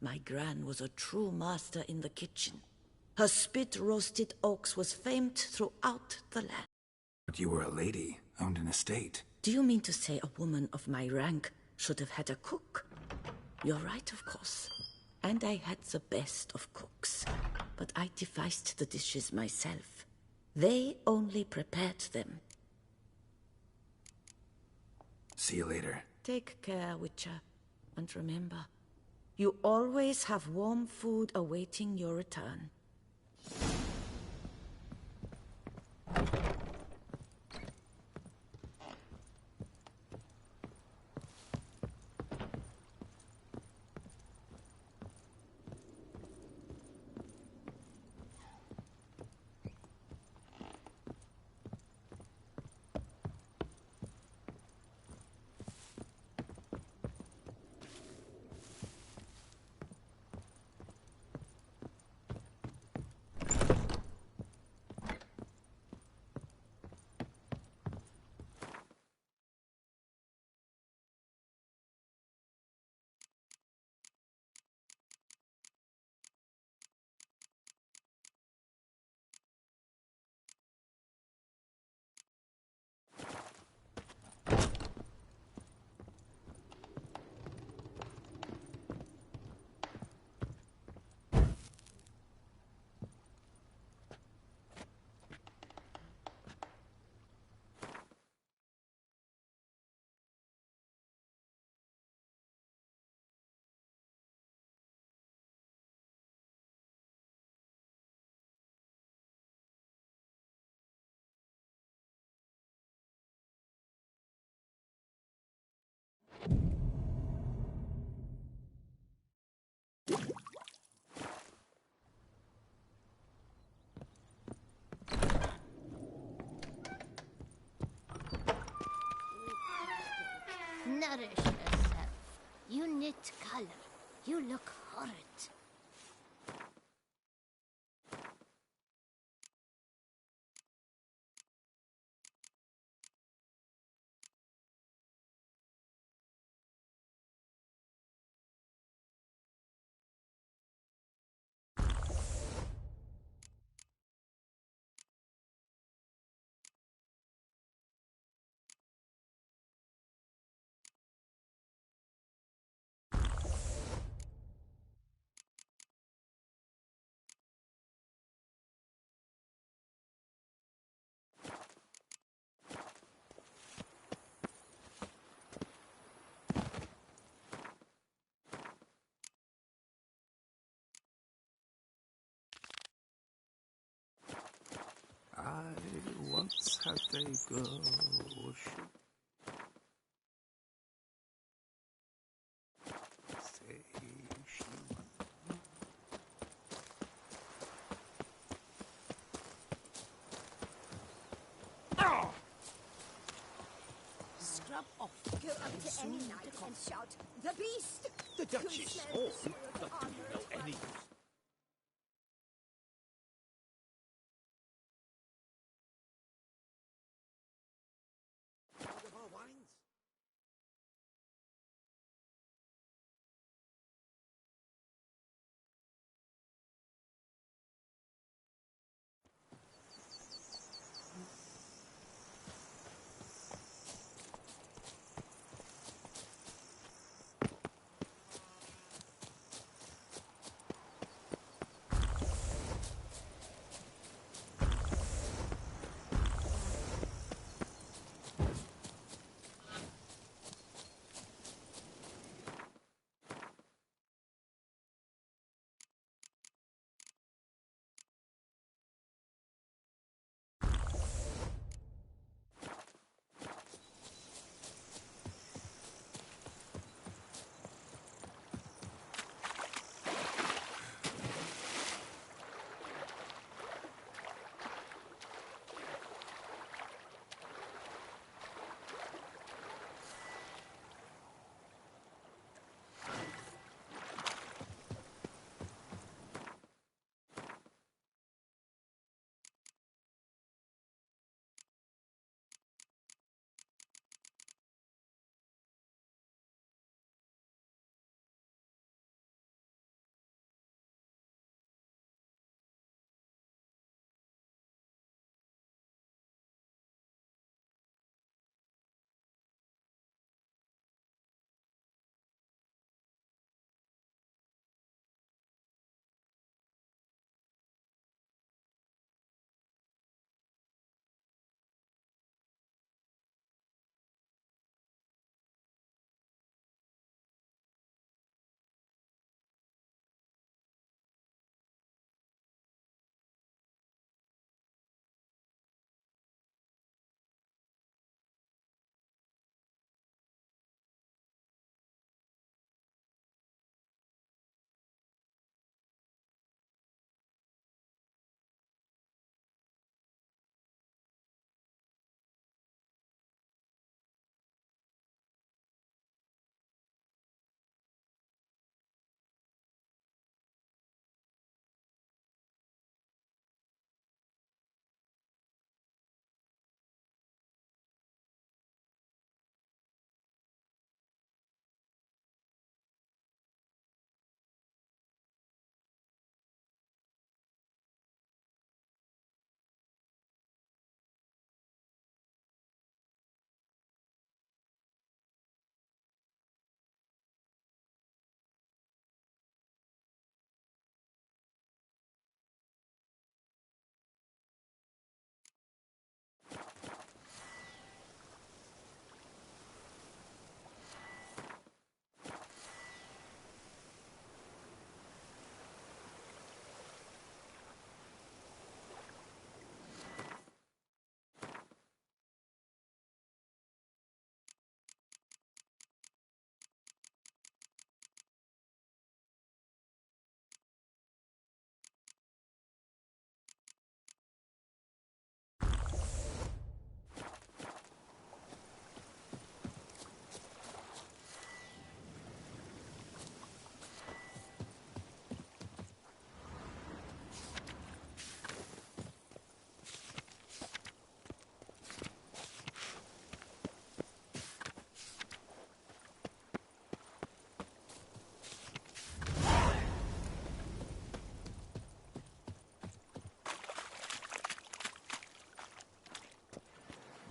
Speaker 19: My gran was a true master in the kitchen. Her spit-roasted oaks was famed throughout the land.
Speaker 5: But you were a lady, owned an estate.
Speaker 19: Do you mean to say a woman of my rank should have had a cook? You're right, of course. And I had the best of cooks. But I devised the dishes myself. They only prepared them.
Speaker 5: See you later.
Speaker 19: Take care, Witcher. And remember, you always have warm food awaiting your return.
Speaker 1: Nourish yourself. You knit color. You look horrid.
Speaker 8: I once had a girl.
Speaker 17: Scrub off. Go up to any knight and shout, "The beast!"
Speaker 11: The Duchess! Oh, not do you know any... of our wines?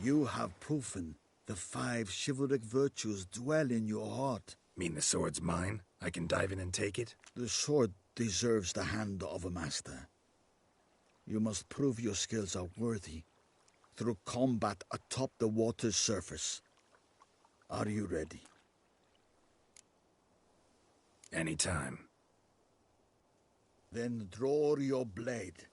Speaker 20: You have proven the 5 chivalric virtues dwell in your heart.
Speaker 5: Mean the sword's mine? I can dive in and take it?
Speaker 20: The sword deserves the hand of a master. You must prove your skills are worthy through combat atop the water's surface. Are you ready?
Speaker 5: Anytime.
Speaker 20: Then draw your blade.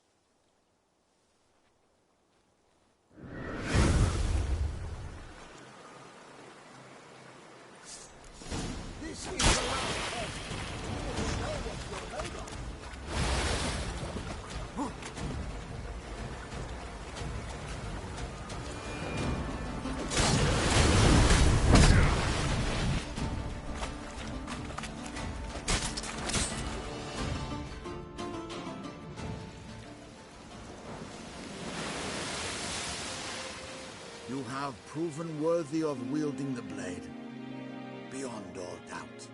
Speaker 4: This is the last test. You will show what you're made of.
Speaker 20: You have proven worthy of wielding the blade, beyond all doubt.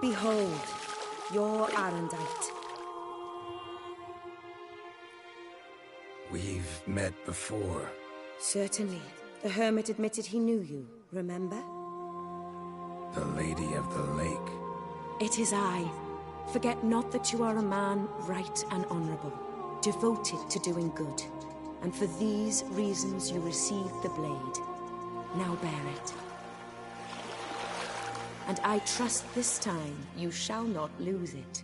Speaker 21: Behold, your Arendite.
Speaker 5: We've met before.
Speaker 21: Certainly. The hermit admitted he knew you, remember?
Speaker 5: The Lady of the Lake.
Speaker 21: It is I. Forget not that you are a man right and honorable, devoted to doing good. And for these reasons you received the blade. Now bear it. And I trust this time you shall not lose it.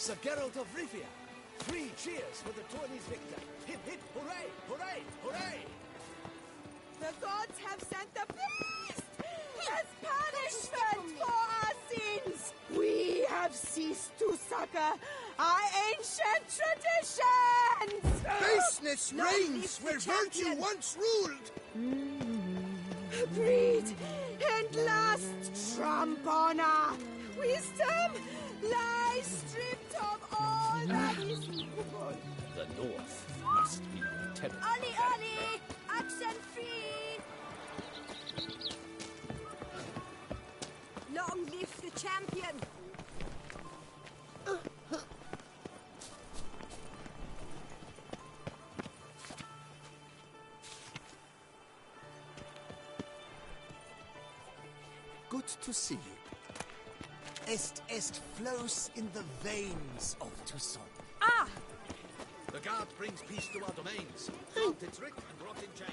Speaker 11: Sir Geralt of Rivia. 3 cheers for the tourney's victor. Hip hip hooray, hooray, hooray!
Speaker 9: The gods have sent the beast as punishment for our sins. We have ceased to succor our ancient traditions.
Speaker 11: Baseness reigns where virtue once ruled.
Speaker 9: Greed and lust trump honor. Wisdom lies stripped of all that is good.
Speaker 16: The North must be terrible.
Speaker 17: Ollie, Ollie! Accent free! Long live the champion!
Speaker 3: Good to see you. Est flows in the veins of Toussaint.
Speaker 17: Ah!
Speaker 11: The guard brings peace to our domains. Flaunted writ and brought in chains.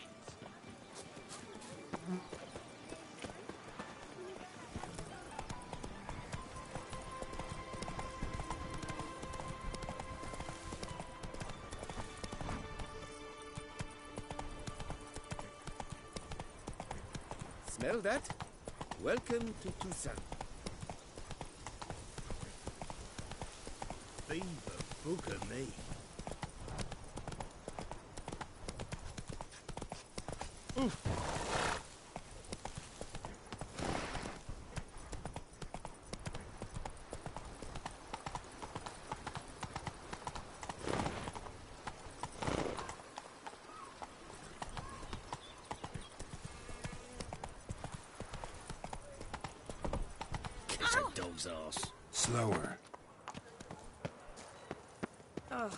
Speaker 2: Smell that? Welcome to Toussaint.
Speaker 4: Fever booger me.
Speaker 2: Kiss a dog's ass.
Speaker 5: Slower.
Speaker 17: Oh.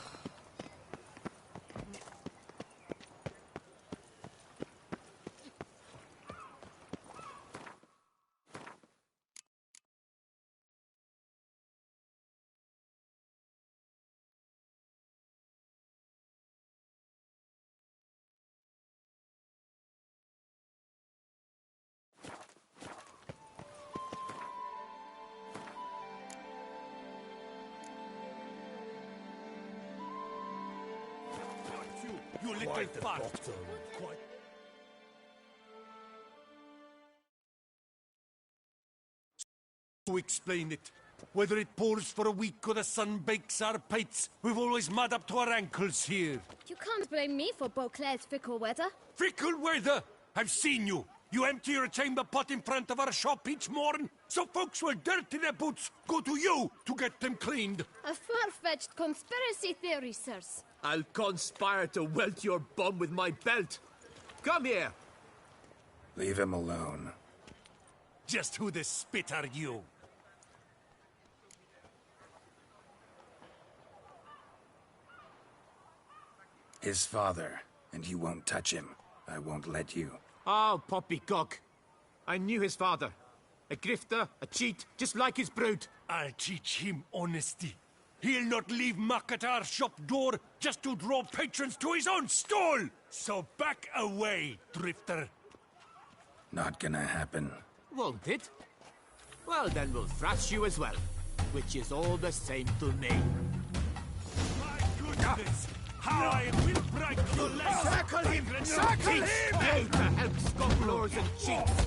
Speaker 7: You little
Speaker 4: Quite the
Speaker 7: fart.
Speaker 4: bottom. Quite.
Speaker 7: To explain it. Whether it pours for a week or the sun bakes our pates, we've always mud up to our ankles here.
Speaker 1: You can't blame me for Beauclair's fickle weather.
Speaker 7: Fickle weather! I've seen you. You empty your chamber pot in front of our shop each morn, so folks will dirty their boots, go to you to get them cleaned.
Speaker 1: A far-fetched conspiracy theory, sirs.
Speaker 11: I'll conspire to welt your bum with my belt. Come here.
Speaker 5: Leave him alone.
Speaker 7: Just who the spit are you?
Speaker 5: His father, and you won't touch him. I won't let you.
Speaker 11: Oh, poppycock. I knew his father. A grifter, a cheat, just like his brood.
Speaker 7: I'll teach him honesty. He'll not leave muck at our shop door just to draw patrons to his own stall! So back away, drifter.
Speaker 5: Not gonna happen.
Speaker 11: Won't it? Well, then we'll thrash you as well. Which is all the same to me.
Speaker 7: My goodness! How I will break your legs!
Speaker 11: Circle him! Circle him! Hey, to help scufflers and cheats!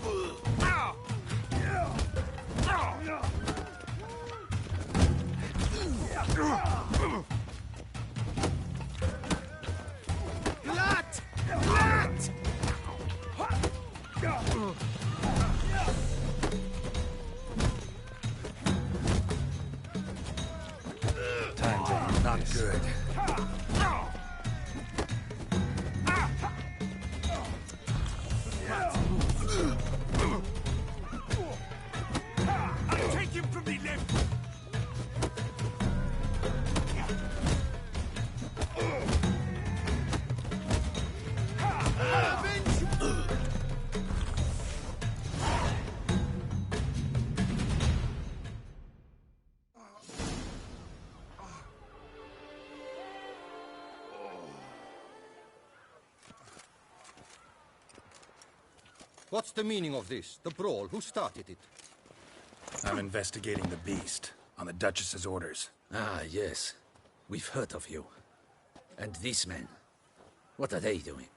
Speaker 11: Glut! Glut!
Speaker 5: Time to not good.
Speaker 7: I'll take him from the left!
Speaker 22: What's the meaning of this? The brawl? Who started it?
Speaker 5: I'm investigating the beast, on the Duchess's orders.
Speaker 2: Ah, yes. We've heard of you. And these men, what are they doing?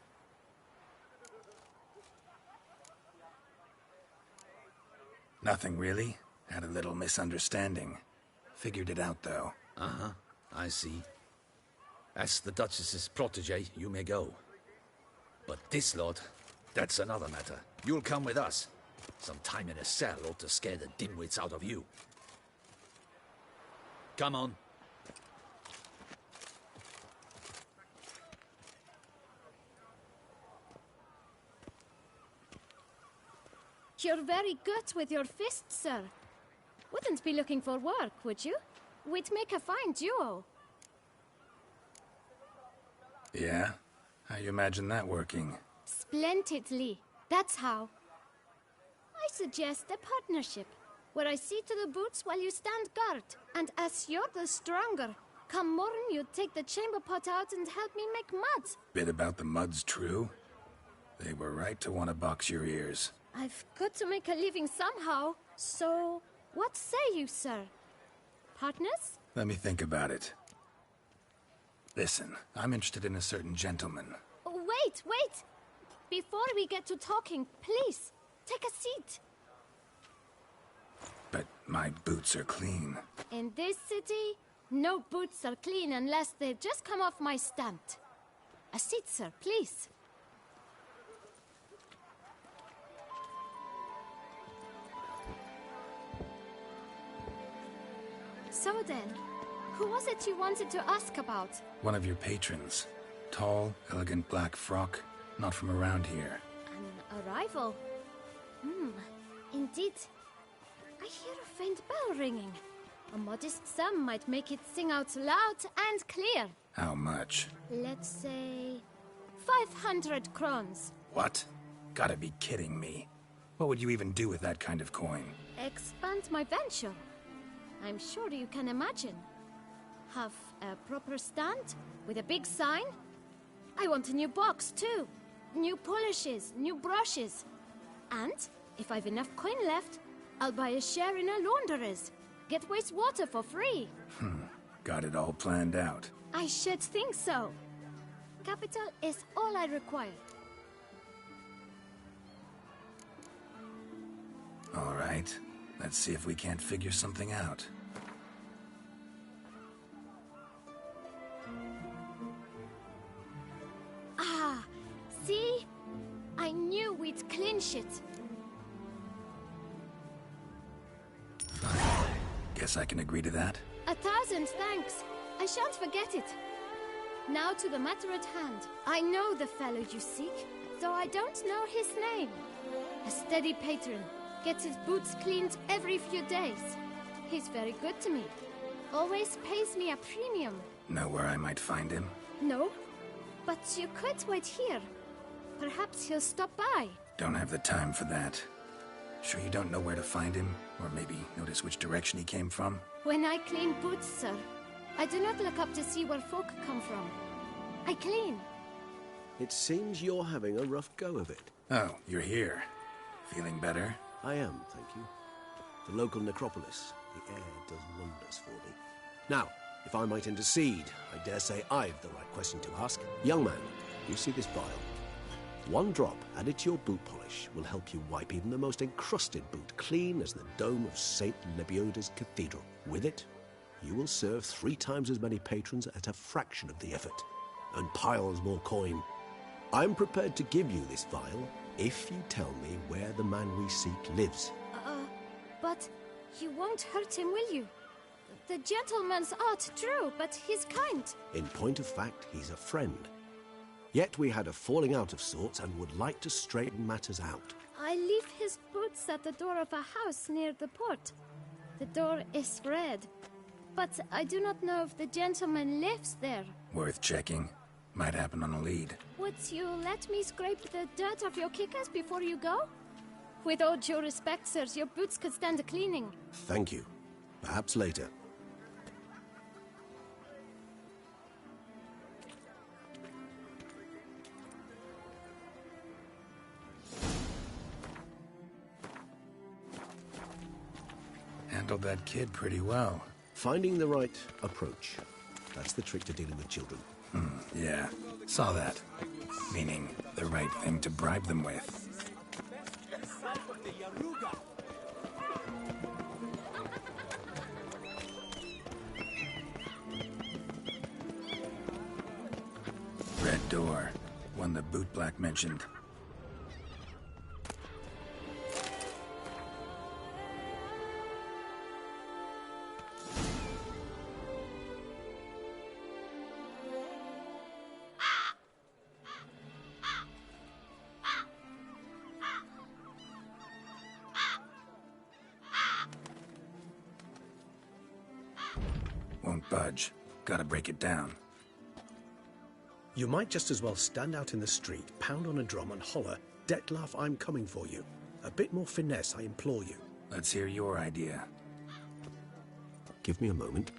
Speaker 5: Nothing really. Had a little misunderstanding. Figured it out, though.
Speaker 2: Uh-huh, I see. As the Duchess's protege, you may go. But this lot, that's another matter. You'll come with us. Some time in a cell ought to scare the dimwits out of you. Come on.
Speaker 1: You're very good with your fists, sir. Wouldn't be looking for work, would you? We'd make a fine duo.
Speaker 5: Yeah? How you imagine that working?
Speaker 1: Splendidly. That's how. I suggest a partnership, where I see to the boots while you stand guard. And as you're the stronger, come morn you take the chamber pot out and help me make mud.
Speaker 5: Bit about the mud's true? They were right to want to box your ears.
Speaker 1: I've got to make a living somehow, so what say you, sir? Partners?
Speaker 5: Let me think about it. Listen, I'm interested in a certain gentleman.
Speaker 1: Wait, wait! Before we get to talking, please, take a seat.
Speaker 5: But my boots are clean.
Speaker 1: In this city, no boots are clean unless they just come off my stand. A seat, sir, please. So then, who was it you wanted to ask about?
Speaker 5: One of your patrons. Tall, elegant black frock. Not from around here.
Speaker 1: An arrival? Indeed. I hear a faint bell ringing. A modest sum might make it sing out loud and clear.
Speaker 5: How much?
Speaker 1: Let's say 500 crowns.
Speaker 5: What? Gotta be kidding me. What would you even do with that kind of coin?
Speaker 1: Expand my venture. I'm sure you can imagine. Have a proper stand with a big sign. I want a new box too. New polishes, new brushes. And if I've enough coin left, I'll buy a share in a launderer's. Get wastewater for free.
Speaker 5: Got it all planned out.
Speaker 1: I should think so. Capital is all I require.
Speaker 5: All right. Let's see if we can't figure something out.
Speaker 1: Ah, see? I knew we'd clinch it.
Speaker 5: Guess I can agree to that.
Speaker 1: 1,000 thanks. I shan't forget it. Now to the matter at hand. I know the fellow you seek, though I don't know his name. A steady patron. Gets his boots cleaned every few days. He's very good to me. Always pays me a premium.
Speaker 5: Know where I might find him?
Speaker 1: No, but you could wait here. Perhaps he'll stop by.
Speaker 5: Don't have the time for that. Sure you don't know where to find him? Or maybe notice which direction he came from?
Speaker 1: When I clean boots, sir, I do not look up to see where folk come from. I clean.
Speaker 12: It seems you're having a rough go of it.
Speaker 5: Oh, you're here. Feeling better?
Speaker 12: I am, thank you. The local necropolis. The air does wonders for me. Now, if I might intercede, I dare say I've the right question to ask. Young man, you see this vial? One drop added to your boot polish will help you wipe even the most encrusted boot clean as the dome of St. Lebioda's cathedral. With it, you will serve 3 times as many patrons at a fraction of the effort, and piles more coin. I'm prepared to give you this vial if you tell me where the man we seek lives.
Speaker 1: But you won't hurt him, will you? The gentleman's art, true, but he's kind.
Speaker 12: In point of fact, he's a friend. Yet we had a falling out of sorts and would like to straighten matters out.
Speaker 1: I leave his boots at the door of a house near the port. The door is red, but I do not know if the gentleman lives there.
Speaker 5: Worth checking. Might happen on a lead.
Speaker 1: Would you let me scrape the dirt off your kickers before you go? With all due respect, sirs, your boots could stand a cleaning.
Speaker 12: Thank you. Perhaps later.
Speaker 5: Handled that kid pretty well.
Speaker 12: Finding the right approach. That's the trick to dealing with children.
Speaker 5: Yeah, saw that. Meaning, the right thing to bribe them with. Red door. One the bootblack mentioned. Won't budge. Gotta break it down.
Speaker 12: You might just as well stand out in the street, pound on a drum and holler, "Dettlaff, I'm coming for you." A bit more finesse, I implore you.
Speaker 5: Let's hear your idea.
Speaker 12: Give me a moment.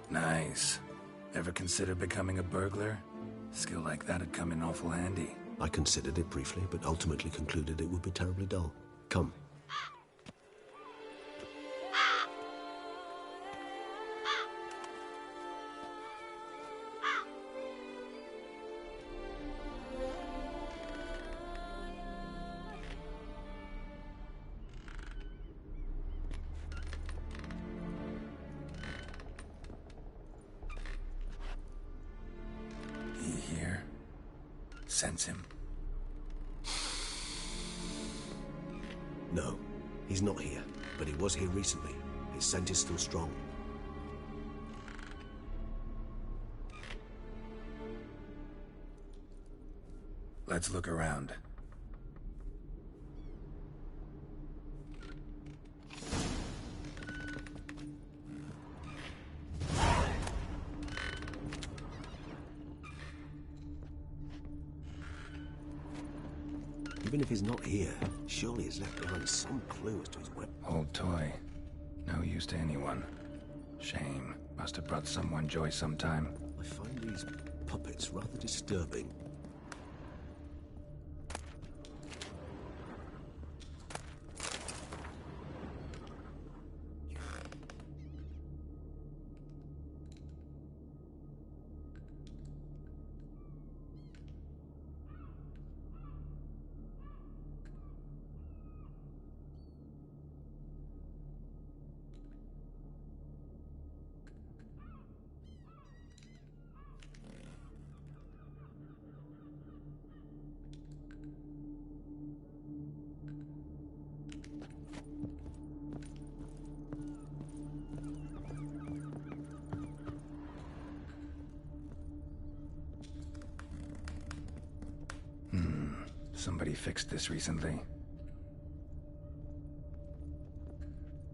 Speaker 5: Nice. Ever consider becoming a burglar? Skill like that'd come in awful handy.
Speaker 12: I considered it briefly, but ultimately concluded it would be terribly dull. Come.
Speaker 5: He here? Sense him.
Speaker 12: No, he's not here, but he was here recently. His scent is still strong.
Speaker 5: Let's look around.
Speaker 12: Even if he's not here, surely he's left behind some clue as to his weapon.
Speaker 5: Old toy. No use to anyone. Shame. Must have brought someone joy sometime.
Speaker 12: I find these puppets rather disturbing.
Speaker 5: Somebody fixed this recently.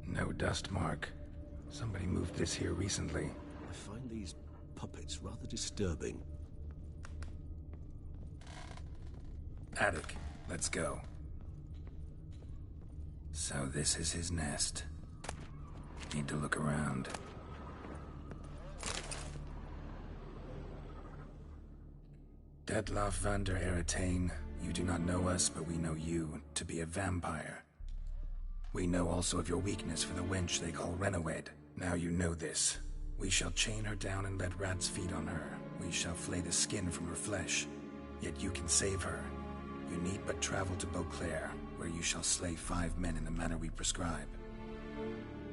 Speaker 5: No dust mark. Somebody moved this here recently.
Speaker 12: I find these puppets rather disturbing.
Speaker 5: Attic. Let's go. So this is his nest. Need to look around. Dettlaff van der Eretain, you do not know us, but we know you to be a vampire. We know also of your weakness for the wench they call Renawed. Now you know this. We shall chain her down and let rats feed on her. We shall flay the skin from her flesh. Yet you can save her. You need but travel to Beauclair, where you shall slay 5 men in the manner we prescribe.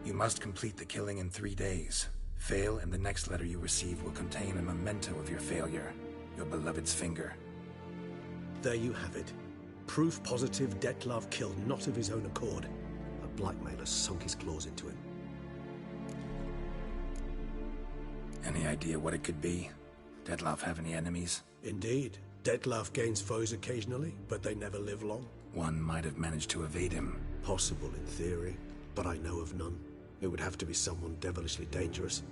Speaker 5: You must complete the killing in 3 days. Fail, and the next letter you receive will contain a memento of your failure. Your beloved's finger.
Speaker 12: There you have it. Proof positive Dettlaff killed not of his own accord. A blackmailer sunk his claws into him.
Speaker 5: Any idea what it could be? Dettlaff have any enemies?
Speaker 12: Indeed. Dettlaff gains foes occasionally, but they never live long.
Speaker 5: One might have managed to evade him.
Speaker 12: Possible in theory, but I know of none. It would have to be someone devilishly dangerous.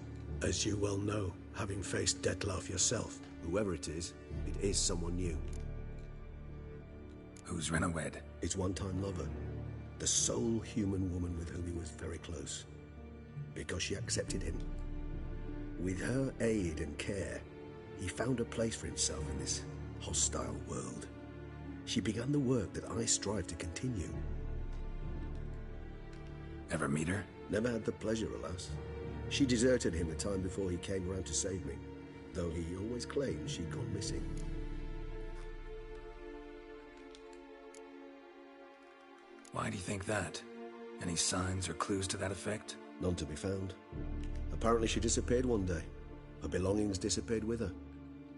Speaker 12: As you well know, having faced Dettlaff yourself. Whoever it is someone new.
Speaker 5: Who's Renawed?
Speaker 12: His one-time lover. The sole human woman with whom he was very close. Because she accepted him. With her aid and care, he found a place for himself in this hostile world. She began the work that I strive to continue.
Speaker 5: Ever meet her?
Speaker 12: Never had the pleasure, alas. She deserted him a time before he came round to save me, though he always claimed she'd gone missing.
Speaker 5: Why do you think that? Any signs or clues to that effect?
Speaker 12: None to be found. Apparently she disappeared one day. Her belongings disappeared with her.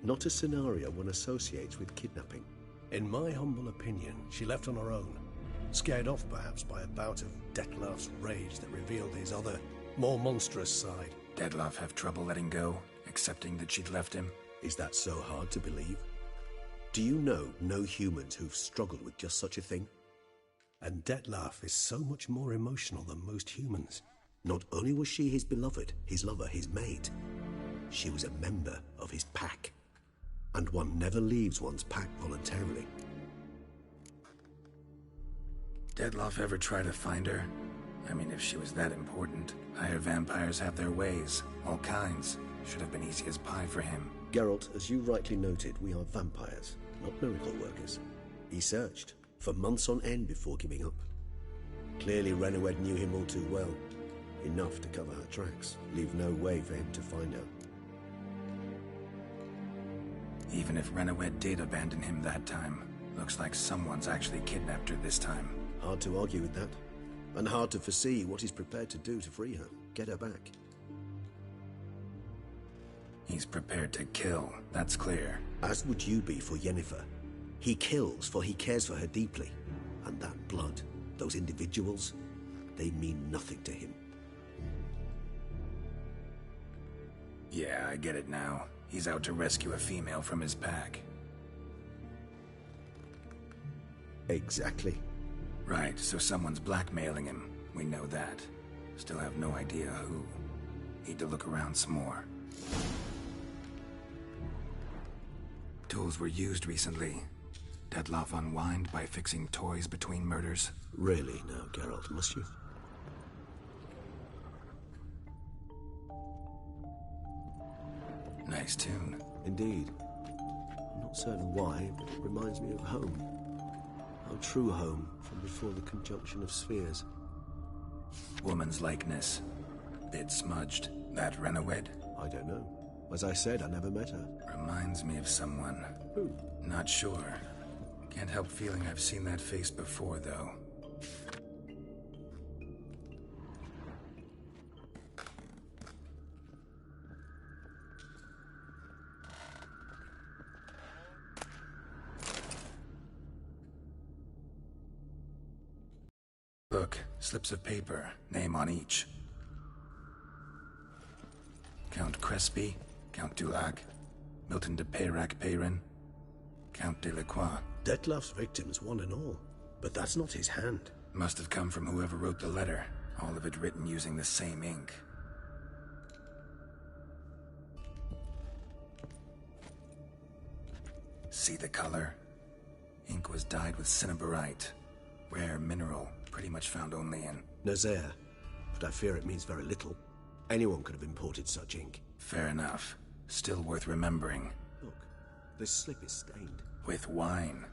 Speaker 12: Not a scenario one associates with kidnapping. In my humble opinion, she left on her own. Scared off, perhaps, by a bout of Dettlaff's rage that revealed his other, more monstrous side.
Speaker 5: Dettlaff have trouble letting go, accepting that she'd left him?
Speaker 12: Is that so hard to believe? Do you know no humans who've struggled with just such a thing? And Dettlaff is so much more emotional than most humans. Not only was she his beloved, his lover, his mate, she was a member of his pack. And one never leaves one's pack voluntarily.
Speaker 5: Dettlaff ever try to find her? I mean, if she was that important. Higher vampires have their ways, all kinds. Should have been easy as pie for him.
Speaker 12: Geralt, as you rightly noted, we are vampires, not miracle workers. He searched for months on end before giving up. Clearly Renoed knew him all too well. Enough to cover her tracks, leave no way for him to find her.
Speaker 5: Even if Renoed did abandon him that time, looks like someone's actually kidnapped her this time.
Speaker 12: Hard to argue with that. And hard to foresee what he's prepared to do to free her, get her back.
Speaker 5: He's prepared to kill, that's clear.
Speaker 12: As would you be for Yennefer. He kills for he cares for her deeply. And that blood, those individuals, they mean nothing to him.
Speaker 5: Yeah, I get it now. He's out to rescue a female from his pack.
Speaker 12: Exactly.
Speaker 5: Right, so someone's blackmailing him. We know that. Still have no idea who. Need to look around some more. Tools were used recently. Dettlaff unwind by fixing toys between murders.
Speaker 12: Really now, Geralt, must you?
Speaker 5: Nice tune.
Speaker 12: Indeed. I'm not certain why, but it reminds me of home. Our true home from before the conjunction of spheres.
Speaker 5: Woman's likeness. Bit smudged. That Renoed?
Speaker 12: I don't know. As I said, I never met her.
Speaker 5: Reminds me of someone.
Speaker 12: Who?
Speaker 5: Not sure. Can't help feeling I've seen that face before, though. Look, slips of paper, name on each. Count Crespi, Count Dulac, Milton de Peyrac-Peyrin, Count Delacroix.
Speaker 12: Dettlaff's victims, one and all. But that's not his hand.
Speaker 5: Must have come from whoever wrote the letter. All of it written using the same ink. See the color? Ink was dyed with cinnabarite. Rare mineral, pretty much found only in
Speaker 12: Nazaire, but I fear it means very little. Anyone could have imported such ink.
Speaker 5: Fair enough. Still worth remembering.
Speaker 12: Look, this slip is stained.
Speaker 5: With wine.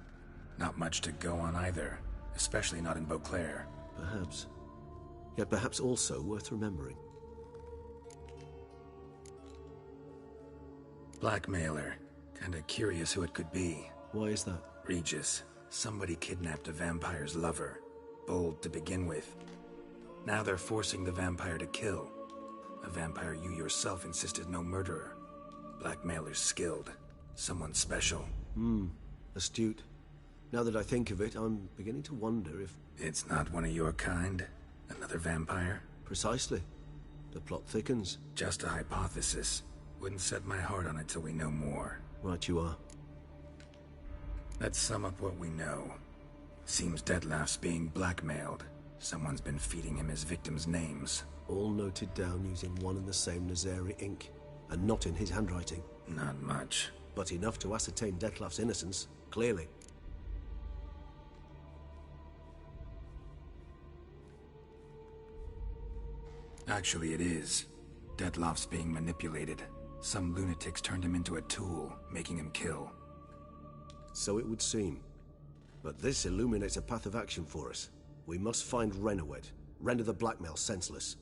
Speaker 5: Not much to go on either, especially not in Beauclair.
Speaker 12: Perhaps. Yet perhaps also worth remembering.
Speaker 5: Blackmailer. Kinda curious who it could be.
Speaker 12: Why is that?
Speaker 5: Regis. Somebody kidnapped a vampire's lover. Bold to begin with. Now they're forcing the vampire to kill. A vampire you yourself insisted no murderer. Blackmailer's skilled. Someone special.
Speaker 12: Astute. Now that I think of it, I'm beginning to wonder if...
Speaker 5: It's not one of your kind? Another vampire?
Speaker 12: Precisely. The plot thickens.
Speaker 5: Just a hypothesis. Wouldn't set my heart on it till we know more.
Speaker 12: Right you are.
Speaker 5: Let's sum up what we know. Seems Dettlaff's being blackmailed. Someone's been feeding him his victims' names.
Speaker 12: All noted down using one and the same Nazari ink, and not in his handwriting.
Speaker 5: Not much.
Speaker 12: But enough to ascertain Dettlaff's innocence, clearly.
Speaker 5: Actually, it is. Dettlaff's being manipulated. Some lunatics turned him into a tool, making him kill.
Speaker 12: So it would seem. But this illuminates a path of action for us. We must find Renowed, render the blackmail senseless.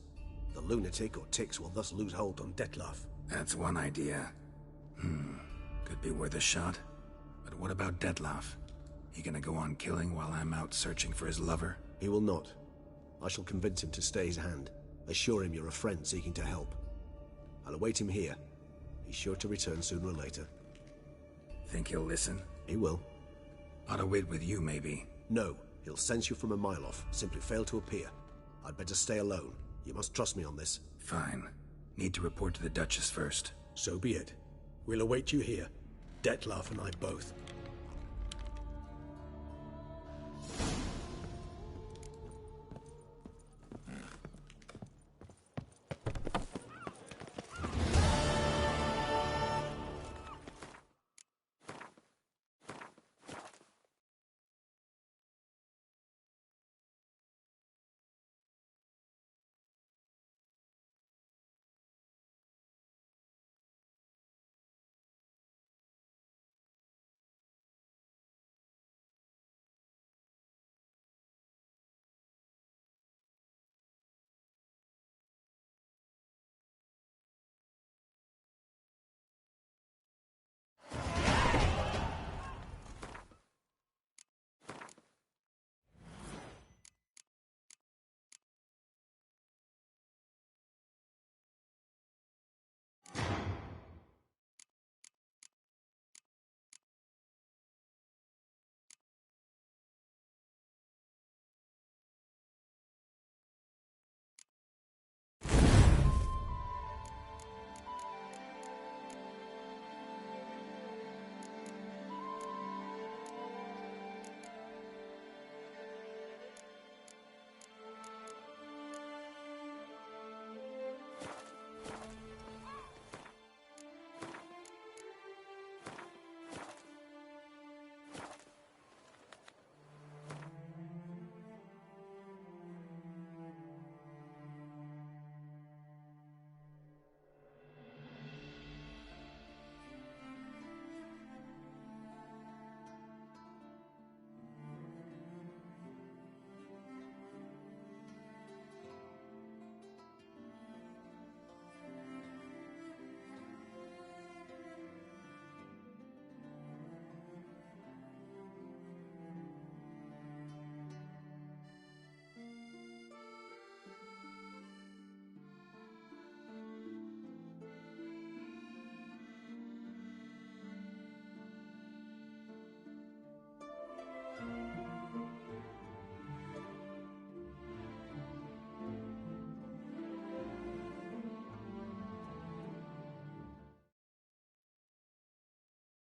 Speaker 12: The lunatic or ticks will thus lose hold on Dettlaff.
Speaker 5: That's one idea. Could be worth a shot. But what about Dettlaff? He gonna go on killing while I'm out searching for his lover?
Speaker 12: He will not. I shall convince him to stay his hand. Assure him you're a friend seeking to help. I'll await him here. He's sure to return sooner or later.
Speaker 5: Think he'll listen?
Speaker 12: He will.
Speaker 5: Ought to wait with you, maybe.
Speaker 12: No. He'll sense you from a mile off. Simply fail to appear. I'd better stay alone. You must trust me on this.
Speaker 5: Fine. Need to report to the Duchess first.
Speaker 12: So be it. We'll await you here. Dettlaff and I both.